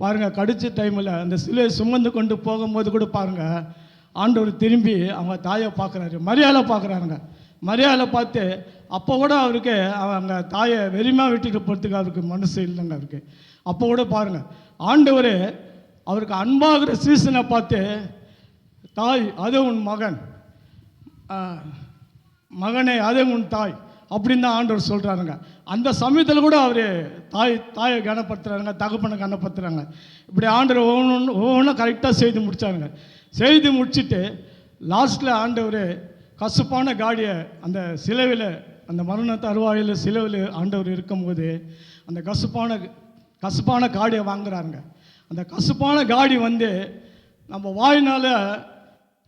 பாருங்கள், கடிச்ச டைமில் அந்த சிலையை சுமந்து கொண்டு போகும்போது கூட பாருங்கள், ஆண்டவர் திரும்பி அவங்க தாயை பார்க்குறாரு, மரியாதை பார்க்குறாருங்க. மரியாதை பார்த்து அப்போ கூட அவருக்கு அவங்க தாயை வெறுமையாக விட்டுட்டு போகிறதுக்கு அவருக்கு மனசு இல்லைங்க அவருக்கு. அப்போ கூட பாருங்கள், ஆண்டவர் அவருக்கு அன்பாகிற சீசனை பார்த்து, தாய் அது உன் மகன், மகனே அது உன் தாய் அப்படின்னு தான் ஆண்டவர் சொல்கிறாருங்க. அந்த சமயத்தில் கூட அவர் தாயை கனப்படுத்துகிறாருங்க, தகப்பனை கனப்படுத்துகிறாங்க. இப்படி ஆண்டவர் ஒவ்வொன்றும் கரெக்டாக செய்து முடித்தாருங்க. செய்து முடிச்சுட்டு லாஸ்ட்டில் ஆண்டவர் கசுப்பான காடியை அந்த சிலுவையில், அந்த மரண தருவாயில் சிலுவையில் ஆண்டவர் இருக்கும்போது அந்த கசுப்பான காடியை வாங்குறாருங்க. அந்த கசப்பான காடி வந்து நம்ம வாயினால்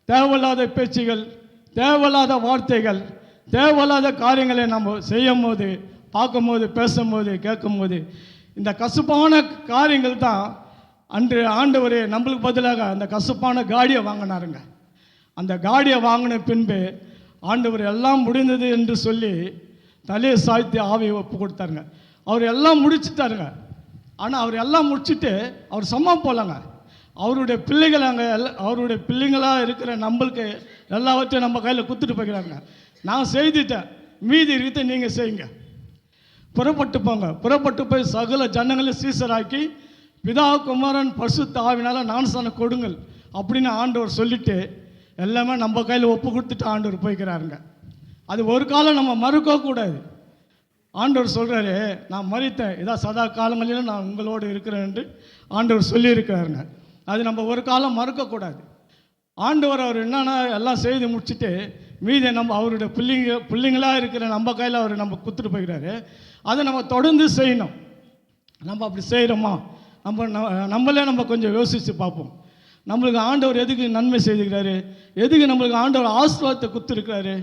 தேவையில்லாத பேச்சுகள், தேவையில்லாத வார்த்தைகள், தேவையில்லாத காரியங்களை நம்ம செய்யும் போது, பார்க்கும்போது, பேசும்போது, கேட்கும்போது, இந்த கசப்பான காரியங்கள் தான் அன்று ஆண்டவர் நம்மளுக்கு பதிலாக அந்த கசப்பான காடியை வாங்கினாருங்க. அந்த காடியை வாங்கின பின்பு ஆண்டவர் எல்லாம் முடிந்தது என்று சொல்லி தலையை சாய்த்து ஆவியை ஒப்பு கொடுத்தாருங்க. அவர் எல்லாம் முடிச்சுட்டாருங்க. ஆனால் அவர் எல்லாம் முடிச்சுட்டு அவர் சும்மா போகலங்க. அவருடைய பிள்ளைகள் அங்கே அவருடைய பிள்ளைங்களாக இருக்கிற நம்மளுக்கு எல்லாவற்றையும் நம்ம கையில் குத்துட்டு போய்க்கிறாங்க. நான் செய்துட்டேன், மீதி இருக்கிறத நீங்கள் செய்யுங்க, புறப்பட்டு போங்க, புறப்பட்டு போய் சகல ஜனங்களையும் சீசராக்கி பிதா குமாரன் பரிசுத்த ஆவினால ஞானஸ்நானம் கொடுங்கள் அப்படின்னு ஆண்டவர் சொல்லிட்டு எல்லாமே நம்ம கையில் ஒப்பு கொடுத்துட்டு ஆண்டவர் போய்க்கிறாருங்க. அது ஒரு காலம் நம்ம மறுக்கக்கூடாது. ஆண்டவர் சொல்கிறாரு, நான் மறித்தேன், இதான் சதா காலங்களிலும் நான் உங்களோடு இருக்கிறேன் என்று ஆண்டவர் சொல்லியிருக்கிறாருங்க. அது நம்ம ஒரு காலம் மறுக்கக்கூடாது. ஆண்டவர் அவர் என்னன்னா எல்லாம் செய்து முடிச்சுட்டு மீதி நம்ம அவருடைய பிள்ளைங்களாக இருக்கிற நம்ம கையில் அவர் நம்ம குத்துட்டு போய்கிறாரு. அதை நம்ம தொடர்ந்து செய்யணும். நம்ம அப்படி செய்கிறோமா? நம்மளே நம்ம கொஞ்சம் யோசித்து பார்ப்போம். நம்மளுக்கு ஆண்டவர் எதுக்கு நன்மை செய்திருக்கிறாரு? எதுக்கு நம்மளுக்கு ஆண்டவர் ஆசீர்வாதத்தை கொடுத்துருக்கிறாரு?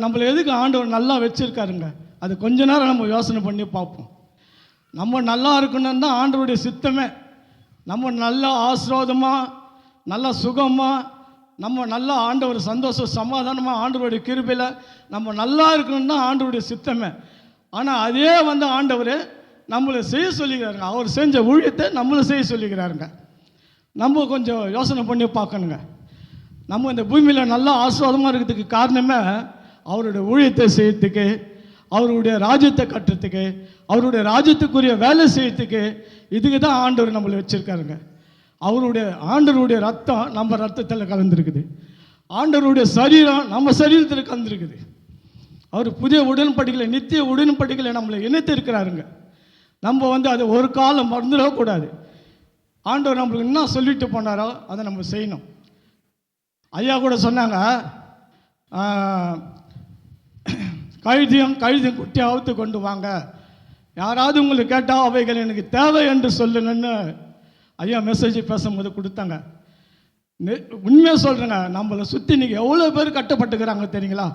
நம்மளை எதுக்கு ஆண்டவர் நல்லா வச்சுருக்காருங்க? அது கொஞ்ச நேரம் நம்ம யோசனை பண்ணி பார்ப்போம். நம்ம நல்லா இருக்கணும்னு தான் ஆண்டவருடைய சித்தமே. நம்ம நல்லா ஆசீர்வாதமாக, நல்லா சுகமாக, நம்ம நல்லா ஆண்டவர் சந்தோஷம் சமாதானமாக ஆண்டவருடைய கிருபையில் நம்ம நல்லா இருக்கணும்னு தான் ஆண்டவருடைய சித்தமே. ஆனால் அதே வந்து ஆண்டவர் நம்மளை செய்ய சொல்லிக்கிறாருங்க. அவர் செஞ்ச ஊழியத்தை நம்மளை செய்ய சொல்லிக்கிறாருங்க. நம்ம கொஞ்சம் யோசனை பண்ணி பார்க்கணுங்க. நம்ம இந்த பூமியில் நல்லா ஆசீர்வாதமாக இருக்கிறதுக்கு காரணமே அவருடைய ஊழியத்தை செய்யறதுக்கு, அவருடைய ராஜ்யத்தை கட்டுறதுக்கு, அவருடைய ராஜ்யத்துக்குரிய வேலை செய்யறதுக்கு, இதுக்கு தான் ஆண்டவர் நம்மளை வச்சுருக்காருங்க. ஆண்டவருடைய ரத்தம் நம்ம ரத்தத்தில் கலந்துருக்குது. ஆண்டவருடைய சரீரம் நம்ம சரீரத்தில் கலந்துருக்குது. அவர் புதிய உடன்படிக்கைகளை, நித்திய உடன்படிக்கைகளை நம்மளை இணைத்து இருக்கிறாருங்க. நம்ம வந்து அதை ஒரு காலம் மறந்துடக்கூடாது. ஆண்டவர் நம்மளுக்கு என்ன சொல்லிட்டு போனாரோ அதை நம்ம செய்யணும். ஐயா கூட சொன்னாங்க, கழுதியும் குட்டியை அவுத்து கொண்டு வாங்க, யாராவது உங்களுக்கு கேட்டால் அவைகள் எனக்கு தேவை என்று சொல்லுங்கன்னு ஐயா மெசேஜ் பேசும்போது கொடுத்தாங்க. உண்மையாக சொல்கிறேங்க, நம்மளை சுற்றி இன்றைக்கி எவ்வளோ பேர் கட்டப்பட்டுக்கிறாங்க தெரியுங்களா?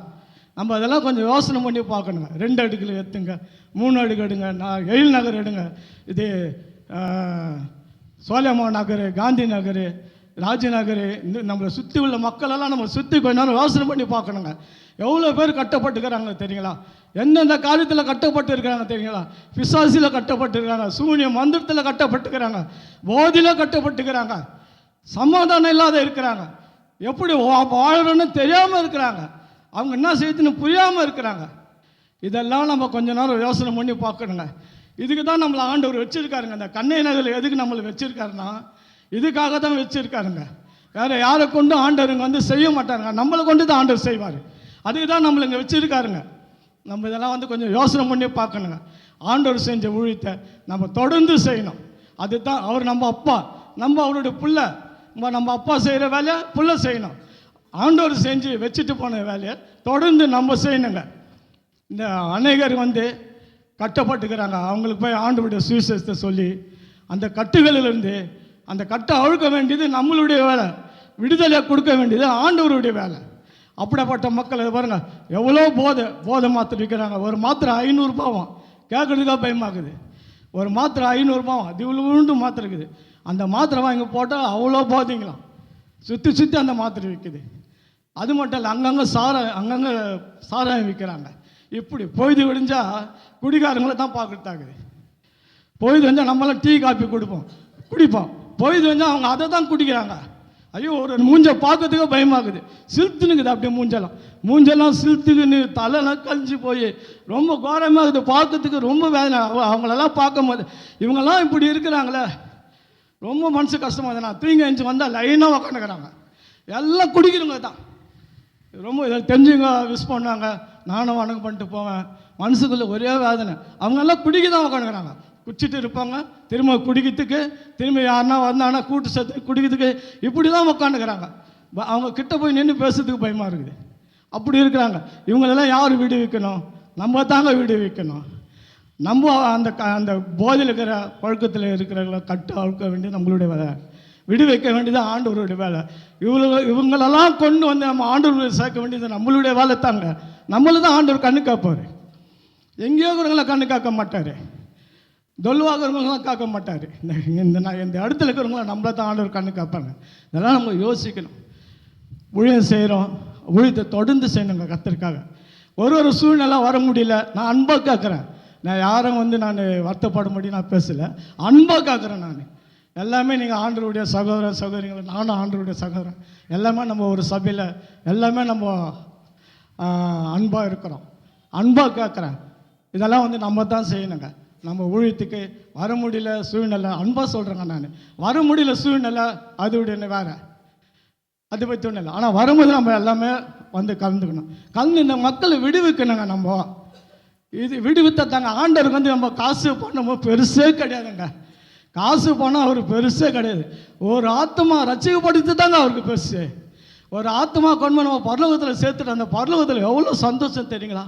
நம்ம அதெல்லாம் கொஞ்சம் யோசனை பண்ணி பார்க்கணுங்க. 2 அடுக்கில் எடுத்துங்க, 3 அடுக்கு எடுங்க, 7 நகர் எடுங்க, இது சோலைமா நகர், காந்தி நகர், ராஜநகர், நம்மளை சுற்றி உள்ள மக்களெல்லாம் நம்ம சுற்றி கொஞ்ச நேரம் யோசனை பண்ணி பார்க்கணுங்க. எவ்வளோ பேர் கட்டப்பட்டுக்கிறாங்க தெரியுங்களா? எந்தெந்த காரியத்தில் கட்டப்பட்டு இருக்கிறாங்க தெரியுங்களா? பிசாசில் கட்டப்பட்டுருக்காங்க, சூனிய மந்திரத்தில் கட்டப்பட்டுக்கிறாங்க, போதியில் கட்டப்பட்டுக்கிறாங்க, சமாதானம் இல்லாத இருக்கிறாங்க, எப்படி வாழணும்னு தெரியாமல் இருக்கிறாங்க, அவங்க என்ன செய்யுதுன்னு புரியாமல் இருக்கிறாங்க. இதெல்லாம் நம்ம கொஞ்ச நேரம் யோசனை பண்ணி பார்க்கணுங்க. இதுக்கு தான் நம்மளை ஆண்டவர் வச்சுருக்காருங்க. இந்த கண்ணை நகரில் எதுக்கு நம்மளை வச்சுருக்காருன்னா இதுக்காக தான் வச்சுருக்காருங்க. வேறு யாரை கொண்டு ஆண்டவருங்க வந்து செய்ய மாட்டாருங்க, நம்மளை கொண்டு தான் ஆண்டவர் செய்வார். அதுக்கு தான் நம்மளை இங்கே வச்சுருக்காருங்க. நம்ம இதெல்லாம் வந்து கொஞ்சம் யோசனை பண்ணி பார்க்கணுங்க. ஆண்டவர் செஞ்ச ஊழியத்தை நம்ம தொடர்ந்து செய்யணும். அதுதான் அவர் நம்ம அப்பா, நம்ம அவருடைய புள்ள. நம்ம அப்பா செய்கிற வேலையை புள்ள செய்யணும். ஆண்டவர் செஞ்சு வச்சுட்டு போன வேலையை தொடர்ந்து நம்ம செய்யணுங்க. இந்த அநேகர் வந்து கட்டப்பட்டுக்கிறாங்க, அவங்களுக்கு போய் ஆண்டவருடைய சுவிசேஷத்தை சொல்லி அந்த கட்டுகளிலிருந்து அந்த கட்டை அழுக்க வேண்டியது நம்மளுடைய வேலை, விடுதலையை கொடுக்க வேண்டியது ஆண்டவருடைய வேலை. அப்படிப்பட்ட மக்கள் பாருங்க, எவ்வளோ போதை மாத்திரை விற்கிறாங்க. ஒரு மாத்திரை 500 ரூபாவும், கேட்குறதுக்காக பயமாக்குது. ஒரு மாத்திரை 500 ரூபாவும், அது இவ்வளோ உண்டு மாத்திரை இருக்குது. அந்த மாத்திரை வாங்கி போட்டால் அவ்வளோ போதைங்களாம், சுற்றி அந்த மாத்திரை விற்குது. அது மட்டும் இல்லை, அங்கங்கே சாராயம் விற்கிறாங்க. இப்படி பொழுது விடிஞ்சால் குடிகாரங்களை தான் பார்க்குறதாக்குது. பொழுது வந்தால் நம்மளாம் டீ காப்பி குடிப்போம். பொழுது வந்தால் அவங்க அதை தான் குடிக்கிறாங்க. ஐயோ, ஒரு மூஞ்சை பார்க்கறதுக்கு பயமாகுது, சிலுத்துனுக்குது. அப்படியே மூஞ்செல்லாம் சிலுத்துக்குன்னு தலைலாம் கழிஞ்சு போய் ரொம்ப கோரமாகுது, பார்க்கறதுக்கு ரொம்ப வேதனை. அவங்களெல்லாம் பார்க்கும்போது இவங்கெல்லாம் இப்படி இருக்கிறாங்களே, ரொம்ப மனசு கஷ்டமாக இருக்குது. நான் தூங்கி எழுந்து வந்தால் லைனாக உக்காந்துக்கிறாங்க, எல்லாம் குடிக்கிறவங்க தான். ரொம்ப இதை தெரிஞ்சுங்க விஷ் பண்ணாங்க, நானும் வணக்கம் பண்ணிட்டு போவேன். மனசுக்குள்ளே ஒரே வேதனை. அவங்கெல்லாம் குடிக்க தான் உக்காந்துக்கிறாங்க, குடிச்சிட்டு இருப்பாங்க, திரும்ப குடிக்கிறதுக்கு, திரும்ப யாருன்னா வந்தாங்கன்னா கூட்டு சேர்த்து குடிக்கிறதுக்கு, இப்படி தான் உக்காந்துக்கிறாங்க. அவங்க கிட்ட போய் நின்று பேசுறதுக்கு பயமாக இருக்குது. அப்படி இருக்கிறாங்க. இவங்களெல்லாம் யார் விடுவிக்கணும்? நம்ம தாங்க விடுவிக்கணும். நம்ம அந்த போதையில் இருக்கிற பழக்கத்தில் இருக்கிறவங்களை கட்டு அழுக்க வேண்டியது நம்மளுடைய வேலை, விடு வைக்க வேண்டியது ஆண்டவருடைய வேலை. இவங்களெல்லாம் கொண்டு வந்து நம்ம ஆண்டவர்களை சேர்க்க வேண்டியது நம்மளுடைய வேலை தாங்க. நம்மளை தான் ஆண்டவர் கண்ணு காப்பார். எங்கேயோ இருக்கிறவங்கள கண்ணு காக்க மாட்டார், தொல்வாகிறவங்களாம் காக்க மாட்டார். இந்த இடத்துல இருக்கிறவங்கள நம்மளை தான் ஆண்டவர் கண்ணு காப்பாங்க. இதெல்லாம் நம்ம யோசிக்கணும். ஊழியம் செய்கிறோம், ஊழியத்தை தொடர்ந்து செய்யணுங்க கர்த்தருக்காக. ஒரு சூழ்நிலை வர முடியல, நான் அன்பாக காக்கிறேன். நான் யாரும் நான் வருத்தப்பட முடியும் நான் பேசலை, அன்பாக காக்கிறேன். நான் எல்லாமே நீங்கள் ஆண்டவருடைய சகோதரன் சகோதரிகள், நானும் ஆண்டவருடைய சகோதரன். எல்லாமே நம்ம ஒரு சபையில் எல்லாமே நம்ம அன்பாக இருக்கிறோம், அன்பாக காக்கிறேன். இதெல்லாம் நம்ம தான் செய்யணுங்க. நம்ம ஊழியத்துக்கு வர முடியல சூழ்நிலை, அன்பாக சொல்கிறேங்க நான். வர முடியல சூழ்நிலை அதுடைய வேறு, அதை பற்றி ஒன்றும் இல்லை. ஆனால் வரும்போது நம்ம எல்லாமே கலந்துக்கணும். கலந்து இந்த மக்களை விடுவிக்கணுங்க. நம்ம இது விடுவித்தாங்க. ஆண்டவருக்கு நம்ம காசு பண்ணோம் பெருசே கிடையாதுங்க. காசு பணம் அவர் பெருசே கிடையாது. ஒரு ஆத்மா ரட்சிக்கப்படுத்தி தாங்க அவருக்கு பெருசு. ஒரு ஆத்மா கொண்டு நம்ம பரலோகத்தில் சேர்த்துட்டு அந்த பரலோகத்தில் எவ்வளோ சந்தோஷம் தெரியுங்களா?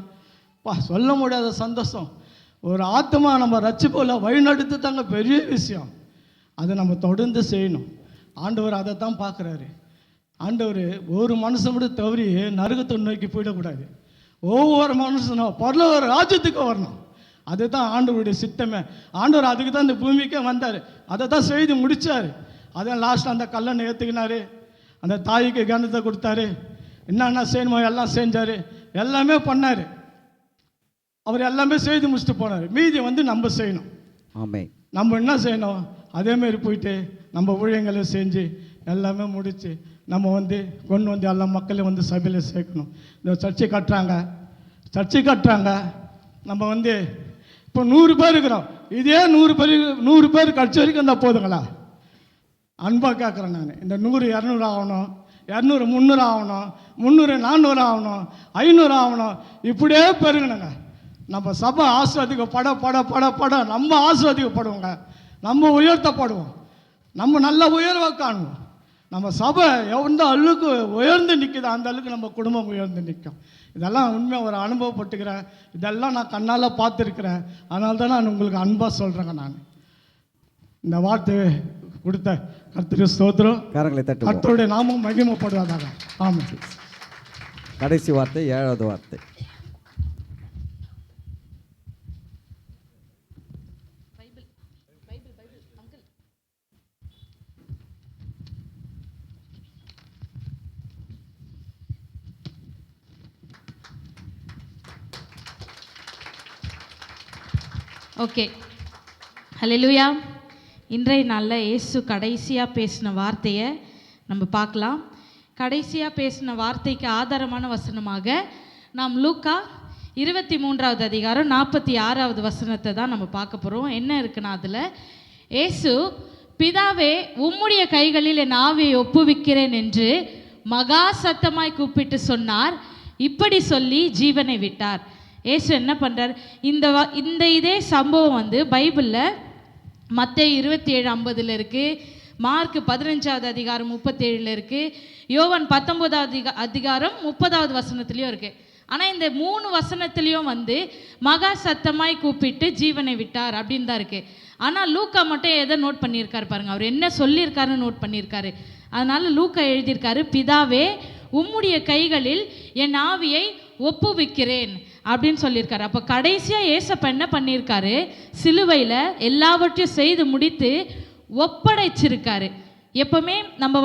சொல்ல முடியாத சந்தோஷம். ஒரு ஆத்மா நம்ம ரட்சிப்போல வழிநடத்து தாங்க பெரிய விஷயம். அதை நம்ம தொடர்ந்து செய்யணும். ஆண்டவர் அதை தான் பார்க்குறாரு. ஆண்டவர் ஒரு மனுஷன் கூட தவறி நரகத்தை நோக்கி போயிடக்கூடாது. ஒவ்வொரு மனுஷனும் பரலோக ராஜ்யத்துக்கு வரணும். அதுதான் ஆண்டவருடைய சித்தமே. ஆண்டவர் அதுக்கு தான் இந்த பூமிக்கே வந்தார், அதை தான் செய்து முடித்தார். அதான் லாஸ்ட் அந்த கல்லணை ஏற்றுக்கினார், அந்த தாய்க்கு கனத்தை கொடுத்தாரு, என்னென்ன செய்யணுமோ எல்லாம் செஞ்சார், எல்லாமே பண்ணார். அவர் எல்லாமே செய்து முடிச்சுட்டு போனார். மீதி நம்ம செய்யணும். ஆமே, நம்ம என்ன செய்யணும்? அதேமாரி போயிட்டு நம்ம ஊழியங்களை செஞ்சு எல்லாமே முடித்து நம்ம கொண்டு எல்லா மக்களையும் சபையில் சேர்க்கணும். இந்த சர்ச்சை கட்டுறாங்க. நம்ம இப்போ 100 பேர் இருக்கிறோம். இதே 100 பேர் கட்சி வரைக்கும் இருந்தால் போதுங்களா? அன்பாக கேட்குறேன் நான். இந்த 100 200 ஆகணும், 200 300 ஆகணும், 300 400 ஆகணும், 500 ஆகணும். இப்படியே பெருகணுங்க. நம்ம சபை ஆசீர்வதிக்கப்பட நம்ம ஆசீர்வதிக்கப்படுவோங்க. நம்ம உயர்த்தப்படுவோம். நம்ம நல்ல உயர்வை காணுவோம். நம்ம சபை எந்த அளவுக்கு உயர்ந்து நிற்குதோ அந்த அளவுக்கு நம்ம குடும்பம் உயர்ந்து நிற்கும். இதெல்லாம் உண்மையாக ஒரு அனுபவப்பட்டுக்கிறேன். இதெல்லாம் நான் கண்ணால் பார்த்துருக்கிறேன். அதனால தான் நான் உங்களுக்கு அன்பாக சொல்கிறேங்க. நான் இந்த வார்த்தை கொடுத்த கர்த்தருக்கு ஸ்தோத்திரம். கர்த்தருடைய நாமம் மகிமைப்படுவதாக. ஆமாம். கடைசி வார்த்தை, 7வது வார்த்தை. ஓகே, ஹல்லேலூயா. இன்றைய நாளில் இயேசு கடைசியாக பேசின வார்த்தையை நம்ம பார்க்கலாம். கடைசியாக பேசின வார்த்தைக்கு ஆதாரமான வசனமாக நாம் லூக்கா 23வது அதிகாரம் 46வது வசனத்தை தான் நம்ம பார்க்க போகிறோம். என்ன இருக்குன்னா அதில் இயேசு, பிதாவே உம்முடைய கைகளில் என் ஆவியை ஒப்புவிக்கிறேன் என்று மகா சத்தமாய் கூப்பிட்டு சொன்னார். இப்படி சொல்லி ஜீவனை விட்டார். ஏசு என்ன பண்ணுறார்? இந்த இதே சம்பவம் பைபிளில் மத்தேயு 27:50 இருக்குது, மார்க் 15வது அதிகாரம் 37 இருக்குது, யோவான் 19வது அதிகாரம் 30வது வசனத்துலேயும் இருக்குது. ஆனால் இந்த 3 வசனத்துலேயும் மகா சத்தமாய் கூப்பிட்டு ஜீவனை விட்டார் அப்படின்னு தான் இருக்குது. ஆனால் லூக்கா மட்டும் எதை நோட் பண்ணியிருக்காரு பாருங்கள். அவர் என்ன சொல்லியிருக்காருன்னு நோட் பண்ணியிருக்காரு. அதனால் லூக்கா எழுதியிருக்காரு, பிதாவே உம்முடைய கைகளில் என் ஆவியை ஒப்புவிக்கிறேன் அப்படின்னு சொல்லியிருக்காரு. அப்போ கடைசியாக ஏசப்பா என்ன பண்ணியிருக்காரு? சிலுவையில் எல்லாவற்றையும் செய்து முடித்து ஒப்படைச்சிருக்காரு. எப்பவுமே நம்ம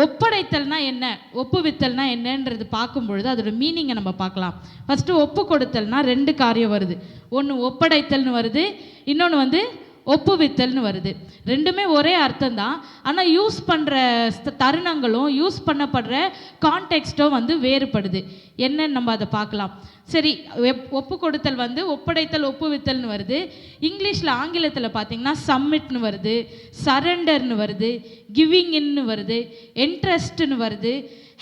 ஒப்படைத்தல்னா என்ன, ஒப்புவித்தல்னா என்னன்றது பார்க்கும் பொழுது அதோட மீனிங்கை நம்ம பார்க்கலாம். ஃபஸ்ட்டு ஒப்பு கொடுத்தல்னா 2 காரியம் வருது. ஒன்று ஒப்படைத்தல்னு வருது, இன்னொன்று ஒப்புவித்தல்னு வருது. ரெண்டுமே ஒரே அர்த்தம் தான். ஆனால் யூஸ் பண்ணுற தருணங்களும் யூஸ் பண்ணப்படுற கான்டெக்ஸ்ட்டும் வேறுபடுது. என்னன்னு நம்ம அதை பார்க்கலாம். சரி, ஒப்பு கொடுத்தல் ஒப்படைத்தல், ஒப்புவித்தல்னு வருது. இங்கிலீஷில் ஆங்கிலத்தில் பார்த்தீங்கன்னா சம்மிட்னு வருது, சரண்டர்னு வருது, கிவிங் இன்னு வருது, இன்ட்ரெஸ்ட்னு வருது,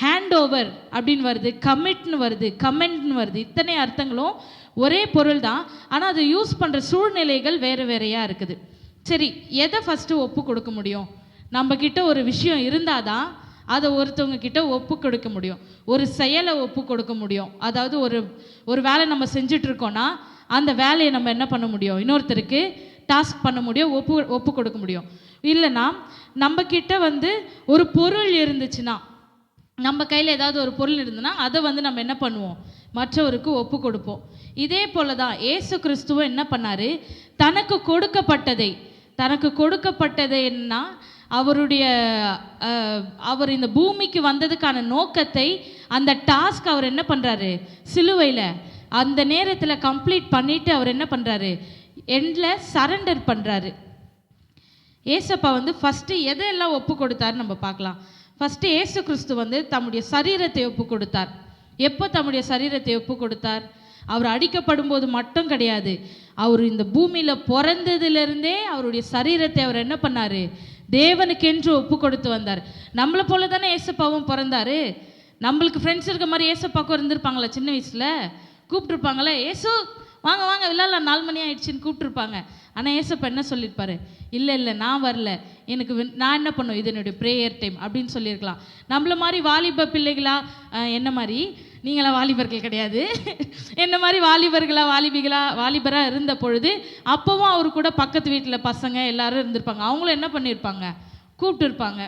ஹேண்ட் ஓவர் அப்படின்னு வருது, கமிட்னு வருது, கமெண்ட்னு வருது. இத்தனை அர்த்தங்களும் ஒரே பொருள் தான். ஆனால் அது யூஸ் பண்ணுற சூழ்நிலைகள் வேறு வேறையாக இருக்குது. சரி, எதை ஃபஸ்ட்டு ஒப்பு கொடுக்க முடியும்? நம்மக்கிட்ட ஒரு விஷயம் இருந்தால் தான் அதை ஒருத்தவங்க கிட்ட ஒப்பு கொடுக்க முடியும். ஒரு செயலை ஒப்பு கொடுக்க முடியும். அதாவது ஒரு வேலை நம்ம செஞ்சிட்ருக்கோன்னா அந்த வேலையை நம்ம என்ன பண்ண முடியும், இன்னொருத்தருக்கு டாஸ்க் பண்ண முடியும், ஒப்பு கொடுக்க முடியும். இல்லைன்னா நம்மக்கிட்ட வந்து ஒரு பொருள் இருந்துச்சுன்னா, நம்ம கையில் ஏதாவது ஒரு பொருள் இருந்ததுன்னா அதை வந்து நம்ம என்ன பண்ணுவோம், மற்றவருக்கு ஒப்பு கொடுப்போம். இதே போல தான் இயேசு கிறிஸ்துவும் என்ன பண்ணார், தனக்கு கொடுக்கப்பட்டதைன்னா அவர் இந்த பூமிக்கு வந்ததுக்கான நோக்கத்தை, அந்த டாஸ்க் அவர் என்ன பண்ணுறாரு, சிலுவையில் அந்த நேரத்தில் கம்ப்ளீட் பண்ணிவிட்டு அவர் என்ன பண்ணுறாரு, எண்டில் சரண்டர் பண்ணுறாரு. ஏசப்பா வந்து ஃபஸ்ட்டு எதெல்லாம் ஒப்பு கொடுத்தாருன்னு நம்ம பார்க்கலாம். ஃபஸ்ட்டு ஏசு கிறிஸ்து வந்து தம்முடைய சரீரத்தை ஒப்பு கொடுத்தார். எப்போ தம்முடைய சரீரத்தை ஒப்பு கொடுத்தார்? அவர் அடிக்கப்படும் போது மட்டும் கிடையாது, அவர் இந்த பூமியில் பிறந்ததுலேருந்தே அவருடைய சரீரத்தை அவர் என்ன பண்ணார், தேவனுக்கென்று ஒப்பு கொடுத்து வந்தார். நம்மளை போல தானே ஏசப்பாவும் பிறந்தார். நம்மளுக்கு ஃப்ரெண்ட்ஸ் இருக்க மாதிரி ஏசப்பாக்கும் இருந்திருப்பாங்களா? சின்ன வயசில் கூப்பிட்ருப்பாங்களே, ஏசு வாங்க வாங்க விளையாடலாம், 4 மணி ஆயிடுச்சுன்னு கூப்பிட்ருப்பாங்க. ஆனால் ஏசப்பா என்ன சொல்லியிருப்பாரு, இல்லை நான் வரல, நான் என்ன பண்ணுவேன், இது என்னுடைய ப்ரேயர் டைம் அப்படின்னு சொல்லியிருக்கலாம். நம்மள மாதிரி வாலிப பிள்ளைகளா, என்ன மாதிரி நீங்களாம் வாலிபர்கள் கிடையாது, என்ன மாதிரி வாலிபராக இருந்த பொழுது அப்போவும் அவர் கூட பக்கத்து வீட்டில் பசங்க எல்லாரும் இருந்திருப்பாங்க. அவங்களும் என்ன பண்ணியிருப்பாங்க, கூப்பிட்டுருப்பாங்க,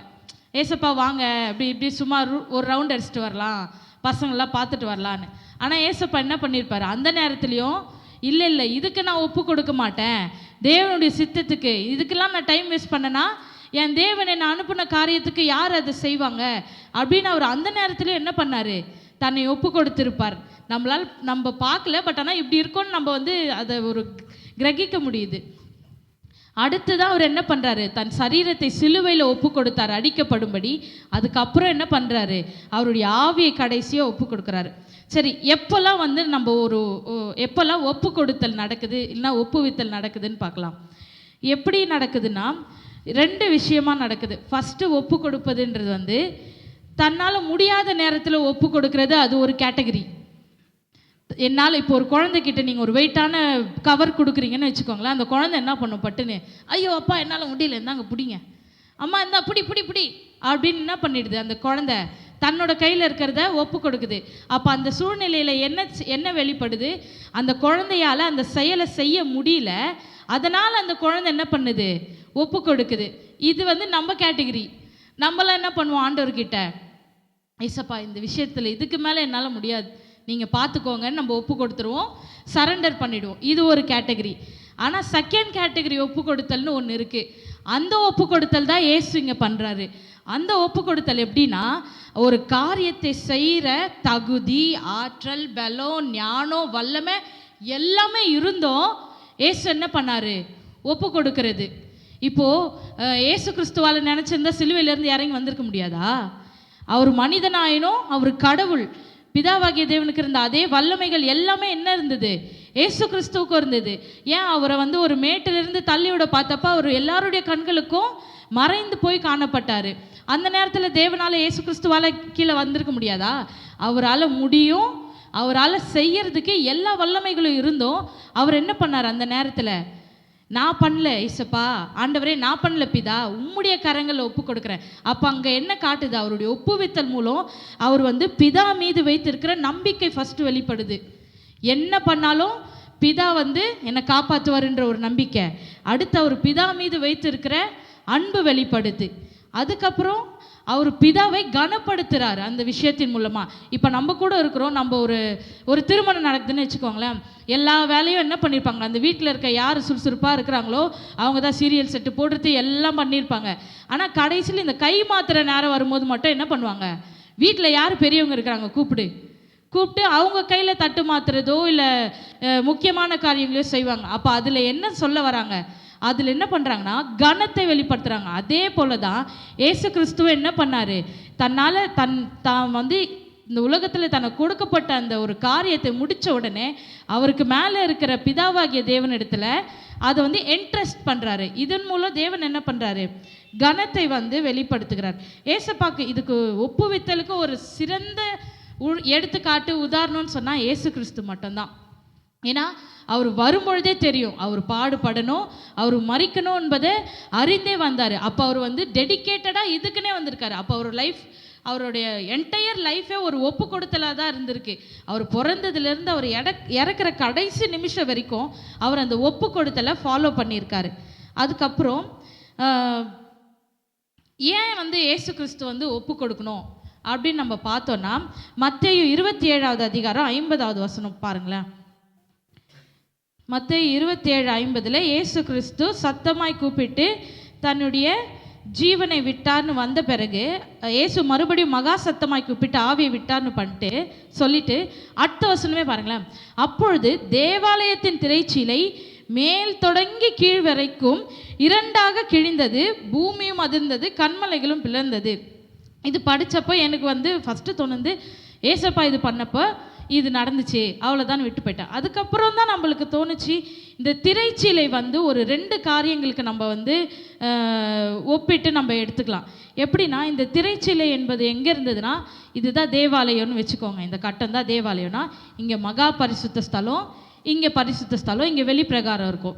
ஏசப்பா வாங்க இப்படி சும்மா ஒரு ரவுண்ட் அடிச்சுட்டு வரலாம், பசங்களாம் பார்த்துட்டு வரலான்னு. ஆனால் ஏசப்பா என்ன பண்ணியிருப்பாரு, அந்த நேரத்துலையும் இல்லை இதுக்கு நான் ஒப்பு கொடுக்க மாட்டேன், தேவனுடைய சித்தத்துக்கு இதுக்கெல்லாம் நான் டைம் வேஸ்ட் பண்ணேன்னா என் தேவன் என்னை அனுப்பின காரியத்துக்கு யார் அதை செய்வாங்க அப்படின்னு அவர் அந்த நேரத்துலையும் என்ன பண்ணார், தன்னை ஒப்பு கொடுத்திருப்பார். நம்ம பார்க்கல, பட் ஆனால் இப்படி இருக்கும்னு நம்ம வந்து அதை ஒரு கிரகிக்க முடியுது. அடுத்துதான் அவர் என்ன பண்ணுறாரு, தன் சரீரத்தை சிலுவையில் ஒப்பு கொடுத்தார் அடிக்கப்படும்படி. அதுக்கப்புறம் என்ன பண்ணுறாரு, அவருடைய ஆவியை கடைசியாக ஒப்பு கொடுக்குறாரு. சரி, எப்போல்லாம் வந்து நம்ம எப்போல்லாம் ஒப்பு கொடுத்தல் நடக்குது, இல்லைன்னா ஒப்புவித்தல் நடக்குதுன்னு பார்க்கலாம். எப்படி நடக்குதுன்னா 2 விஷயமா நடக்குது. ஃபஸ்ட்டு ஒப்பு கொடுப்பதுன்றது வந்து தன்னால் முடியாத நேரத்தில் ஒப்பு கொடுக்கறது, அது ஒரு கேட்டகரி. என்னால் இப்போ ஒரு குழந்தைகிட்ட நீங்கள் ஒரு வெயிட்டான கவர் கொடுக்குறீங்கன்னு வச்சுக்கோங்களேன், அந்த குழந்தை என்ன பண்ணும், பட்டுன்னு ஐயோ அப்பா என்னால் முடியல, இருந்தாங்க பிடிங்க, அம்மா இருந்தா பிடி அப்படின்னு என்ன பண்ணிடுது, அந்த குழந்தை தன்னோட கையில் இருக்கிறத ஒப்பு கொடுக்குது. அப்போ அந்த சூழ்நிலையில் என்ன வெளிப்படுது, அந்த குழந்தையால் அந்த செயலை செய்ய முடியல, அதனால் அந்த குழந்தை என்ன பண்ணுது, ஒப்பு கொடுக்குது. இது வந்து நம்ம கேட்டகிரி. நம்மளாம் என்ன பண்ணுவோம், ஆண்டவர்கிட்ட ஏசப்பா இந்த விஷயத்தில் இதுக்கு மேலே என்னால் முடியாது, நீங்கள் பார்த்துக்கோங்கன்னு நம்ம ஒப்பு கொடுத்துருவோம், சரண்டர் பண்ணிவிடுவோம். இது ஒரு கேட்டகரி. ஆனால் செகண்ட் கேட்டகரி ஒப்பு கொடுத்தல்னு ஒன்று இருக்குது. அந்த ஒப்பு கொடுத்தல் தான் ஏசு இங்கே பண்ணுறாரு. அந்த ஒப்பு கொடுத்தல் எப்படின்னா, ஒரு காரியத்தை செய்கிற தகுதி, ஆற்றல், பலம், ஞானம், வல்லமை எல்லாமே இருந்தோம் ஏசு என்ன பண்ணார், ஒப்பு கொடுக்கறது. இப்போது ஏசு கிறிஸ்துவால் நினச்சிருந்தா சிலுவையிலேருந்து இறங்கி வந்திருக்க முடியாதா? அவர் மனிதனாயினும் அவர் கடவுள். பிதாவாகிய தேவனுக்கு இருந்த அதே வல்லமைகள் எல்லாமே என்ன இருந்தது, ஏசு கிறிஸ்துவுக்கும் இருந்தது. ஏன் அவரை வந்து ஒரு மேட்டிலிருந்து தள்ளிவிட பார்த்தப்ப அவர் எல்லாருடைய கண்களுக்கும் மறைந்து போய் காணப்பட்டார். அந்த நேரத்தில் தேவனால் ஏசு கிறிஸ்துவால் கீழே வந்திருக்க முடியாதா? அவரால் முடியும். அவரால் செய்யறதுக்கு எல்லா வல்லமைகளும் இருந்தும் அவர் என்ன பண்ணார், அந்த நேரத்தில் நான் பண்ணல ஏசப்பா, ஆண்டவரே நான் பண்ணல பிதா, உம்முடைய கரங்களை ஒப்பு கொடுக்குறேன். அப்போ அங்கே என்ன காட்டுது, அவருடைய ஒப்புவித்தல் மூலம் அவர் வந்து பிதா மீது வைத்திருக்கிற நம்பிக்கை ஃபஸ்ட்டு வெளிப்படுது. என்ன பண்ணாலும் பிதா வந்து என்னை காப்பாற்றுவார்ன்ற ஒரு நம்பிக்கை. அடுத்து அவர் பிதா மீது வைத்திருக்கிற அன்பு வெளிப்படுது. அதுக்கப்புறம் அவர் பிதாவை கனப்படுத்துகிறார் அந்த விஷயத்தின் மூலமாக. இப்போ நம்ம கூட இருக்கிறோம், நம்ம ஒரு திருமணம் நடக்குதுன்னு வச்சுக்கோங்களேன், எல்லா வேலையும் என்ன பண்ணியிருப்பாங்க, அந்த வீட்டில் இருக்க யார் சுறுசுறுப்பாக இருக்கிறாங்களோ அவங்க தான் சீரியல் செட்டு போடுறது எல்லாம் பண்ணியிருப்பாங்க. ஆனால் கடைசியில் இந்த கை மாத்திர நேரம் வரும்போது மட்டும் என்ன பண்ணுவாங்க, வீட்டில் யார் பெரியவங்க இருக்கிறாங்க கூப்பிட்டு அவங்க கையில் தட்டு மாத்துறதோ இல்லை முக்கியமான காரியங்களோ செய்வாங்க. அப்போ அதில் என்ன சொல்ல வராங்க, அதில் என்ன பண்ணுறாங்கன்னா கனத்தை வெளிப்படுத்துகிறாங்க. அதே போல தான் ஏசு கிறிஸ்துவ என்ன பண்ணார், தன்னால் தான் வந்து இந்த உலகத்தில் தனக்கு கொடுக்கப்பட்ட அந்த ஒரு காரியத்தை முடித்த உடனே அவருக்கு மேலே இருக்கிற பிதாவாகிய தேவனிடத்தில் அதை வந்து இன்ட்ரெஸ்ட் பண்ணுறாரு. இதன் மூலம் தேவன் என்ன பண்ணுறாரு, கனத்தை வந்து வெளிப்படுத்துகிறார். ஏசப்பாக்கு இதுக்கு ஒப்புவித்தலுக்கு ஒரு சிறந்த எடுத்துக்காட்டு உதாரணம்னு சொன்னால் ஏசு கிறிஸ்து மட்டும்தான். ஏன்னா அவர் வரும்பொழுதே தெரியும் அவர் பாடுபடணும், அவர் மறிக்கணும் என்பதை அறிந்தே வந்தார். அப்போ அவர் வந்து டெடிக்கேட்டடாக இதுக்குன்னே வந்திருக்காரு. அப்போ அவர் லைஃப் அவருடைய என்டையர் லைஃபே ஒரு ஒப்பு கொடுத்தலாக தான் இருந்திருக்கு. அவர் பிறந்ததுலேருந்து அவர் இறக்குற கடைசி நிமிஷம் வரைக்கும் அவர் அந்த ஒப்பு கொடுத்தலை ஃபாலோ பண்ணியிருக்காரு. அதுக்கப்புறம் ஏன் வந்து இயேசு கிறிஸ்து வந்து ஒப்பு கொடுக்கணும் அப்படின்னு நம்ம பார்த்தோன்னா, மத்தேயு 27வது அதிகாரம் 50வது வசனம் பாருங்களேன். மத்தேயு 27:50 இயேசு கிறிஸ்து சத்தமாய் கூப்பிட்டு தன்னுடைய ஜீவனை விட்டார்னு வந்த பிறகு இயேசு மறுபடியும் மகா சத்தமாய் கூப்பிட்டு ஆவியை விட்டார்னு பண்ணிட்டு சொல்லிட்டு அடுத்த வசனமே பாருங்களேன். அப்பொழுது தேவாலயத்தின் திரைச்சீலை மேல் தொடங்கி கீழ் வரைக்கும் 2ஆக கிழிந்தது, பூமியும் அதிர்ந்தது, கன்மலைகளும் பிளந்தது. இது படித்தப்போ எனக்கு வந்து ஃபஸ்ட்டு தோணுது, ஏசப்பா இது பண்ணப்போ இது நடந்துச்சு, அவ்வளோதான் விட்டு போயிட்டேன். அதுக்கப்புறம் தான் நம்மளுக்கு தோணுச்சு, இந்த திரைச்சீலை வந்து ஒரு 2 காரியங்களுக்கு நம்ம வந்து ஒப்பிட்டு நம்ம எடுத்துக்கலாம். எப்படின்னா, இந்த திரைச்சீலை என்பது எங்கே இருந்ததுன்னா, இதுதான் தேவாலயம்னு வச்சுக்கோங்க. இந்த கட்டம் தான் தேவாலயம்னா, இங்கே மகா பரிசுத்த ஸ்தலம், இங்கே பரிசுத்த ஸ்தலம், இங்கே வெளிப்பிரகாரம் இருக்கும்.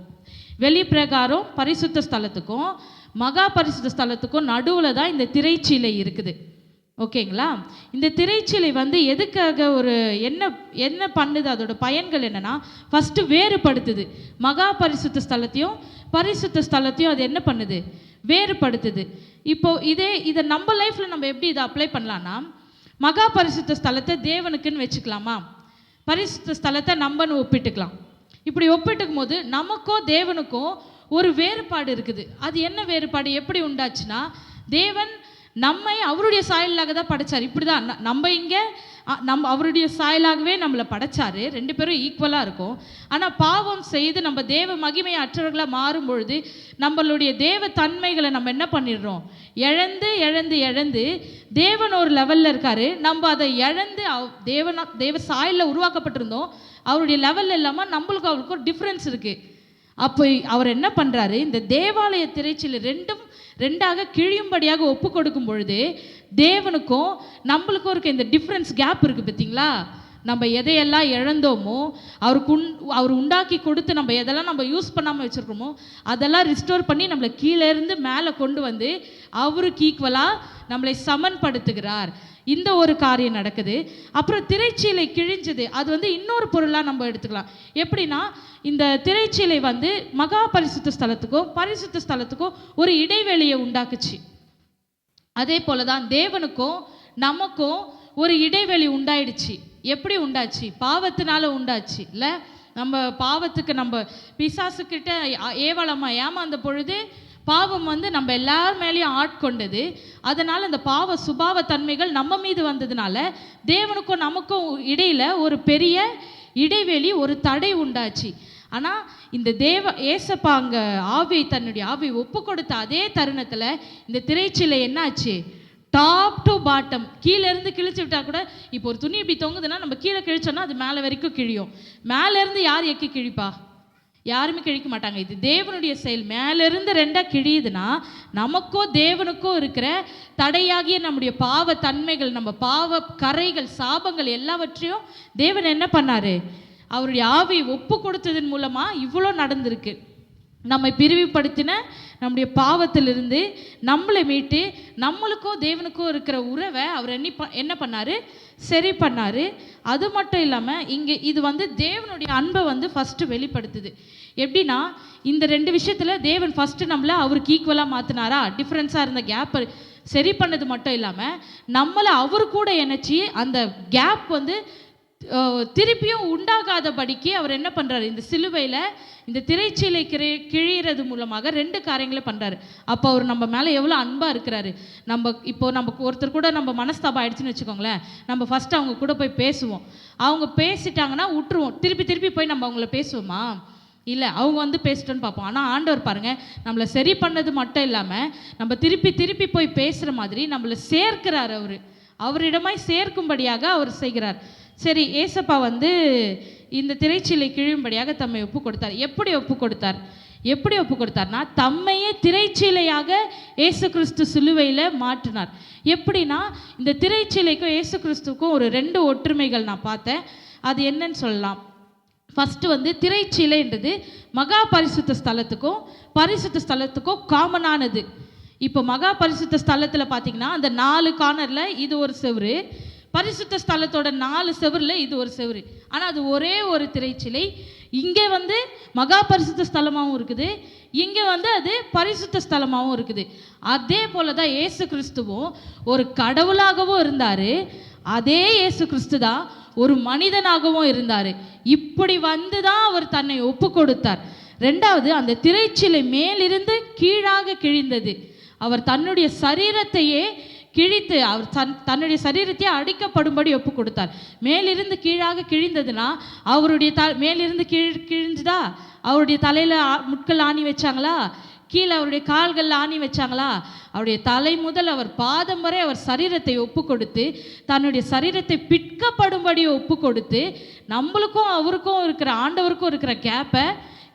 வெளிப்பிரகாரம் பரிசுத்த ஸ்தலத்துக்கும் மகா பரிசுத்த ஸ்தலத்துக்கும் நடுவில் தான் இந்த திரைச்சீலை இருக்குது. ஓகேங்களா? இந்த திரைச்சீலை வந்து எதுக்காக ஒரு என்ன பண்ணுது, அதோட பயன்கள் என்னென்னா, ஃபஸ்ட்டு வேறுபடுத்துது. மகா பரிசுத்த ஸ்தலத்தையும் பரிசுத்த ஸ்தலத்தையும் அது என்ன பண்ணுது, வேறுபடுத்துது. இப்போது இதை நம்ம லைஃப்பில் நம்ம எப்படி இதை அப்ளை பண்ணலான்னா, மகா பரிசுத்த ஸ்தலத்தை தேவனுக்குன்னு வச்சுக்கலாமா, பரிசுத்த ஸ்தலத்தை நம்மன்னு ஒப்பிட்டுக்கலாம். இப்படி ஒப்பிட்டுக்கும் போது நமக்கோ தேவனுக்கும் ஒரு வேறுபாடு இருக்குது. அது என்ன வேறுபாடு, எப்படி உண்டாச்சுன்னா, தேவன் நம்மை அவருடைய சாயலாக தான் படைச்சார். இப்படி தான் நம்ம இங்கே அவருடைய சாயலாகவே நம்மளை படைச்சாரு. 2 பேரும் ஈக்குவலாக இருக்கும். ஆனால் பாவம் செய்து நம்ம தேவ மகிமை அற்றவர்களாக மாறும் பொழுது நம்மளுடைய தேவ தன்மைகளை நம்ம என்ன பண்ணிடுறோம், இழந்து தேவன் ஒரு லெவலில் இருக்காரு, நம்ம அதை இழந்து தேவ சாயலில் உருவாக்கப்பட்டிருந்தோம். அவருடைய லெவலில் இல்லாமல் நம்மளுக்கும் அவருக்கும் ஒரு டிஃப்ரென்ஸ் இருக்குது. அப்போ அவர் என்ன பண்ணுறாரு, இந்த தேவாலய திரைச்சீலை 2ஆக கிழியும்படியாக ஒப்பு கொடுக்கும் பொழுது தேவனுக்கும் நம்மளுக்கும் இருக்க இந்த டிஃப்ரென்ஸ் கேப் இருக்குது. பார்த்தீங்களா? நம்ம எதையெல்லாம் இழந்தோமோ, அவர் உண்டாக்கி கொடுத்து நம்ம எதெல்லாம் நம்ம யூஸ் பண்ணாமல் வச்சுருக்கோமோ அதெல்லாம் ரிஸ்டோர் பண்ணி நம்மளை கீழே இருந்து மேலே கொண்டு வந்து அவருக்கு ஈக்குவலாக நம்மளை சமன்படுத்துகிறார். இந்த ஒரு காரியம் நடக்குது. அப்புறம் திரைச்சீலை கிழிஞ்சது, அது வந்து இன்னொரு பொருளாக நம்ம எடுத்துக்கலாம். எப்படின்னா, இந்த திரைச்சீலை வந்து மகா பரிசுத்த ஸ்தலத்துக்கும் பரிசுத்த ஸ்தலத்துக்கும் ஒரு இடைவெளியை உண்டாக்குச்சு. அதே போல தான் தேவனுக்கும் நமக்கும் ஒரு இடைவெளி உண்டாயிடுச்சு. எப்படி உண்டாச்சு? பாவத்தினால உண்டாச்சு இல்லை? நம்ம பாவத்துக்கு நம்ம பிசாசுக்கிட்ட ஏவலமா ஏமாந்த பொழுது பாவம் வந்து நம்ம எல்லார் மேலேயும் ஆட்கொண்டது. அதனால் அந்த பாவ சுபாவ தன்மைகள் நம்ம மீது வந்ததுனால தேவனுக்கும் நமக்கும் இடையில் ஒரு பெரிய இடைவெளி, ஒரு தடை உண்டாச்சு. ஆனால் இந்த ஏசப்பா அங்கே தன்னுடைய ஆவியை ஒப்பு கொடுத்த அதே தருணத்தில் இந்த திரைச்சீலை என்னாச்சு, டாப் டு பாட்டம் கீழேருந்து கிழிச்சு விட்டா கூட, இப்போ ஒரு துணி இப்படி தொங்குதுன்னா நம்ம கீழே கிழிச்சோன்னா அது மேலே வரைக்கும் கிழியும். மேலேருந்து யார் எக்கி கிழிப்பா? யாருமே கிழிக்க மாட்டாங்க. இது தேவனுடைய செயல். மேலிருந்து 2ஆக கிழியுதுன்னா நமக்கோ தேவனுக்கோ இருக்கிற தடையாகிய நம்முடைய பாவ தன்மைகள், நம்ம பாவ கரைகள், சாபங்கள் எல்லாவற்றையும் தேவன் என்ன பண்ணாரு, அவருடைய ஆவியை ஒப்பு கொடுத்ததன் மூலமாக இவ்வளோ நடந்திருக்கு. நம்மை பிரிவுபடுத்தின நம்முடைய பாவத்திலிருந்து நம்மளை மீட்டு நம்மளுக்கோ தேவனுக்கோ இருக்கிற உறவை அவர் என்ன பண்ணார், சரி பண்ணார். அது மட்டும் இல்லாமல் இங்கே இது வந்து தேவனுடைய அன்பை வந்து ஃபஸ்ட்டு வெளிப்படுத்துது. எப்படின்னா, இந்த 2 விஷயத்தில் தேவன் ஃபஸ்ட்டு நம்மளை அவருக்கு ஈக்குவலாக மாற்றினாரா, டிஃப்ரென்ஸாக இருந்த கேப்பை சரி பண்ணது மட்டும் இல்லாமல் நம்மளை அவர் கூட இணைச்சி அந்த கேப் வந்து திருப்பியும் உண்டாகாதபடிக்கு அவர் என்ன பண்ணுறாரு, இந்த சிலுவையில் இந்த திரைச்சீலை கிழிகிறது மூலமாக 2 காரியங்களை பண்ணுறாரு. அப்போ அவர் நம்ம மேலே எவ்வளோ அன்பாக இருக்கிறாரு. நமக்கு ஒருத்தர் கூட நம்ம மனஸ்தாபம் ஆயிடுச்சுன்னு வச்சுக்கோங்களேன், நம்ம ஃபஸ்ட்டு அவங்க கூட போய் பேசுவோம். அவங்க பேசிட்டாங்கன்னா விட்டுருவோம். திருப்பி போய் நம்ம அவங்கள பேசுவோமா? இல்லை, அவங்க வந்து பேசிட்டோன்னு பார்ப்போம். ஆனால் ஆண்டவர் பாருங்கள், நம்மளை சரி பண்ணது மட்டும் இல்லாமல் நம்ம திருப்பி போய் பேசுகிற மாதிரி நம்மளை சேர்க்கிறார். அவரிடமாய் சேர்க்கும்படியாக அவர் செய்கிறார். சரி, ஏசப்பா வந்து இந்த திரைச்சீலை கிழியும்படியாக தம்மை ஒப்பு கொடுத்தார். எப்படி ஒப்பு கொடுத்தார்னா, தம்மையே திரைச்சீலையாக இயேசு கிறிஸ்து சிலுவையில் மாற்றினார். எப்படின்னா, இந்த திரைச்சீலைக்கும் இயேசு கிறிஸ்துக்கும் ஒரு 2 ஒற்றுமைகள் நான் பார்த்தேன். அது என்னன்னு சொல்லலாம். ஃபஸ்ட்டு வந்து திரைச்சீலைன்றது மகா பரிசுத்த ஸ்தலத்துக்கும் பரிசுத்த ஸ்தலத்துக்கும் காமனானது. இப்போ மகா பரிசுத்த ஸ்தலத்தில் பார்த்தீங்கன்னா அந்த 4 கார்னரில் இது ஒரு செவுரு, பரிசுத்த ஸ்தலத்தோட 4 செவரில் இது ஒரு செவுரு. ஆனால் அது ஒரே ஒரு திரைச்சிலை. இங்கே வந்து மகா பரிசுத்த ஸ்தலமாகவும் இருக்குது, இங்கே வந்து அது பரிசுத்த ஸ்தலமாகவும் இருக்குது. அதே போல தான் இயேசு கிறிஸ்துவும் ஒரு கடவுளாகவும் இருந்தார், அதே இயேசு கிறிஸ்து தான் ஒரு மனிதனாகவும் இருந்தார். இப்படி வந்து தான் அவர் தன்னை ஒப்பு கொடுத்தார். ரெண்டாவது, அந்த திரைச்சிலை மேலிருந்து கீழாக கிழிந்தது. அவர் தன்னுடைய சரீரத்தையே கிழித்து அவர் தன்னுடைய சரீரத்தையே அடிக்கப்படும்படி ஒப்பு கொடுத்தார். மேலிருந்து கீழாக கிழிந்ததுன்னா அவருடைய மேலிருந்து கிழிஞ்சுதா? அவருடைய தலையில் முட்கள் ஆணி வச்சாங்களா? கீழே அவருடைய கால்கள் ஆணி வச்சாங்களா? அவருடைய தலை முதல் அவர் பாதம் வரை அவர் சரீரத்தை ஒப்பு கொடுத்து தன்னுடைய சரீரத்தை பிற்கப்படும்படி ஒப்பு கொடுத்து நம்மளுக்கும் அவருக்கும் இருக்கிற ஆண்டவருக்கும் இருக்கிற கேப்பை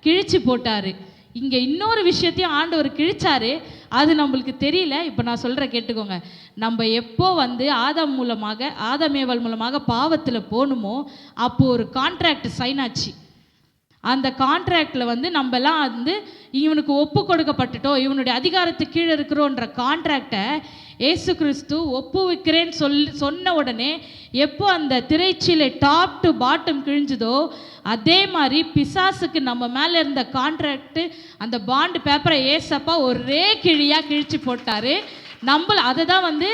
கிழிச்சு போட்டார். இங்கே இன்னொரு விஷயத்தையும் ஆண்டவர் கிழிச்சாரு, அது நம்மளுக்கு தெரியல. இப்போ நான் சொல்கிறேன் கேட்டுக்கோங்க. நம்ம எப்போ வந்து ஆதாமேவல் மூலமாக பாவத்தில் போகணுமோ அப்போது ஒரு கான்ட்ராக்ட் சைன் ஆச்சு. அந்த கான்ட்ராக்டில் வந்து நம்மலாம் வந்து இவனுக்கு ஒப்பு கொடுக்கப்பட்டுட்டோம், இவனுடைய அதிகாரத்துக்கு கீழே இருக்கிறோன்ற கான்ட்ராக்டை ஏசு கிறிஸ்து ஒப்புவிக்கிறேன்னு சொன்ன உடனே எப்போ அந்த திரைச்சிலை டாப் டு பாட்டம் கிழிஞ்சுதோ அதே மாதிரி பிசாசுக்கு நம்ம மேலே இருந்த கான்ட்ராக்டு அந்த பாண்டு பேப்பரை ஏசப்பா ஒரே கிழியாக கிழிச்சு போட்டார். அதை தான் வந்து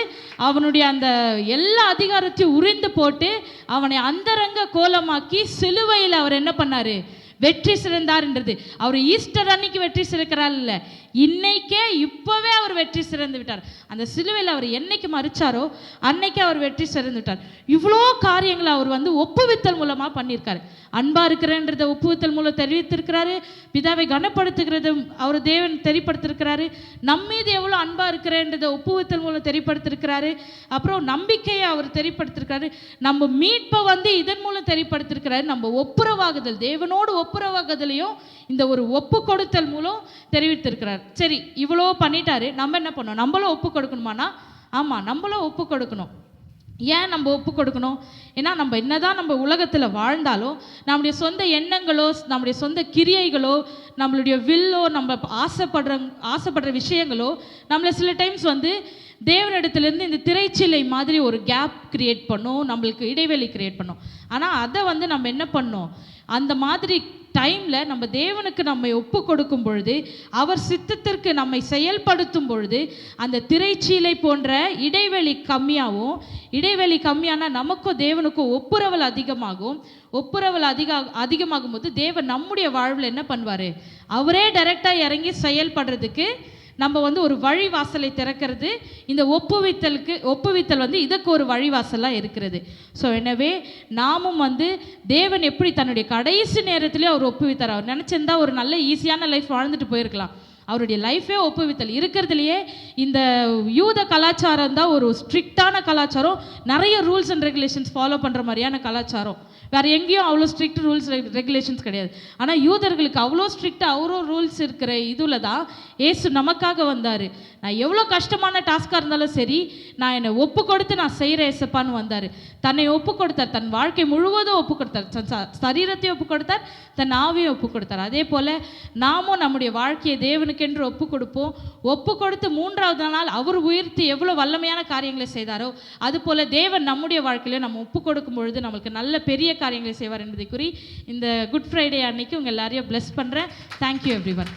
அவனுடைய அந்த எல்லா அதிகாரத்தையும் உரிந்து போட்டு அவனை அந்தரங்க கோலமாக்கி சிலுவையில் அவர் என்ன பண்ணார்? வெற்றி சிறந்தார்ன்றது. அவர் ஈஸ்டர் அன்னைக்கு வெற்றி சிறக்கிறார் இல்லை, இன்னைக்கே இப்போவே அவர் வெற்றி சிறந்து விட்டார். அந்த சிலுவையில் அவர் என்னைக்கு மறிச்சாரோ அன்னைக்கு அவர் வெற்றி சிறந்து விட்டார். இவ்வளோ காரியங்களை அவர் வந்து ஒப்புவித்தல் மூலமாக பண்ணியிருக்காரு. அன்பாக இருக்கிறன்றதை ஒப்புவித்தல் மூலம் தெரிவித்திருக்கிறாரு. பிதாவை கனப்படுத்துகிறது அவர் தேவன் தெரிப்படுத்திருக்கிறாரு. நம்மீது எவ்வளோ அன்பாக இருக்கிறன்றதை ஒப்புவித்தல் மூலம் தெரிப்படுத்திருக்கிறாரு. அப்புறம் நம்பிக்கையை அவர் தெரிப்படுத்திருக்கிறாரு. நம்ம மீட்பை வந்து இதன் மூலம் தெரிப்படுத்திருக்கிறாரு. நம்ம ஒப்புரவாகுதல், தேவனோடு ஒப்புரவாகுதலையும் இந்த ஒரு ஒப்பு கொடுத்தல் மூலம் தெரிவித்திருக்கிறார். சரி, இவ்வளோ பண்ணிட்டாரு, நம்ம என்ன பண்ணோம்? நம்மளும் ஒப்பு கொடுக்கணுமானா? ஆமாம், நம்மளும் ஒப்பு கொடுக்கணும். ஏன் நம்ம ஒப்பு கொடுக்கணும்? ஏன்னா நம்ம என்னதான் நம்ம உலகத்தில் வாழ்ந்தாலும் நம்முடைய சொந்த எண்ணங்களோ நம்முடைய சொந்த கிரியைகளோ நம்மளுடைய வில்லோ நம்ம ஆசைப்படுற விஷயங்களோ நம்மளை சில டைம்ஸ் வந்து தேவனிடத்துலேருந்து இந்த திரைச்சிலை மாதிரி ஒரு கேப் கிரியேட் பண்ணும், நம்மளுக்கு இடைவெளி கிரியேட் பண்ணும். ஆனால் அதை வந்து நம்ம என்ன பண்ணோம்? அந்த மாதிரி டைமில் நம்ம தேவனுக்கு நம்மை ஒப்பு கொடுக்கும் பொழுது, அவர் சித்தத்திற்கு நம்மை செயல்படுத்தும் பொழுது அந்த திரைச்சீலை போன்ற இடைவெளி கம்மியாகும். இடைவெளி கம்மியான நமக்கும் தேவனுக்கும் ஒப்புரவல் அதிகமாகும். ஒப்புரவல் அதிகமாகும் போது தேவன் நம்முடைய வாழ்வில் என்ன பண்ணுவார்? அவரே டைரெக்டாக இறங்கி செயல்படுறதுக்கு நம்ம வந்து ஒரு வழிவாசலை திறக்கிறது. இந்த ஒப்புவித்தல் வந்து இதுக்கு ஒரு வழிவாசலாக இருக்கிறது. ஸோ எனவே நாமும் வந்து தேவன் எப்படி தன்னுடைய கடைசி நேரத்திலே அவர் ஒப்புவித்தார். அவர் நினச்சிருந்தா ஒரு நல்ல ஈஸியான லைஃப் வாழ்ந்துட்டு போயிருக்கலாம். அவருடைய லைஃபே ஒப்புவித்தல். இருக்கிறதுலையே இந்த யூத கலாச்சாரம் தான் ஒரு ஸ்ட்ரிக்டான கலாச்சாரம், நிறைய ரூல்ஸ் அண்ட் ரெகுலேஷன்ஸ் ஃபாலோ பண்ணுற மாதிரியான கலாச்சாரம். வேறு எங்கேயும் அவ்வளோ ஸ்ட்ரிக்ட் ரூல்ஸ் ரெகுலேஷன்ஸ் கிடையாது. ஆனால் யூதர்களுக்கு அவ்வளோ ஸ்ட்ரிக்டாக அவ்வளோ ரூல்ஸ் இருக்கிற இதில் தான் ஏசு நமக்காக வந்தார். நான் எவ்வளோ கஷ்டமான டாஸ்காக இருந்தாலும் சரி, நான் என்னை ஒப்பு கொடுத்து நான் செய்கிற ஏசப்பான்னு வந்தார். தன்னை ஒப்பு கொடுத்தார், தன் வாழ்க்கை முழுவதும் ஒப்பு கொடுத்தார், தன் சரீரத்தையும் ஒப்பு கொடுத்தார், தன் ஆவியும் ஒப்பு கொடுத்தார். அதே போல் நாமும் நம்முடைய வாழ்க்கையை தேவனுக்கென்று ஒப்பு கொடுப்போம். ஒப்பு கொடுத்து 3வது நாள் அவர் உயிர்த்து எவ்வளோ வல்லமையான காரியங்களை செய்தாரோ அதுபோல் தேவன் நம்முடைய வாழ்க்கையில நம்ம ஒப்பு கொடுக்கும் பொழுது நம்மளுக்கு நல்ல பெரிய காரியங்களை செய்வார் என்பதை கூறி இந்த குட் ஃப்ரைடே அன்னைக்கு உங்கள் எல்லாரையும் பிளஸ் பண்ணுறேன். Thank you everyone.